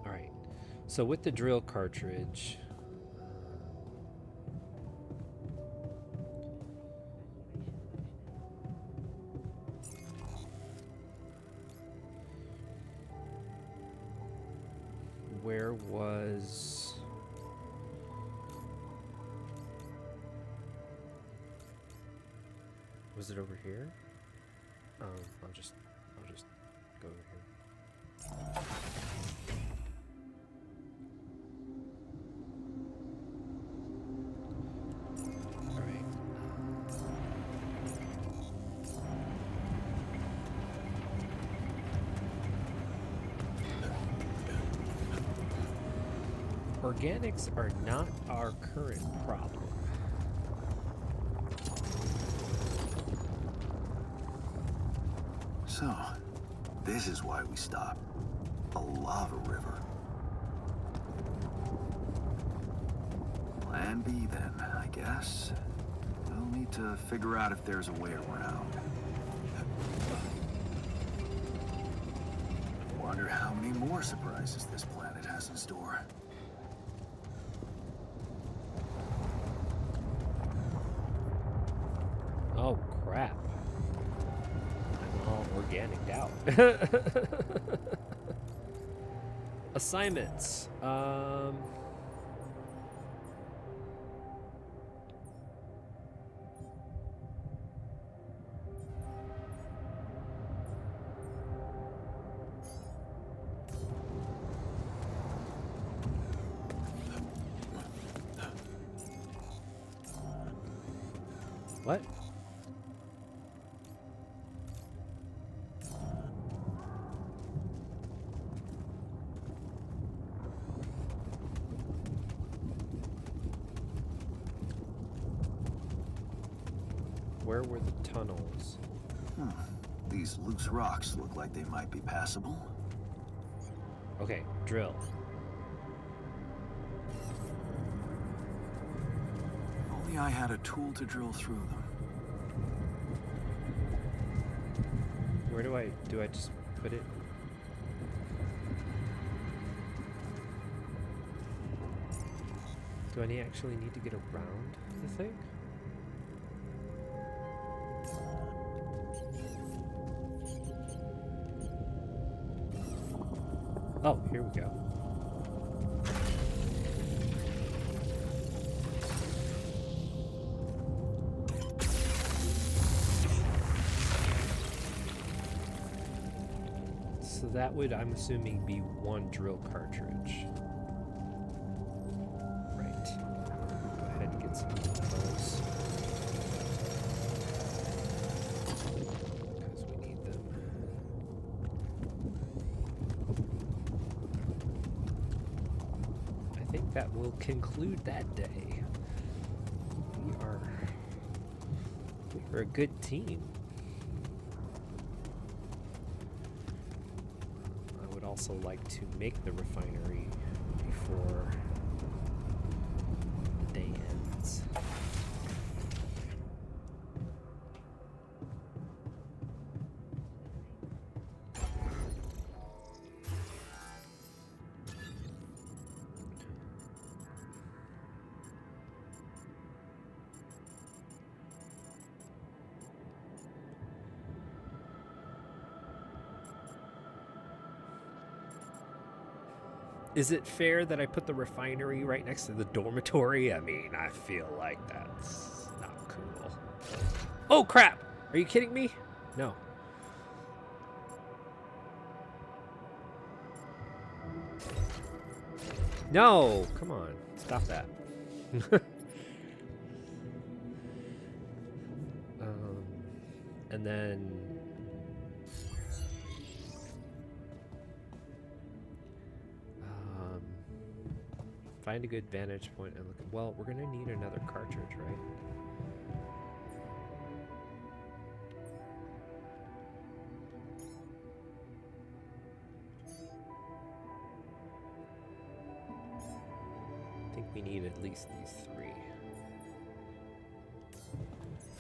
Alright, so with the drill cartridge, where was it over here? I'll just go over here. All right. Organics are not our current problem. So, this is why we stopped. A lava river. Plan B then, I guess. We'll need to figure out if there's a way around. Wonder how many more surprises this planet has in store. Oh, crap. I'm all organicked out. Assignments. What? Where were the tunnels? These loose rocks look like they might be passable. Okay, drill. If only I had a tool to drill through them. Where do I just put it? Do I actually need to get around the thing? Oh, here we go. So that would, I'm assuming, be one drill cartridge. Right. Go ahead and get some of those. Because we need them. I think that will conclude that day. We're a good team. I would also like to make the refinery before the day ends. Is it fair that I put the refinery right next to the dormitory? I mean, I feel like that's not cool. Oh, crap! Are you kidding me? No. No! Come on. Stop that. And then... find a good vantage point and look. Well, we're gonna need another cartridge, right? I think we need at least these three.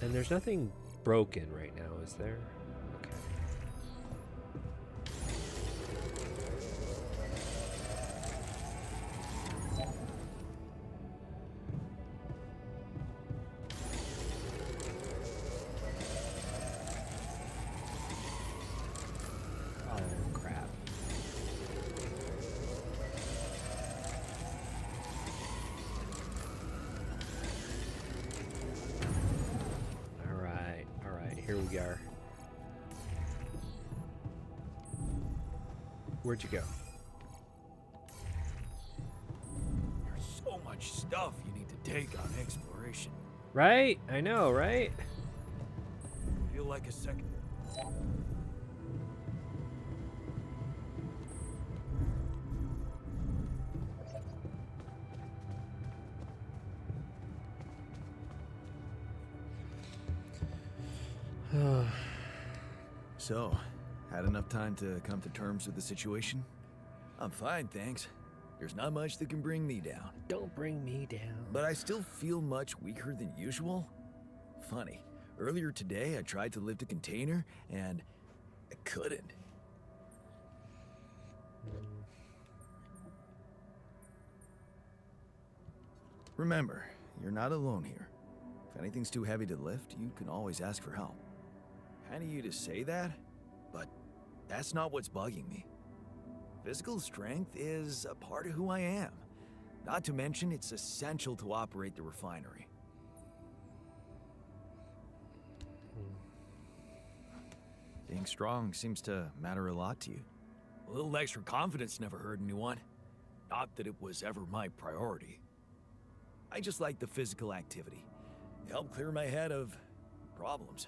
And there's nothing broken right now, is there? Okay. Oh, crap. All right, here we are. Where'd you go? There's so much stuff you need to take on exploration. Right? I know, right? Feel like a second. So, had enough time to come to terms with the situation? I'm fine, thanks. There's not much that can bring me down. Don't bring me down. But I still feel much weaker than usual. Funny, earlier today I tried to lift a container, and I couldn't. Remember, you're not alone here. If anything's too heavy to lift, you can always ask for help. Kind of you to say that, but that's not what's bugging me. Physical strength is a part of who I am. Not to mention, it's essential to operate the refinery. Being strong seems to matter a lot to you. A little extra confidence never hurt anyone. Not that it was ever my priority. I just like the physical activity. It helped clear my head of problems.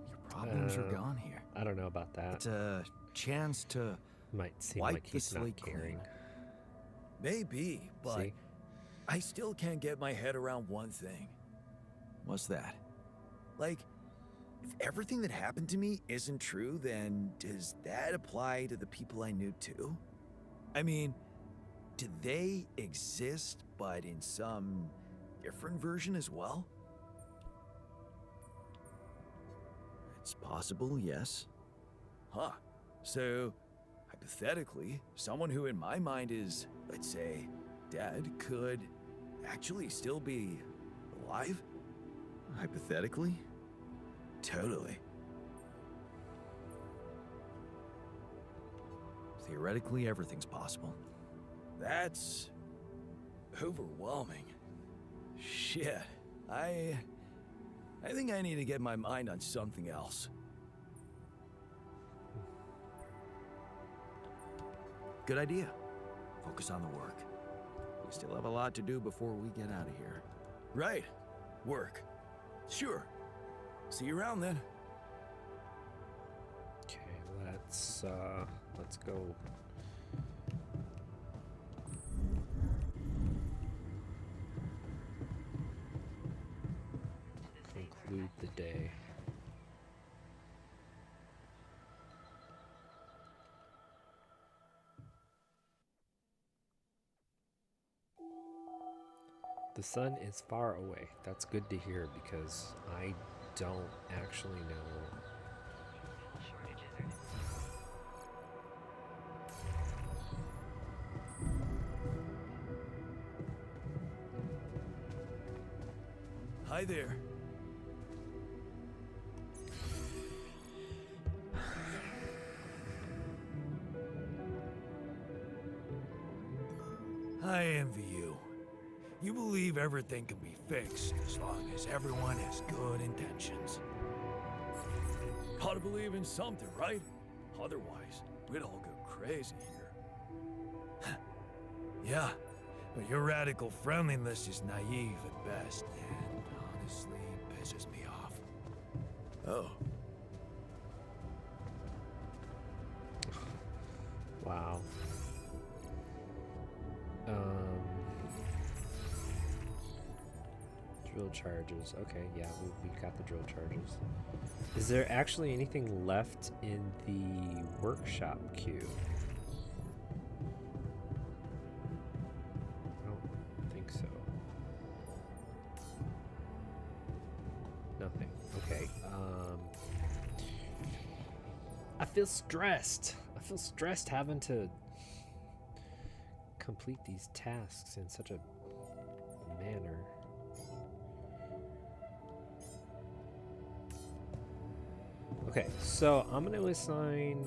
Your problems are gone here. I don't know about that. It's a chance to Might seem wipe like the he's not slate caring. clean. Maybe, but See? I still can't get my head around one thing. What's that? Like, if everything that happened to me isn't true, then does that apply to the people I knew too? I mean, do they exist, but in some different version as well? It's possible, yes. Huh. So, hypothetically, someone who in my mind is, let's say, dead could actually still be alive? Hypothetically? Totally. Theoretically, everything's possible. That's overwhelming. Shit. I think I need to get my mind on something else. Good idea. Focus on the work. We still have a lot to do before we get out of here. Right. Work. Sure. See you around then. Okay, let's go. Conclude the day. The sun is far away. That's good to hear because I don't actually know. Hi there. I envy you. You believe everything can be fixed as long as everyone has good intentions. Gotta believe in something, right? Otherwise, we'd all go crazy here. Yeah, but your radical friendliness is naive at best, and honestly pisses me off. Oh. Wow. Drill charges. Okay, yeah, we got the drill charges. Is there actually anything left in the workshop queue? I don't think so. Alright, I feel stressed. I feel stressed having to complete these tasks in such a manner. Okay, so I'm going to assign...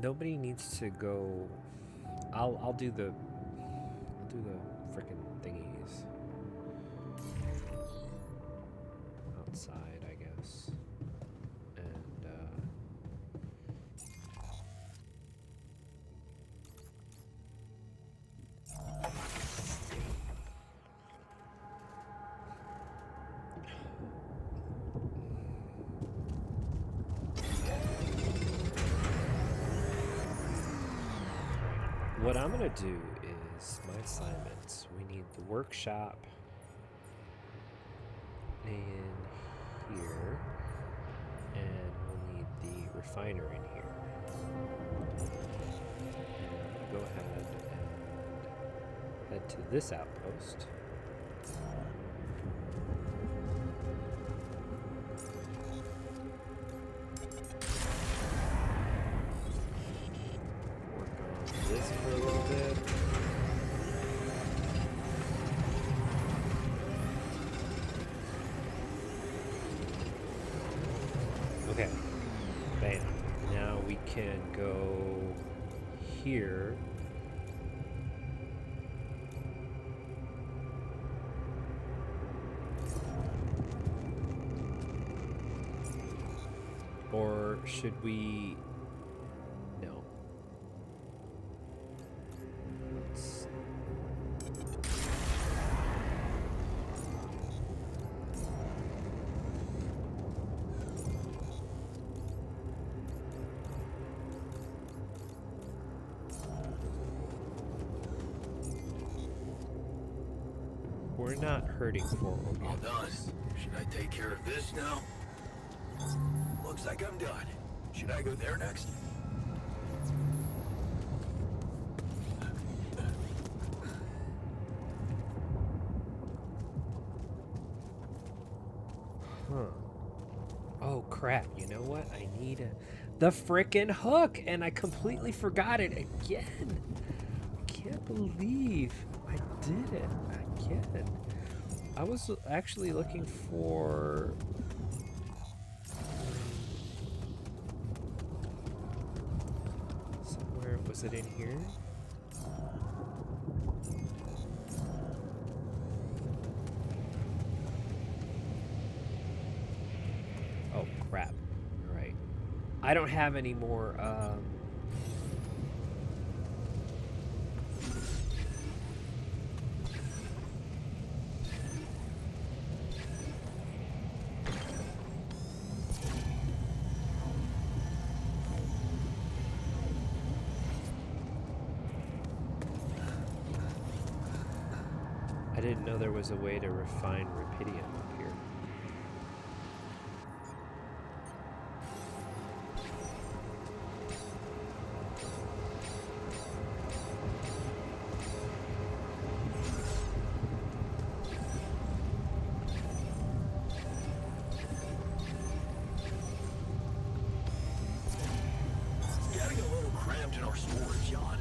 Nobody needs to go. I'll do the frickin' thingies outside, I guess. And what I'm gonna do is my assignments. We need the workshop in here, and we'll need the refiner in here. And go ahead and head to this outpost. This for a little bit. Okay. Bam. Now we can go here. Or should we... No. We're not hurting for All done. Should I take care of this now? Looks like I'm done. Should I go there next? Huh. Oh crap, you know what? I need the frickin' hook, and I completely forgot it again. I can't believe I did it again. I was actually looking for... somewhere, was it in here? Oh crap. Alright. I don't have any more, I didn't know there was a way to refine rubidium up here. It's getting a little cramped in our storage yard.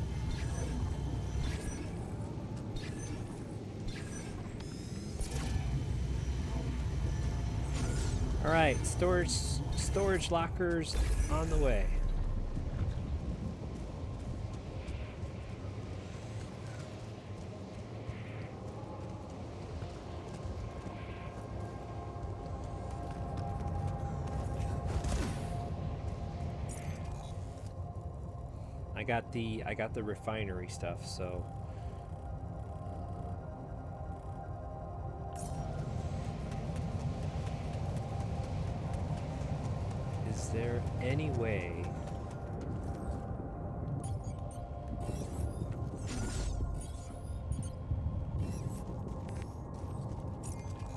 All right, storage lockers on the way. I got the refinery stuff, so is there any way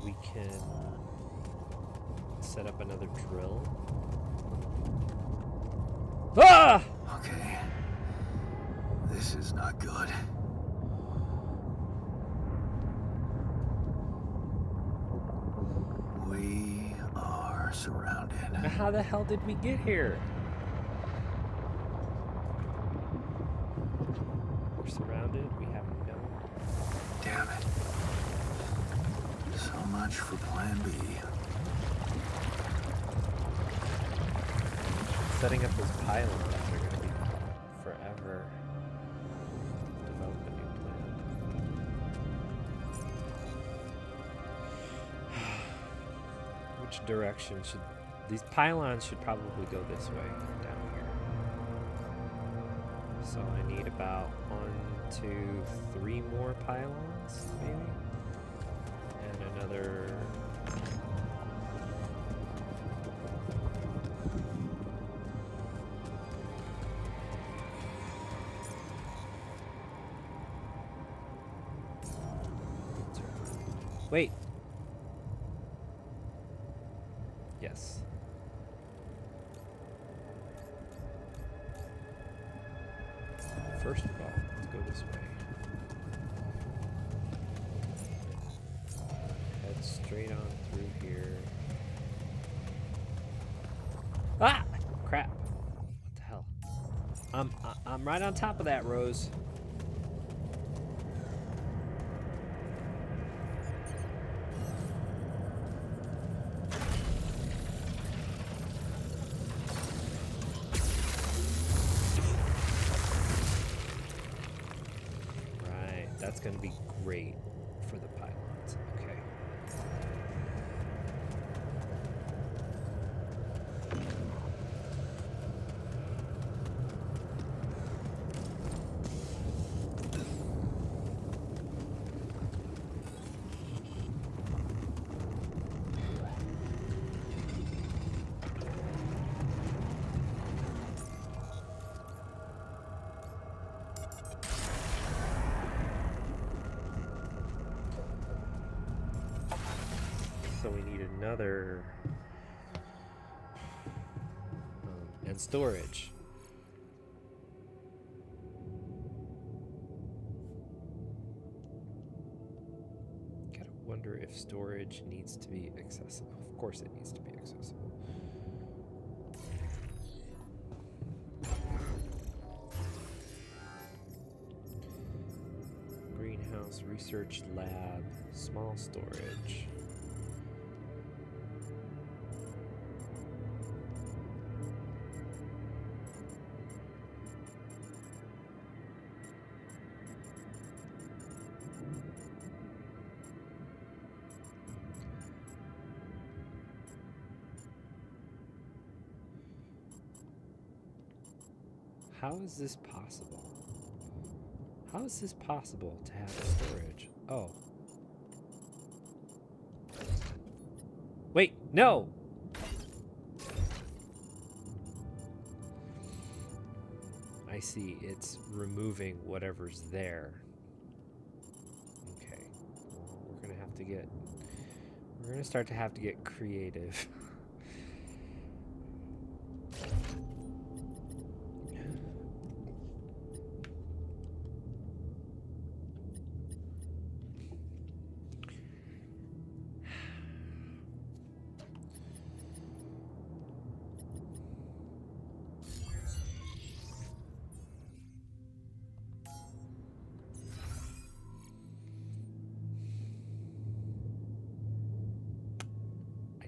we can set up another drill. Ah! Okay. This is not good. We are surrounded. How the hell did we get here? We're surrounded. We have no... Damn it. So much for Plan B. Setting up those pylons are going to be forever. Develop a new plan. Which direction should... These pylons should probably go this way, down here. So I need about 1, 2, 3 more pylons, maybe? And another... Wait. Yes. First of all, let's go this way. Head straight on through here. Ah! Crap. What the hell? I'm right on top of that, Rose. That's going to be great for the pylons. Okay. So we need another and storage. Gotta wonder if storage needs to be accessible. Of course it needs to be accessible. Greenhouse, research lab, small storage. How is this possible? How is this possible to have storage? Oh. Wait, no! I see, it's removing whatever's there. Okay. Well, we're gonna have to get... We're gonna start to have to get creative.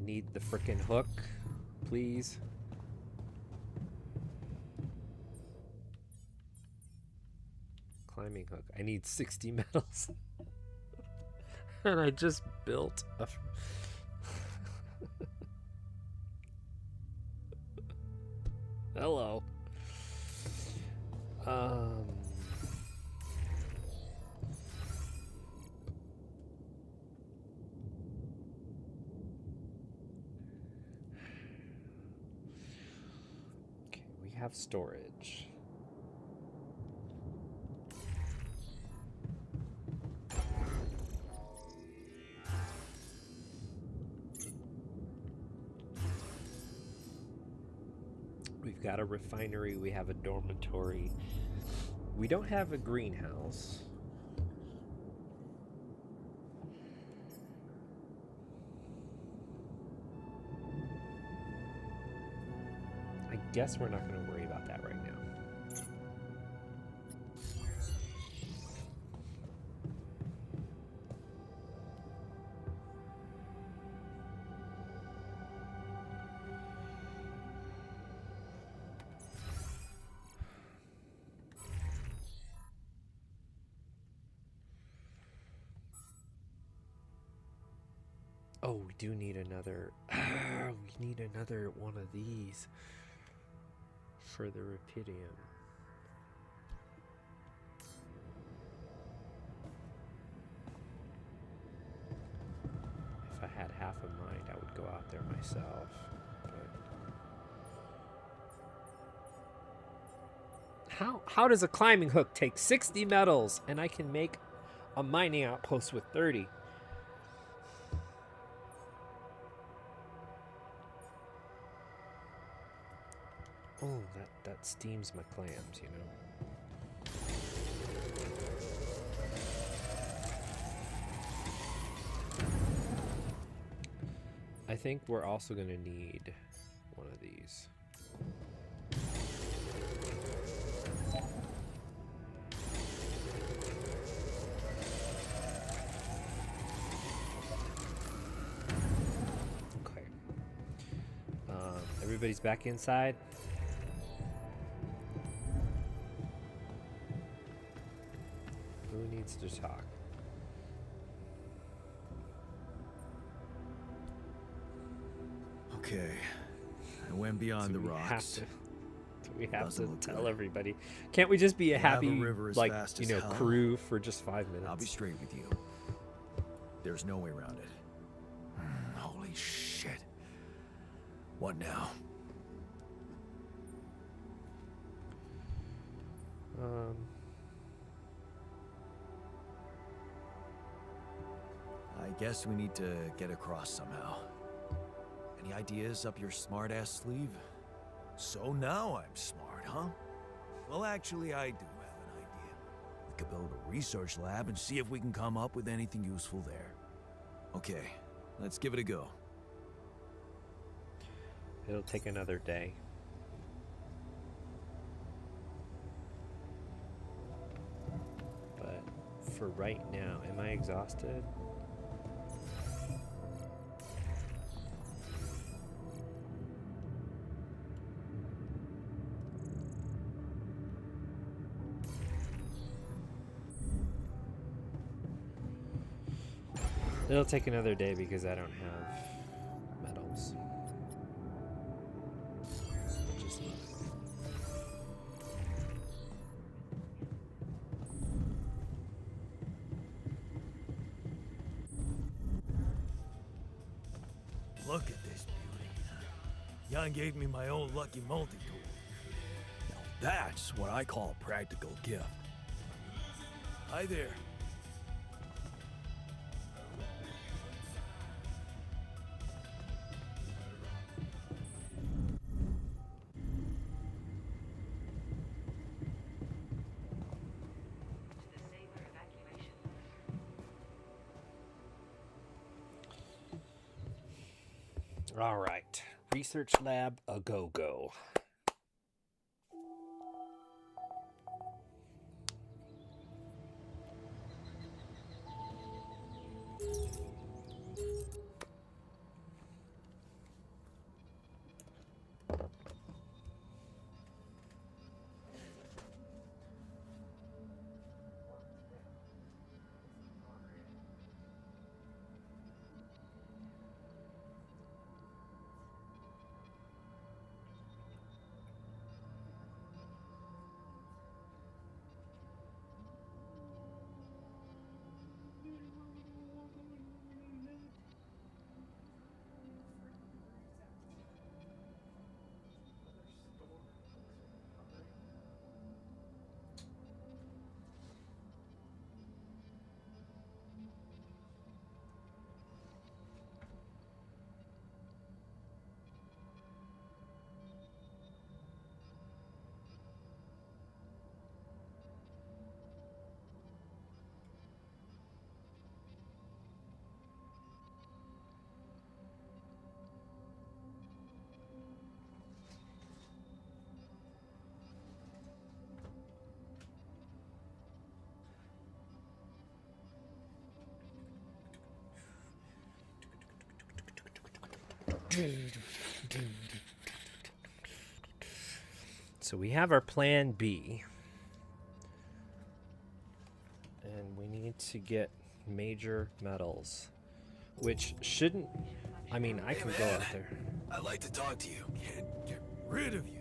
Need the frickin' hook, please. Climbing hook. I need 60 metals. And I just built a... Hello. Have storage. got a refinery, we have a dormitory. We don't have a greenhouse. I guess we're not going to worry about that right now. Oh, we do need another. We need another one of these for the Rapidium. If I had half a mind, I would go out there myself. But how does a climbing hook take 60 metals and I can make a mining outpost with 30? Oh, that steams my clams, you know. I think we're also going to need one of these. Okay. Everybody's back inside. Who needs to talk? Okay, I went beyond the rocks. We have Doesn't to look tell good. everybody. Can't we just be a Lava happy, river is like, fast you as know, hell. crew for just 5 minutes? I'll be straight with you. There's no way around it. Holy shit. What now? I guess we need to get across somehow. Any ideas up your smart-ass sleeve? So now I'm smart, huh? Well, actually, I do have an idea. We could build a research lab and see if we can come up with anything useful there. Okay, let's give it a go. It'll take another day. But for right now, am I exhausted? It'll take another day because I don't have metals. Just Look at this beauty. Jan gave me my own lucky multi-tool. Now that's what I call a practical gift. Hi there. all right. Research lab a go-go. So we have our plan B. And we need to get major metals. Which shouldn't... I mean, I can go out there. I'd like to talk to you. Can't get rid of you.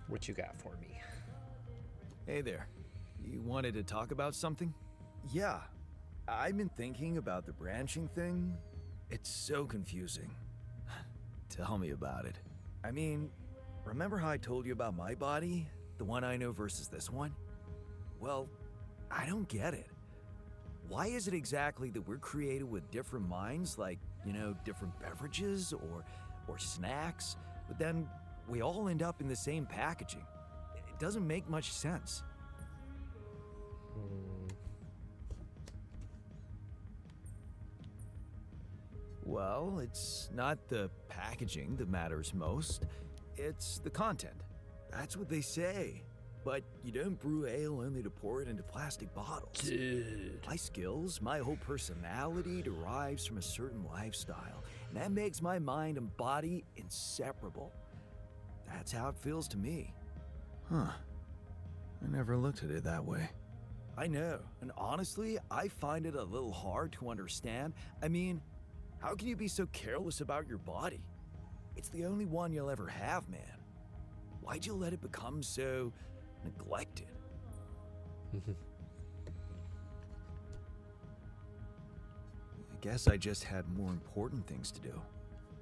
What you got for me? Hey there. You wanted to talk about something? Yeah. I've been thinking about the branching thing. It's so confusing. Tell me about it. I mean, remember how I told you about my body? The one I know versus this one? Well, I don't get it. Why is it exactly that we're created with different minds, like, you know, different beverages or snacks, but then we all end up in the same packaging? It doesn't make much sense. Well, it's not the packaging that matters most. It's the content. That's what they say. But you don't brew ale only to pour it into plastic bottles. Dude. My skills, my whole personality derives from a certain lifestyle. And that makes my mind and body inseparable. That's how it feels to me. Huh. I never looked at it that way. I know. And honestly, I find it a little hard to understand. I mean, how can you be so careless about your body? It's the only one you'll ever have, man. Why'd you let it become so neglected? I guess I just had more important things to do.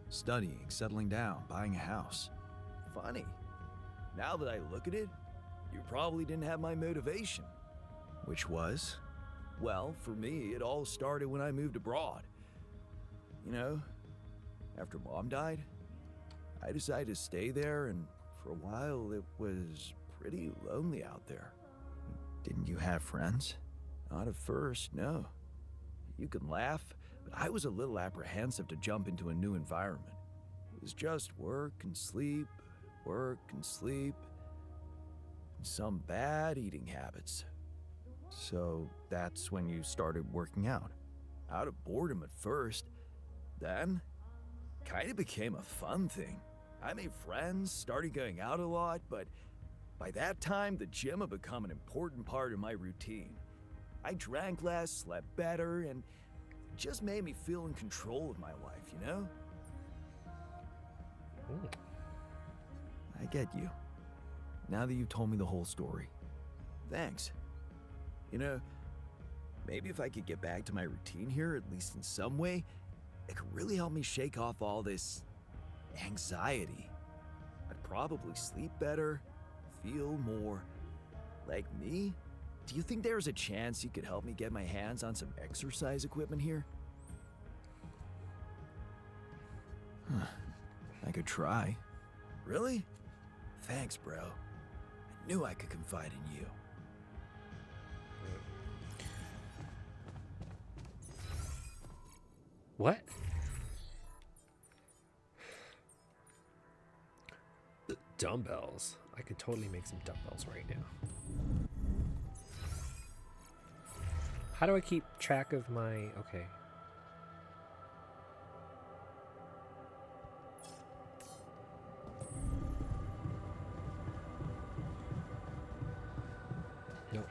Studying, settling down, buying a house. Funny. Now that I look at it, you probably didn't have my motivation. Which was? Well, for me, it all started when I moved abroad. You know, after Mom died, I decided to stay there, and for a while it was pretty lonely out there. Didn't you have friends? Not at first, no. You can laugh, but I was a little apprehensive to jump into a new environment. It was just work and sleep, and some bad eating habits. So that's when you started working out. Out of boredom at first, then kind of became a fun thing. I made friends, started going out a lot, but by that time, the gym had become an important part of my routine. I drank less, slept better, and it just made me feel in control of my life, you know? I get you. Now that you've told me the whole story. Thanks. You know, maybe if I could get back to my routine here, at least in some way, it could really help me shake off all this anxiety. I'd probably sleep better, feel more like me. Do you think there's a chance you could help me get my hands on some exercise equipment here? I could try. Really? Thanks, bro. I knew I could confide in you. What? Dumbbells. I could totally make some dumbbells right now. How do I keep track of my... Okay. Nope.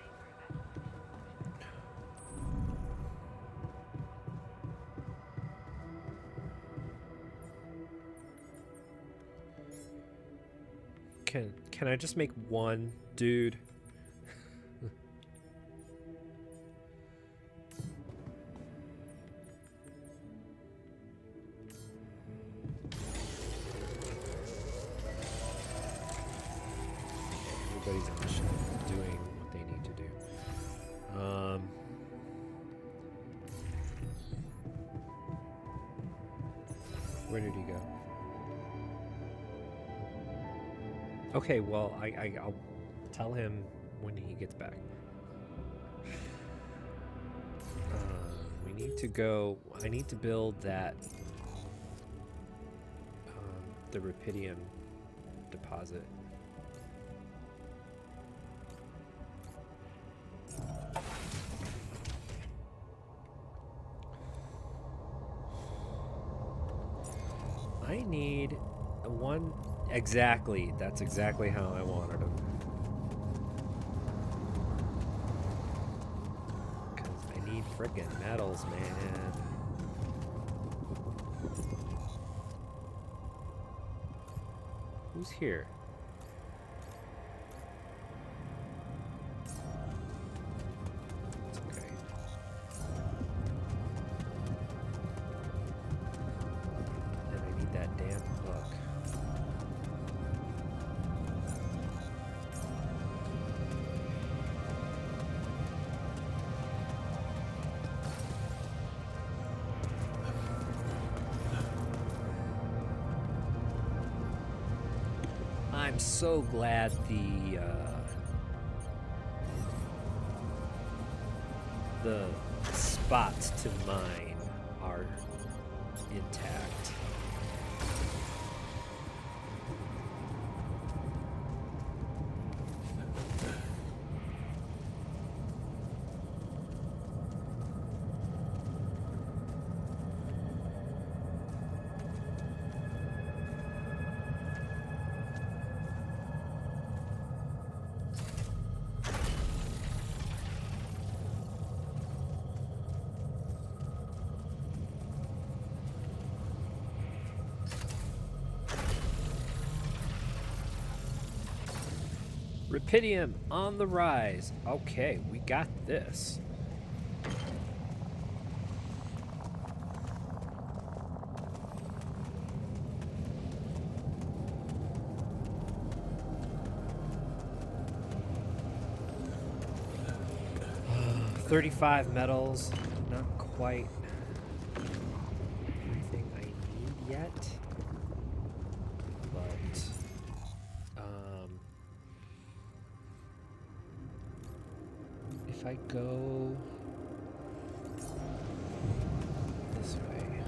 Can I just make one, dude? Everybody's on the ship doing what they need to do. Where did he go? Okay, well, I'll tell him when he gets back. We need to go... I need to build that the rupidium deposit. I need a one. Exactly. That's exactly how I wanted them. Because I need frickin' metals, man. Who's here? It's okay. Then I need that damn hook. I'm so glad the spots to mine are intact. Rupidium on the rise. Okay, we got this. $35 metals. Not quite everything I need yet. If I go this way.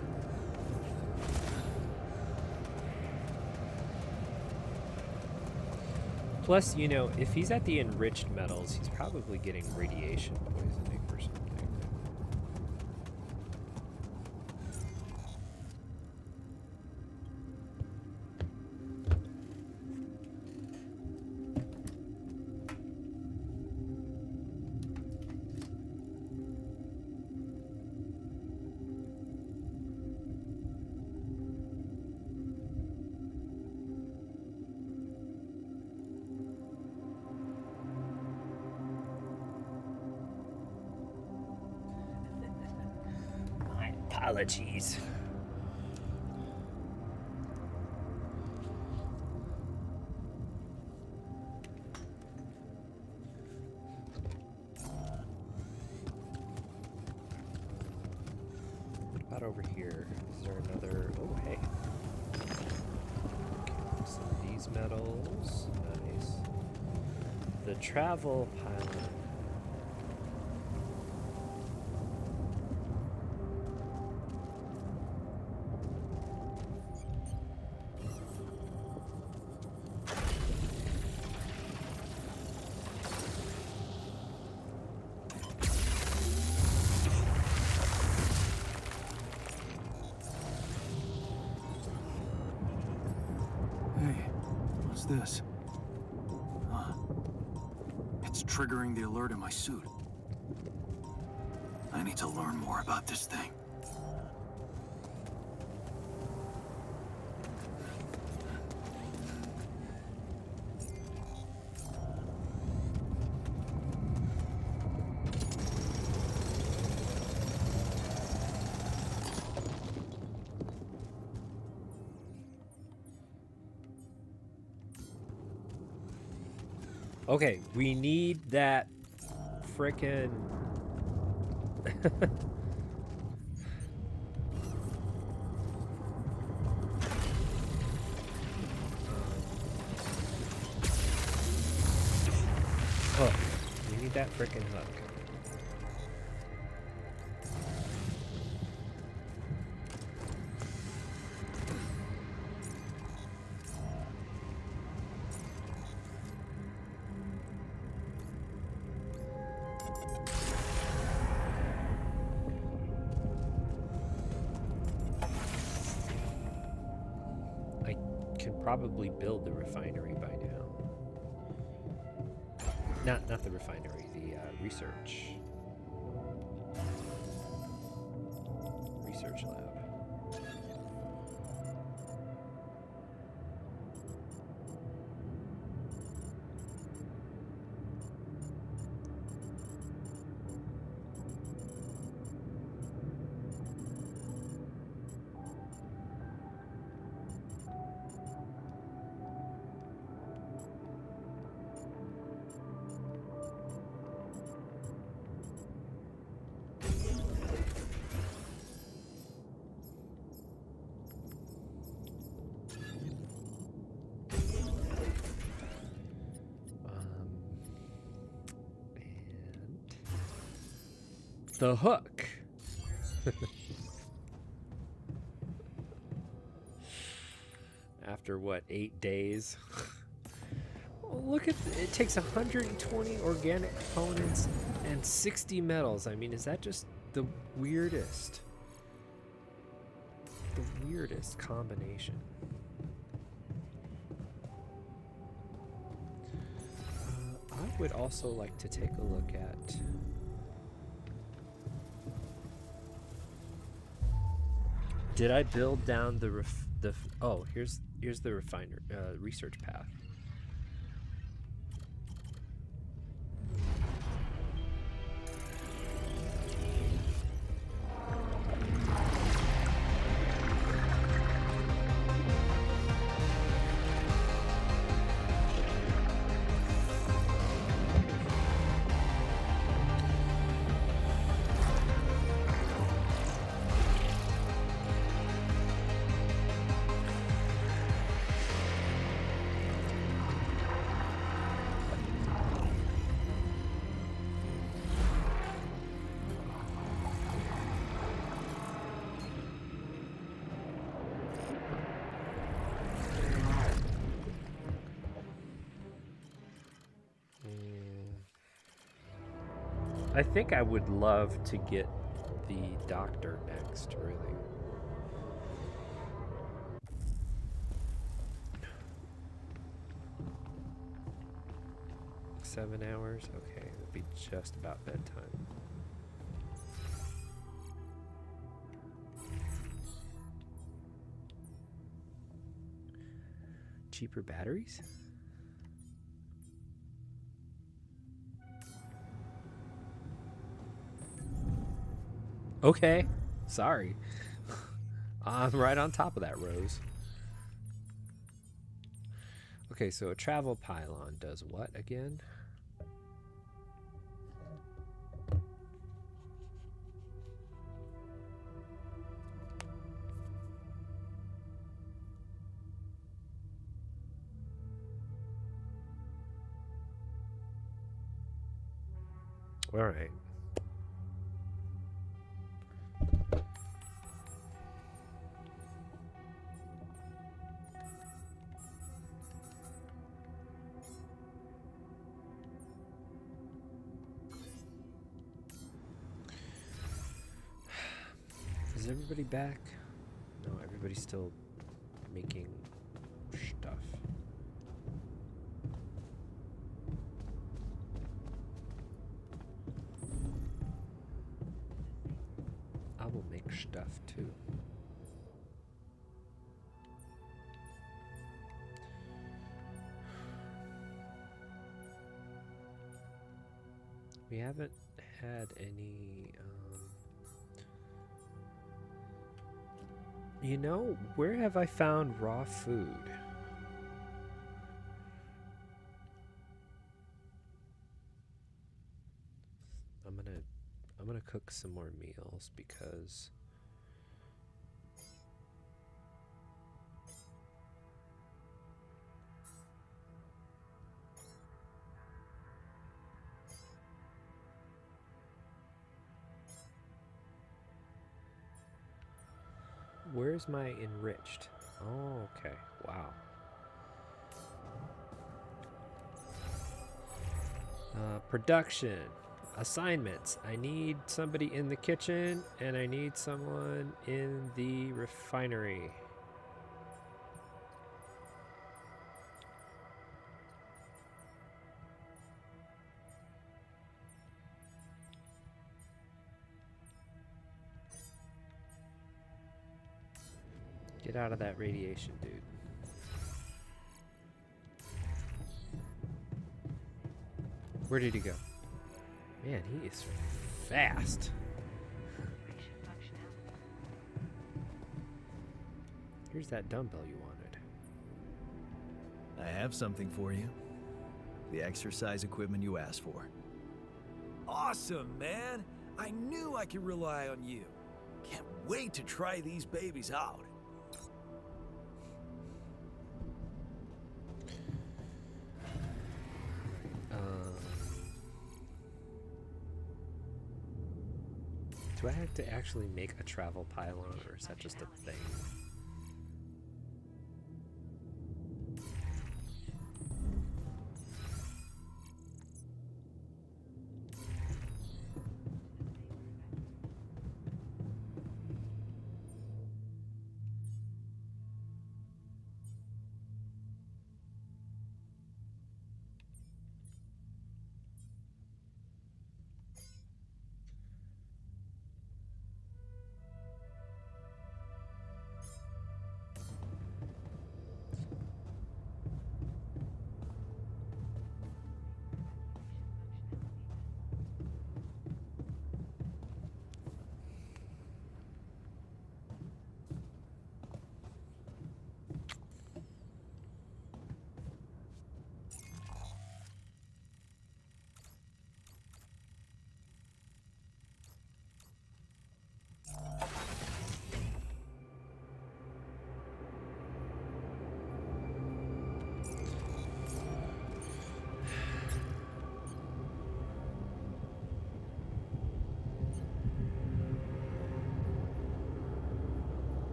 Plus, you know, if he's at the enriched metals, he's probably getting radiation poisoning or something. Apologies. What about over here? Is there another? Oh, hey. Okay, some of these metals. Nice. The travel pilot. This? It's triggering the alert in my suit. I need to learn more about this thing. Okay, we need that frickin' hook. We need that frickin' hook. I can probably build the refinery by now. Not the refinery, the research lab. The hook. After what, 8 days? Oh, look at it takes 120 organic components and 60 metals. I mean, is that just the weirdest combination? I would also like to take a look at did I build down the oh, here's the refiner research path. I think I would love to get the doctor next, really. Seven hours? Okay, it'll be just about bedtime. Cheaper batteries? Okay, sorry. I'm right on top of that, Rose. Okay, so a travel pylon does what again? All right. Is everybody back? No, everybody's still making stuff. I will make stuff too. We haven't had any you know, where have I found raw food? I'm gonna cook some more meals because where's my enriched? Oh, okay. Wow. Production. Assignments. I need somebody in the kitchen and I need someone in the refinery. Get out of that radiation, dude. Where did he go? Man, he is fast. Here's that dumbbell you wanted. I have something for you. The exercise equipment you asked for. Awesome, man! I knew I could rely on you. Can't wait to try these babies out. Do I have to actually make a travel pylon, or is that just a thing?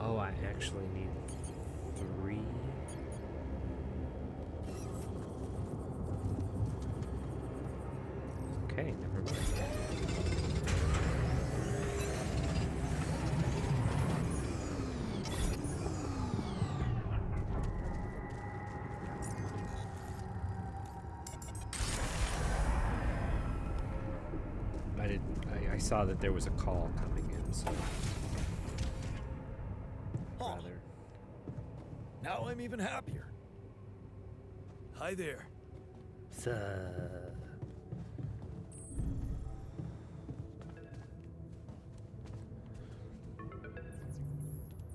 Oh, I actually need 3. Okay, never mind. I saw that there was a call coming in, so rather. Now I'm even happier. Hi there.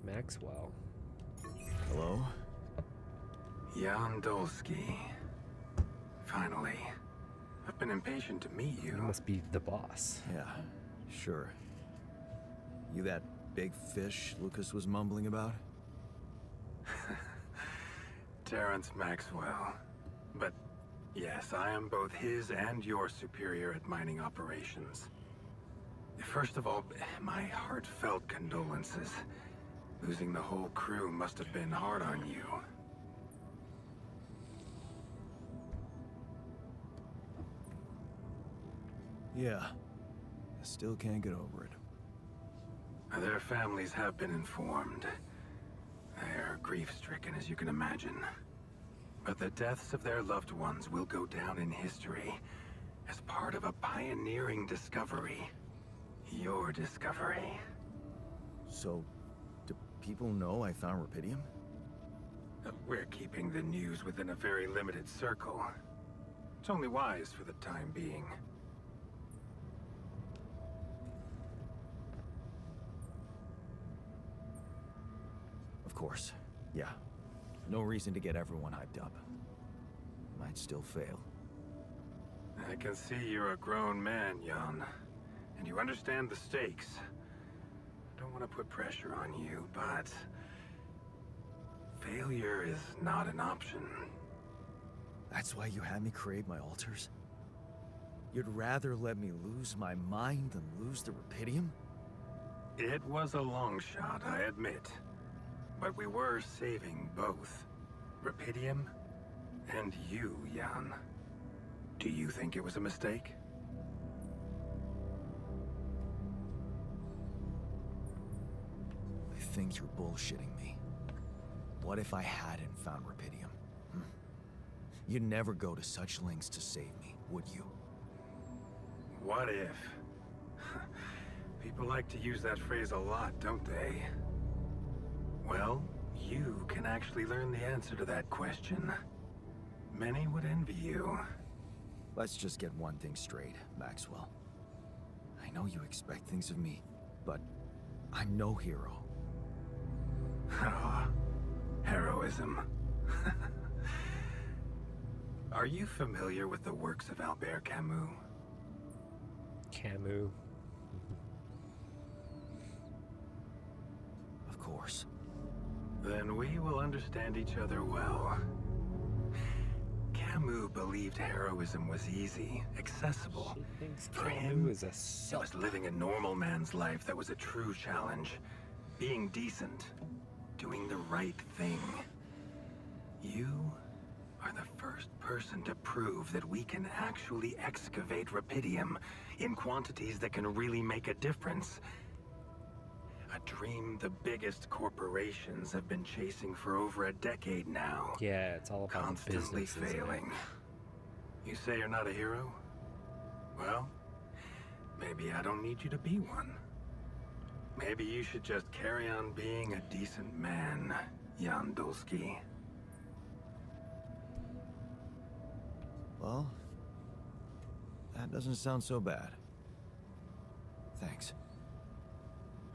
Maxwell. Hello? Jan Dolsky. Finally. I've been impatient to meet you. You must be the boss. Yeah, sure. You that big fish Lucas was mumbling about? Terrence Maxwell. But yes, I am both his and your superior at mining operations. First of all, my heartfelt condolences. Losing the whole crew must have been hard on you. Yeah. I still can't get over it. Their families have been informed. They're grief-stricken, as you can imagine. But the deaths of their loved ones will go down in history as part of a pioneering discovery. Your discovery. So, do people know I found Rapidium? We're keeping the news within a very limited circle. It's only wise for the time being. Of course. Yeah. No reason to get everyone hyped up. Might still fail. I can see you're a grown man, Jan. And you understand the stakes. I don't want to put pressure on you, but failure is not an option. That's why you had me create my altars? You'd rather let me lose my mind than lose the Rapidium? It was a long shot, I admit. But we were saving both. Rapidium and you, Jan. Do you think it was a mistake? I think you're bullshitting me. What if I hadn't found Rapidium? You'd never go to such lengths to save me, would you? What if? People like to use that phrase a lot, don't they? Well, You can actually learn the answer to that question. Many would envy you. Let's just get one thing straight, Maxwell. I know you expect things of me, but I'm no hero. Ah, heroism. Are you familiar with the works of Albert Camus? Camus. Of course. Then we will understand each other well. Camus believed heroism was easy, accessible. She thinks For Camus him, is a it suck. was living a normal man's life that was a true challenge. Being decent, doing the right thing. You are the first person to prove that we can actually excavate rupidium in quantities that can really make a difference. A dream the biggest corporations have been chasing for over a decade now. Yeah, it's all about the Constantly business, isn't it? failing. You say you're not a hero? Well, maybe I don't need you to be one. Maybe you should just carry on being a decent man, Jan Dulski. Well, that doesn't sound so bad. Thanks.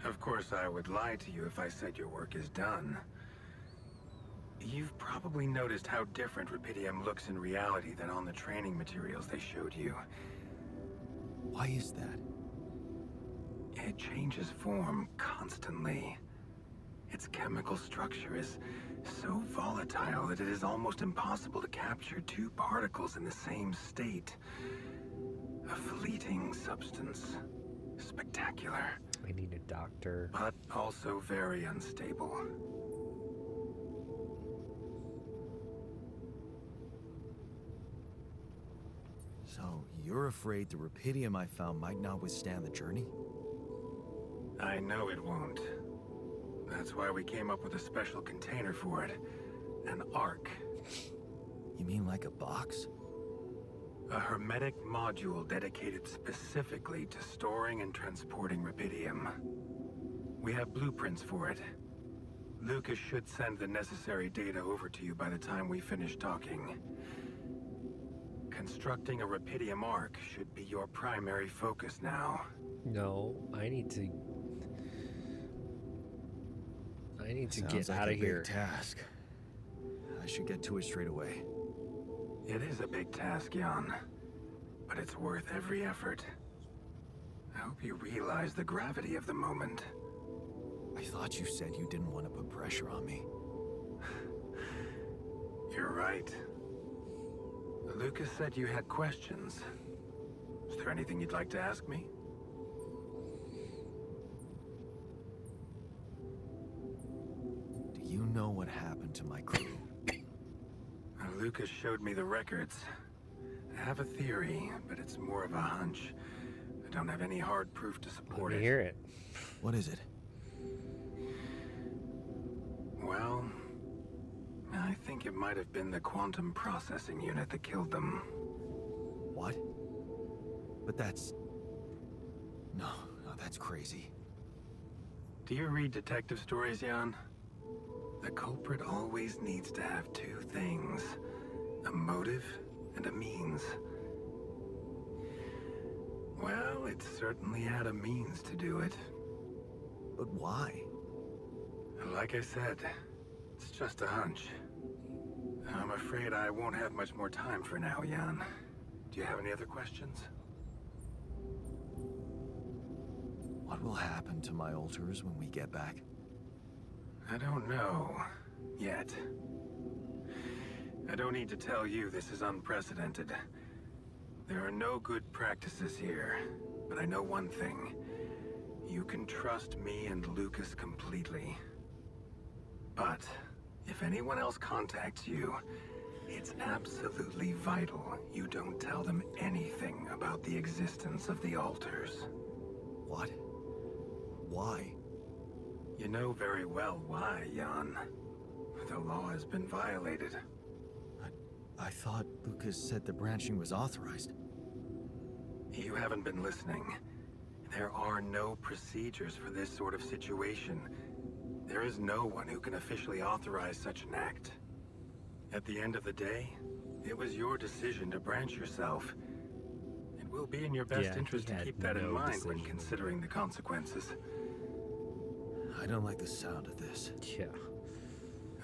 Of course, I would lie to you if I said your work is done. You've probably noticed how different rupidium looks in reality than on the training materials they showed you. Why is that? It changes form constantly. Its chemical structure is so volatile that it is almost impossible to capture two particles in the same state. A fleeting substance. Spectacular. I need a doctor. But also very unstable. So, you're afraid the rupidium I found might not withstand the journey? I know it won't. That's why we came up with a special container for it. An ark. You mean like a box? A hermetic module dedicated specifically to storing and transporting rupidium. We have blueprints for it. Lucas should send the necessary data over to you by the time we finish talking. Constructing a rupidium ark should be your primary focus now. No, I need to Sounds get like out a of here. big task. I should get to it straight away. It is a big task, Jan, but it's worth every effort. I hope you realize the gravity of the moment. I thought you said you didn't want to put pressure on me. You're right. Lucas said you had questions. Is there anything you'd like to ask me? Do you know what happened to my crew? Lucas showed me the records. I have a theory, but it's more of a hunch. I don't have any hard proof to Let support me it. hear it. What is it? Well, I think it might have been the quantum processing unit that killed them. What? But that's... No, that's crazy. Do you read detective stories, Jan? The culprit always needs to have two things. A motive and a means. Well, it certainly had a means to do it. But why? Like I said, it's just a hunch. I'm afraid I won't have much more time for now, Jan. Do you have any other questions? What will happen to my alters when we get back? I don't know. Yet. I don't need to tell you this is unprecedented. There are no good practices here, but I know one thing. You can trust me and Lucas completely. But if anyone else contacts you, it's absolutely vital you don't tell them anything about the existence of the alters. What? Why? You know very well why, Jan. The law has been violated. I thought Lucas said the branching was authorized. You haven't been listening. There are no procedures for this sort of situation. There is no one who can officially authorize such an act. At the end of the day, it was your decision to branch yourself. It will be in your best Yeah, interest he to had keep that in no mind when decision. considering the consequences. I don't like the sound of this. Yeah.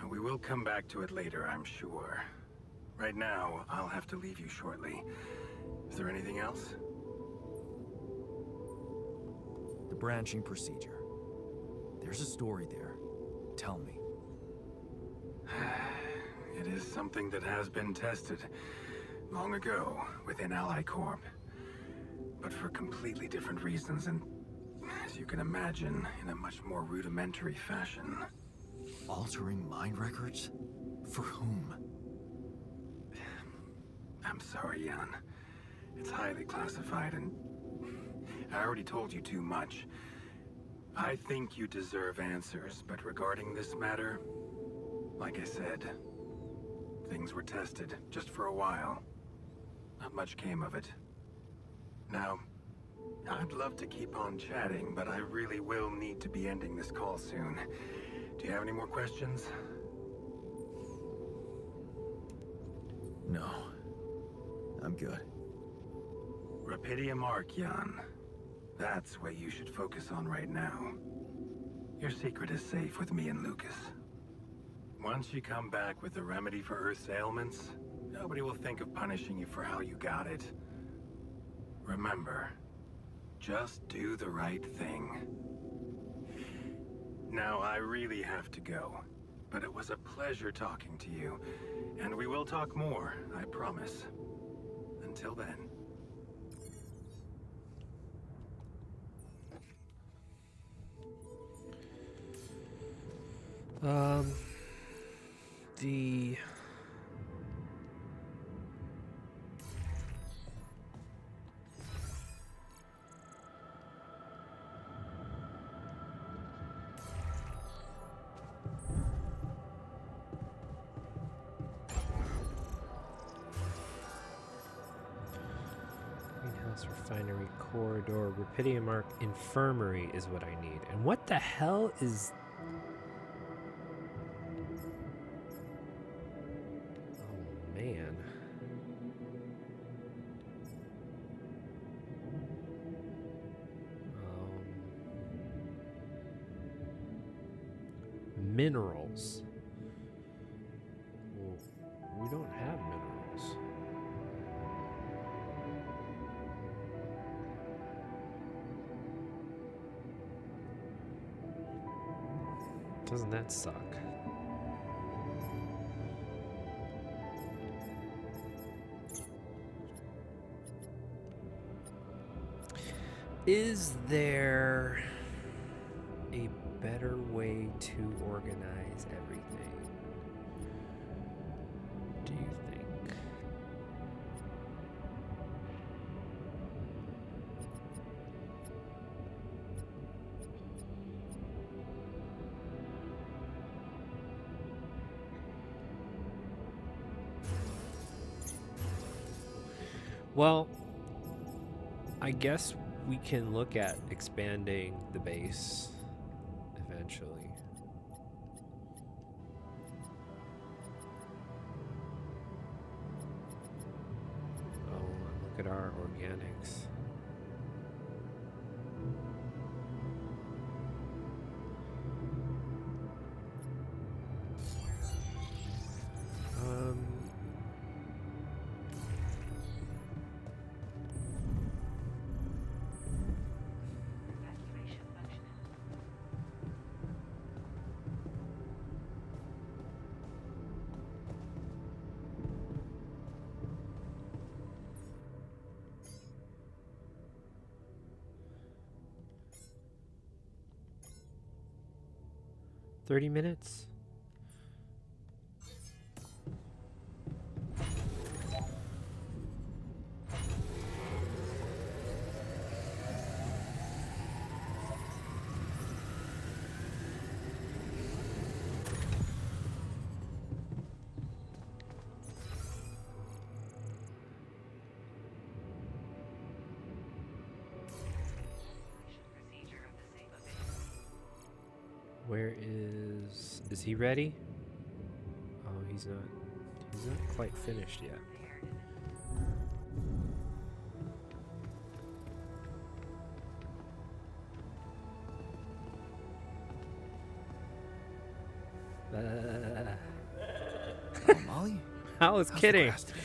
We will come back to it later, I'm sure. Right now, I'll have to leave you shortly. Is there anything else? The branching procedure. There's a story there. Tell me. It is something that has been tested long ago within Ally Corp. But for completely different reasons and, as you can imagine, in a much more rudimentary fashion. Altering mind records? For whom? I'm sorry, Jan. It's highly classified and I already told you too much. I think you deserve answers, but regarding this matter, like I said, things were tested just for a while. Not much came of it. Now, I'd love to keep on chatting, but I really will need to be ending this call soon. Do you have any more questions? No. I'm good. Rapidium Arc, Jan. That's what you should focus on right now. Your secret is safe with me and Lucas. Once you come back with a remedy for Earth's ailments, nobody will think of punishing you for how you got it. Remember, just do the right thing. Now, I really have to go, but it was a pleasure talking to you, and we will talk more, I promise. Until then. The Greenhouse Refinery Corridor Rapidium Arc Infirmary is what I need. And what the hell is... Oh, man. Minerals. Well, we don't have minerals. Doesn't that suck? Is there a better way to organize everything? Do you think? Well, I guess we can look at expanding the base eventually. Oh, look at our organics. $30 minutes? Where is Is he ready? Oh, he's not. He's not quite finished yet. Oh, Molly? I was How's the kidding. grass today?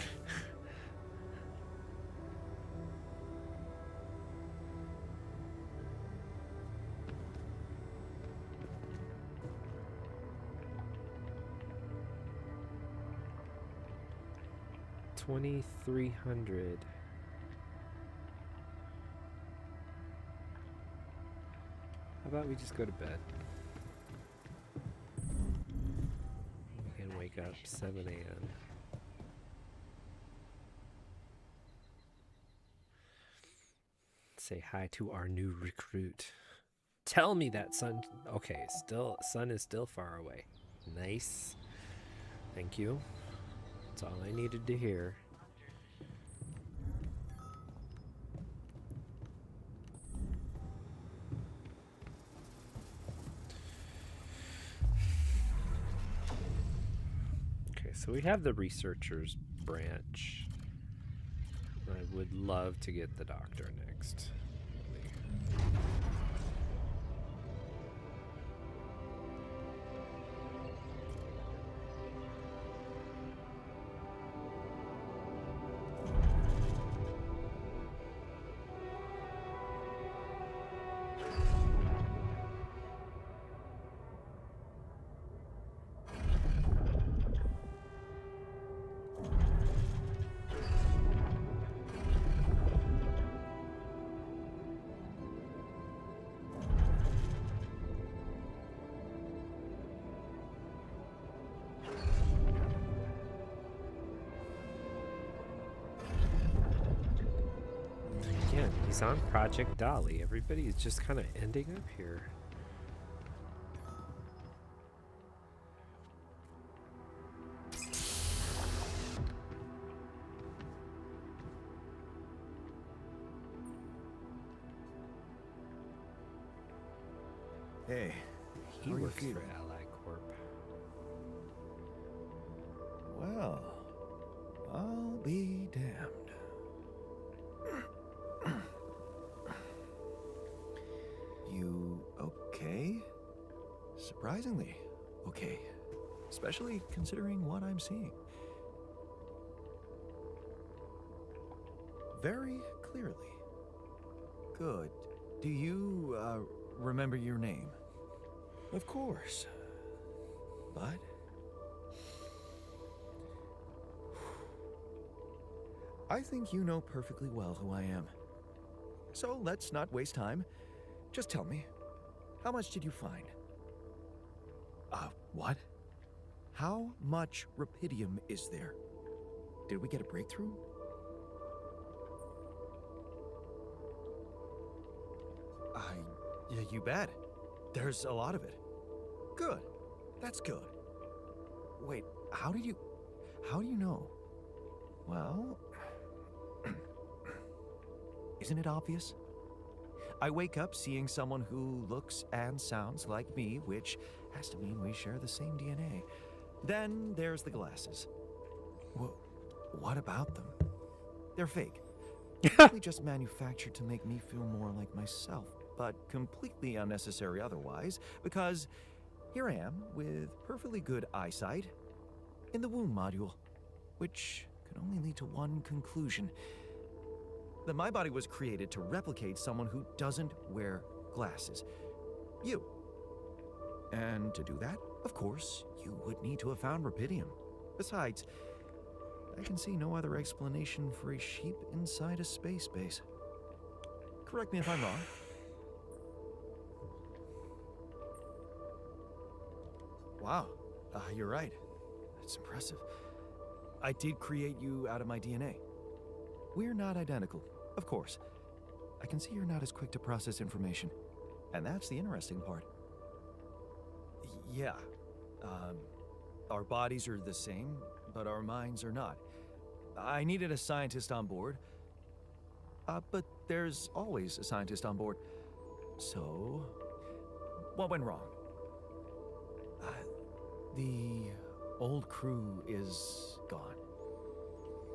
$2,300. How about we just go to bed? We can wake up 7 a.m. Say hi to our new recruit. Tell me that sun. Okay, sun is still far away. Nice. Thank you. That's all I needed to hear. Okay, so we have the researchers branch. I would love to get the doctor next. Again, he's on Project Dolly. Everybody's just kind of ending up here. Hey, He how are you works for feeling? Ally Corp. Well, I'll be damned. You okay? Surprisingly okay. Especially considering what I'm seeing. Very clearly. Good. Do you, remember your name? Of course. But... I think you know perfectly well who I am. So let's not waste time. Just tell me, how much did you find? What? How much rupidium is there? Did we get a breakthrough? Yeah, you bet. There's a lot of it. Good. That's good. Wait, how do you know? Well, isn't it obvious? I wake up seeing someone who looks and sounds like me, which has to mean we share the same DNA. Then there's the glasses. What about them? They're fake. Probably just manufactured to make me feel more like myself, but completely unnecessary otherwise, because here I am with perfectly good eyesight in the womb module, which can only lead to one conclusion: that my body was created to replicate someone who doesn't wear glasses. You. And to do that, of course, you would need to have found rupidium. Besides, I can see no other explanation for a sheep inside a space base. Correct me if I'm wrong. Wow, you're right. That's impressive. I did create you out of my DNA. We're not identical, of course. I can see you're not as quick to process information. And that's the interesting part. Yeah. Our bodies are the same, but our minds are not. I needed a scientist on board. But there's always a scientist on board. So, what went wrong? The old crew is gone.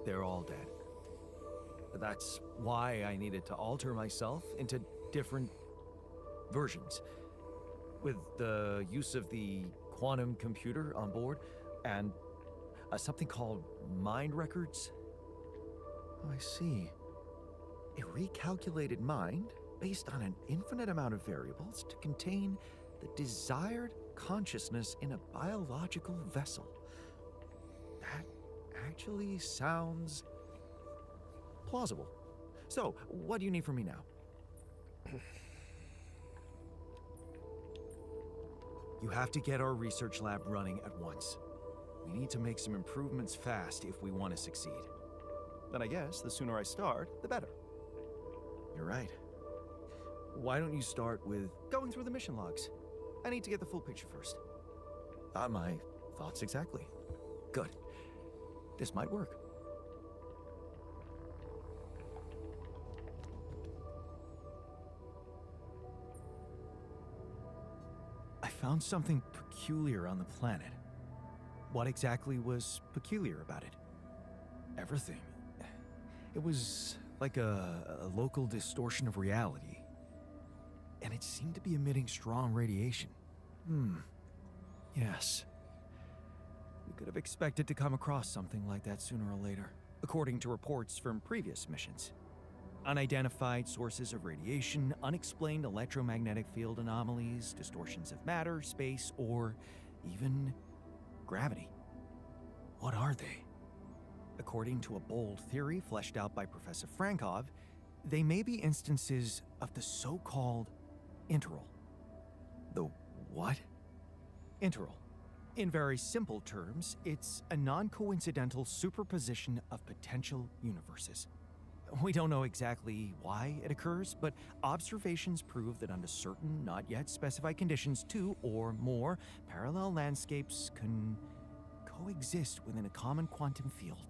They're all dead. That's why I needed to alter myself into different versions. With the use of the quantum computer on board and something called mind records. Oh, I see. A recalculated mind based on an infinite amount of variables to contain the desired consciousness in a biological vessel. That actually sounds plausible. So, what do you need from me now? You have to get our research lab running at once. We need to make some improvements fast if we want to succeed. Then I guess the sooner I start, the better. You're right. Why don't you start with going through the mission logs? I need to get the full picture first. My thoughts exactly. Good. This might work. I found something peculiar on the planet. What exactly was peculiar about it? Everything. It was like a local distortion of reality. And it seemed to be emitting strong radiation. Yes. We could have expected to come across something like that sooner or later, according to reports from previous missions. Unidentified sources of radiation, unexplained electromagnetic field anomalies, distortions of matter, space, or even gravity. What are they? According to a bold theory fleshed out by Professor Frankov, they may be instances of the so-called interral. The what? Interral. In very simple terms, it's a non-coincidental superposition of potential universes. We don't know exactly why it occurs, but observations prove that under certain, not yet specified conditions, two or more parallel landscapes can coexist within a common quantum field,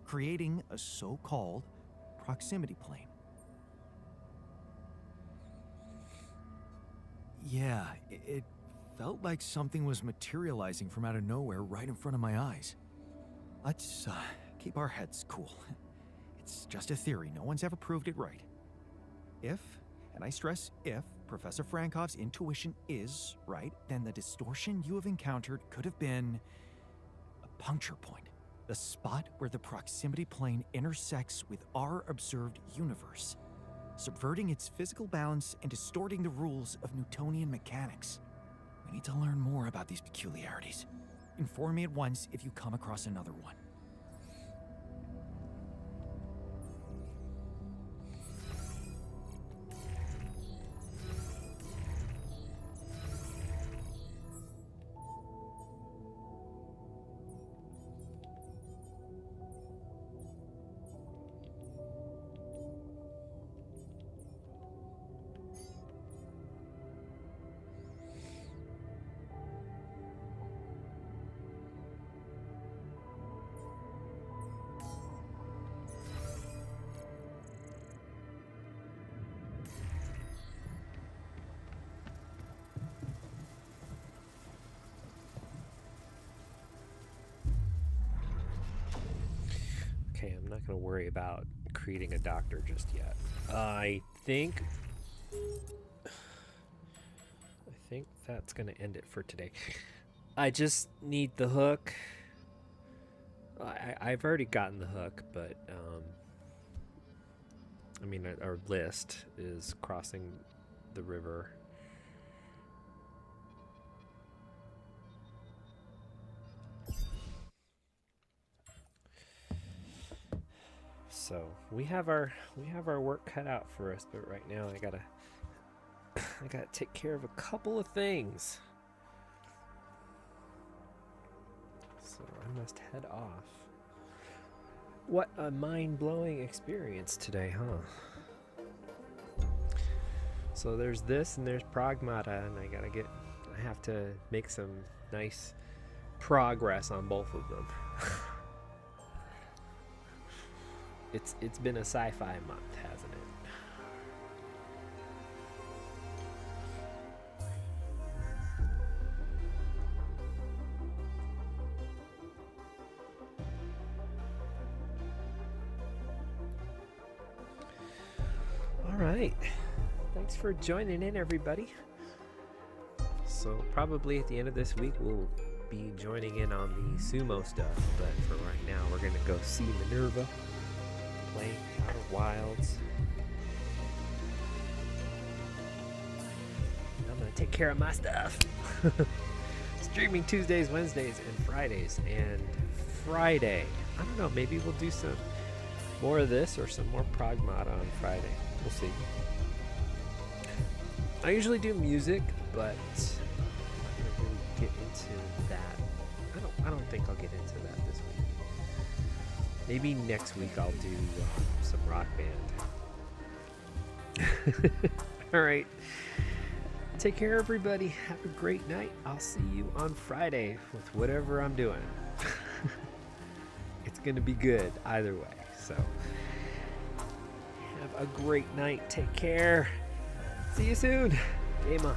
creating a so-called proximity plane. Yeah, it felt like something was materializing from out of nowhere right in front of my eyes. Let's keep our heads cool. It's just a theory. No one's ever proved it right. If, and I stress if, Professor Frankov's intuition is right, then the distortion you have encountered could have been a puncture point, the spot where the proximity plane intersects with our observed universe, subverting its physical balance and distorting the rules of Newtonian mechanics. We need to learn more about these peculiarities. Inform me at once if you come across another one. Okay, I'm not going to worry about creating a doctor just yet. I think that's going to end it for today. I just need the hook. I've already gotten the hook, but I mean, our list is crossing the river. So we have our work cut out for us, but right now I gotta take care of a couple of things. So I must head off. What a mind-blowing experience today, huh? So there's this and there's Pragmata, and I have to make some nice progress on both of them. It's been a sci-fi month, hasn't it? right. Thanks for joining in, everybody. So probably at the end of this week, we'll be joining in on the sumo stuff. But for right now, we're going to go see Minerva play Outer Wilds. And I'm going to take care of my stuff. Streaming Tuesdays, Wednesdays, and Fridays. And Friday, I don't know, maybe we'll do some more of this or some more prog mod on Friday. We'll see. I usually do music, but I'm not gonna really get into that. I don't think I'll get into that this week. Maybe next week I'll do some rock band. All right. Take care, everybody. Have a great night. I'll see you on Friday with whatever I'm doing. It's gonna be good either way. So have a great night. Take care. See you soon. Game on.